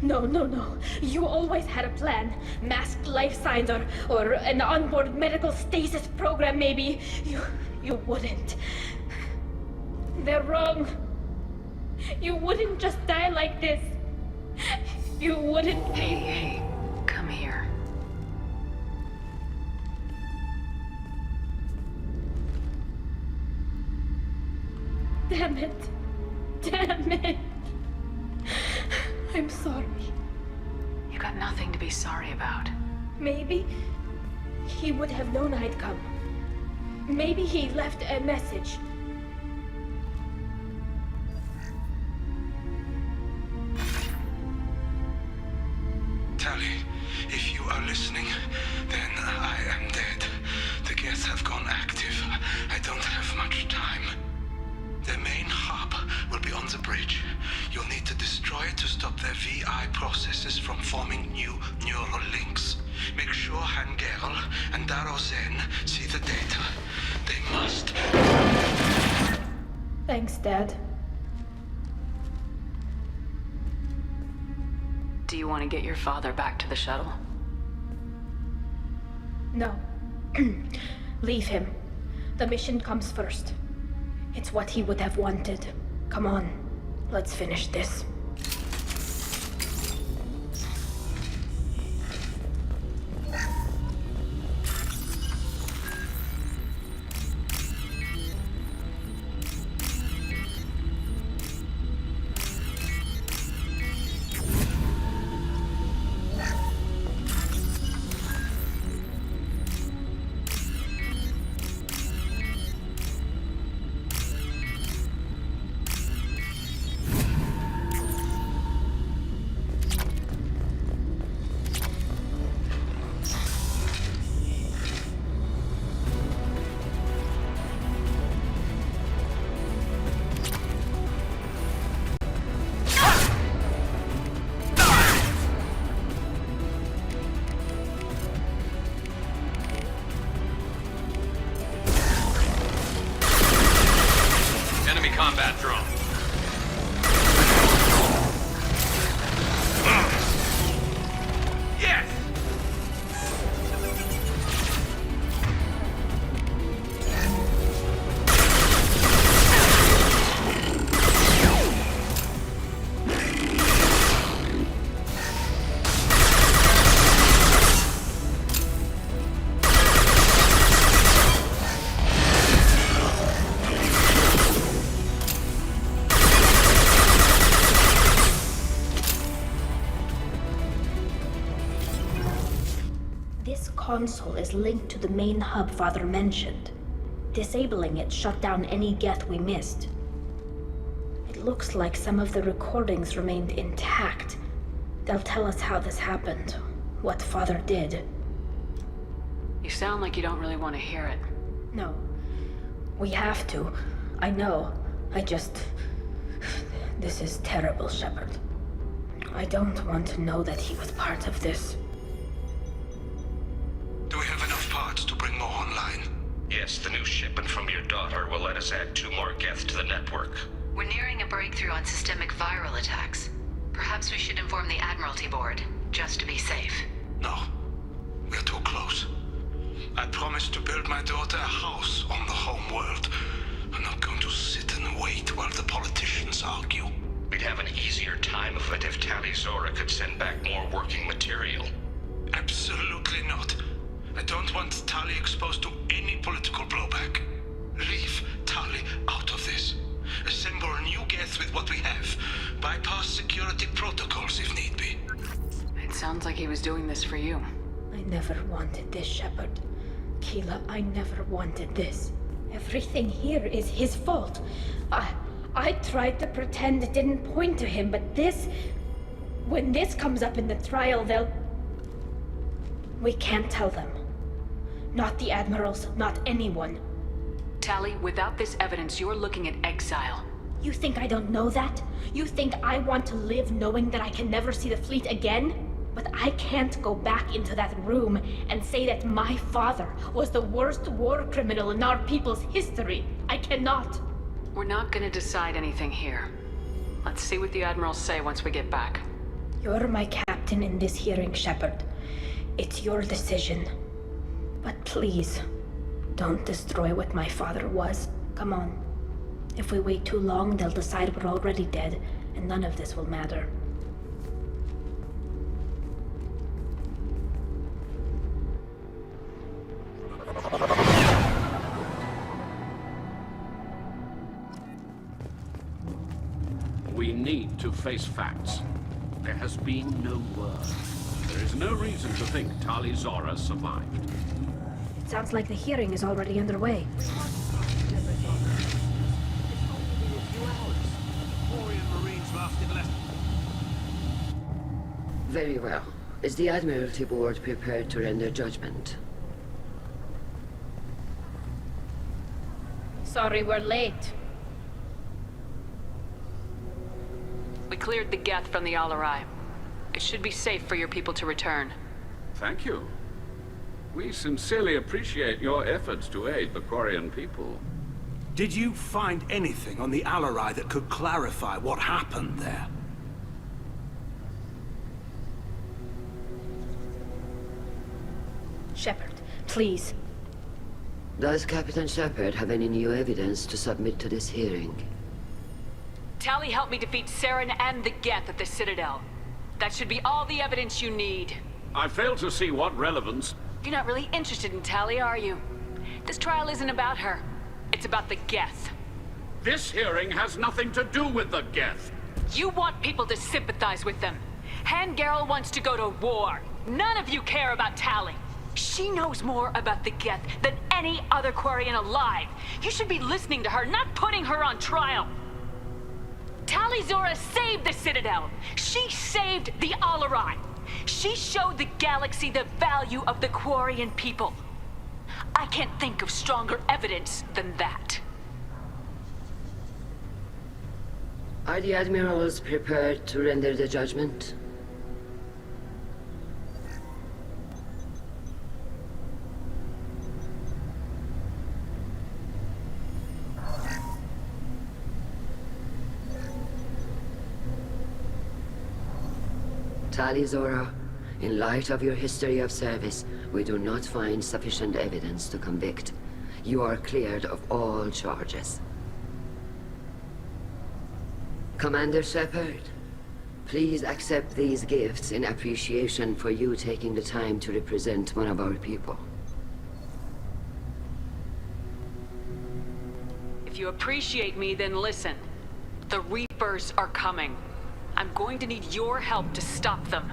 No. You always had a plan. Masked life signs or an onboard medical stasis program, maybe. You wouldn't. They're wrong. You wouldn't just die like this. You wouldn't. Hey, come here. Damn it. I'm sorry. You got nothing to be sorry about. Maybe he would have known I'd come. Maybe he left a message. Tali, if you are listening, then I am dead. The Geth have gone active. I don't have much time. The main hub will be on the bridge. You'll need to destroy it to stop their VI processes from forming new neural links. Make sure Hangerl and Daro Zen see the data. They must. Thanks, Dad. Do you want to get your father back to the shuttle? No. Leave him. The mission comes first. It's what he would have wanted. Come on, let's finish this. Combat drone. Yes! Console is linked to the main hub Father mentioned. Disabling it shut down any Geth we missed. It looks like some of the recordings remained intact. They'll tell us how this happened, what Father did. You sound like you don't really want to hear it. No. We have to. I know. This is terrible, Shepard. I don't want to know that he was part of this. Do we have enough parts to bring more online? Yes, the new shipment from your daughter will let us add 2 more Geth to the network. We're nearing a breakthrough on systemic viral attacks. Perhaps we should inform the Admiralty Board, just to be safe. No. We're too close. I promised to build my daughter a house on the home world. I'm not going to sit and wait while the politicians argue. We'd have an easier time of it if Tali Zora could send back more working material. Absolutely not. I don't want Tali exposed to any political blowback. Leave Tali out of this. Assemble new Geth with what we have. Bypass security protocols if need be. It sounds like he was doing this for you. I never wanted this, Shepard. Keela, I never wanted this. Everything here is his fault. I tried to pretend it didn't point to him, but this... When this comes up in the trial, they'll... We can't tell them. Not the Admirals, not anyone. Tali, without this evidence, you're looking at exile. You think I don't know that? You think I want to live knowing that I can never see the fleet again? But I can't go back into that room and say that my father was the worst war criminal in our people's history. I cannot. We're not gonna decide anything here. Let's see what the Admirals say once we get back. You're my captain in this hearing, Shepard. It's your decision. But please, don't destroy what my father was. Come on. If we wait too long, they'll decide we're already dead, and none of this will matter. We need to face facts. There has been no word. There is no reason to think Tali Zora survived. It sounds like the hearing is already underway. Very well. Is the Admiralty Board prepared to render judgment? Sorry we're late. cleared the Geth from the Alarai. It should be safe for your people to return. Thank you. We sincerely appreciate your efforts to aid the Quarian people. Did you find anything on the Alarai that could clarify what happened there? Shepard, please. Does Captain Shepard have any new evidence to submit to this hearing? Tali helped me defeat Saren and the Geth at the Citadel. That should be all the evidence you need. I fail to see what relevance... You're not really interested in Tali, are you? This trial isn't about her. It's about the Geth. This hearing has nothing to do with the Geth. You want people to sympathize with them. Hangarel wants to go to war. None of you care about Tali. She knows more about the Geth than any other Quarian alive. You should be listening to her, not putting her on trial. Tali Zora saved the Citadel. She saved the Alarai. She showed the galaxy the value of the Quarian people. I can't think of stronger evidence than that. Are the admirals prepared to render the judgment? Tali Zora, in light of your history of service, we do not find sufficient evidence to convict. You are cleared of all charges. Commander Shepard, please accept these gifts in appreciation for you taking the time to represent one of our people. If you appreciate me, then listen. The Reapers are coming. I'm going to need your help to stop them.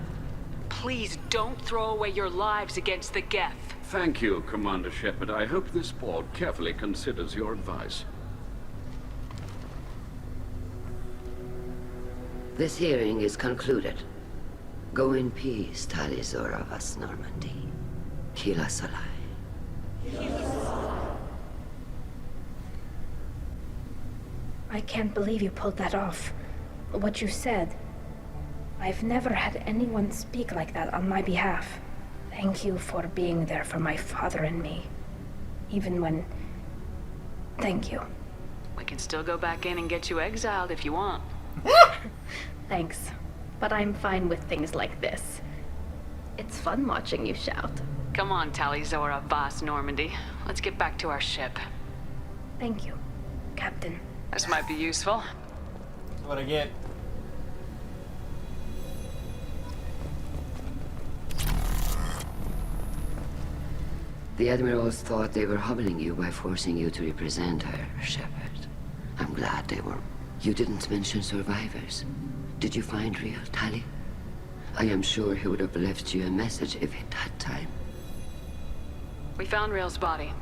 Please don't throw away your lives against the Geth. Thank you, Commander Shepard. I hope this board carefully considers your advice. This hearing is concluded. Go in peace, Tali Zora Vas Normandy. Kila Salai. I can't believe you pulled that off. What you said. I've never had anyone speak like that on my behalf. Thank you for being there for my father and me. Even when... Thank you. We can still go back in and get you exiled if you want. Thanks. But I'm fine with things like this. It's fun watching you shout. Come on, Tali Zora Vas Normandy. Let's get back to our ship. Thank you, Captain. This might be useful. That's what I get. The admirals thought they were humbling you by forcing you to represent her, Shepard. I'm glad they were. You didn't mention survivors. Did you find real Tali? I am sure he would have left you a message if he'd had time. We found Real's body.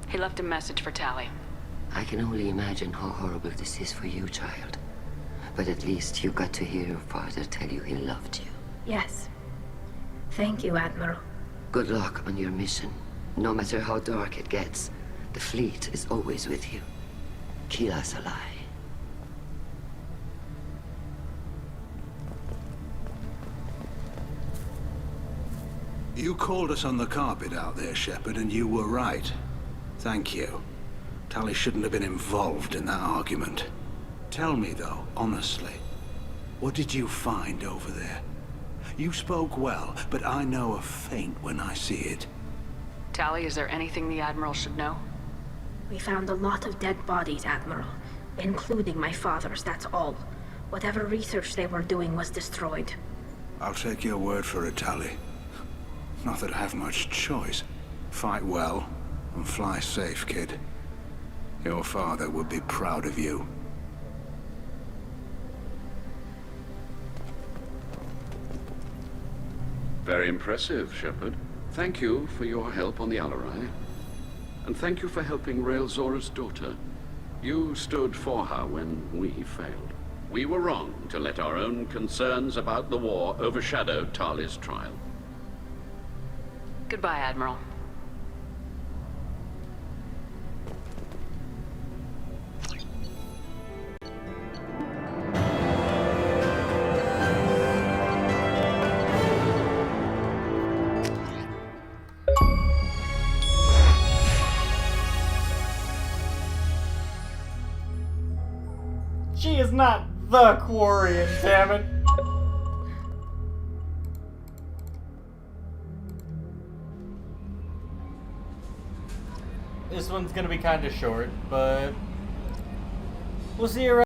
He left a message for Tali. I can only imagine how horrible this is for you, child. But at least you got to hear your father tell you he loved you. Yes. Thank you, Admiral. Good luck on your mission. No matter how dark it gets, the fleet is always with you. Kila Salai. You called us on the carpet out there, Shepard, and you were right. Thank you. Tali shouldn't have been involved in that argument. Tell me, though, honestly, what did you find over there? You spoke well, but I know a feint when I see it. Tali, is there anything the Admiral should know? We found a lot of dead bodies, Admiral. Including my father's, that's all. Whatever research they were doing was destroyed. I'll take your word for it, Tali. Not that I have much choice. Fight well, and fly safe, kid. Your father would be proud of you. Very impressive, Shepard. Thank you for your help on the Alarai. And thank you for helping Rael Zora's daughter. You stood for her when we failed. We were wrong to let our own concerns about the war overshadow Tali's trial. Goodbye, Admiral. He is not the Quarian, damn it. This one's gonna be kind of short, but we'll see you around.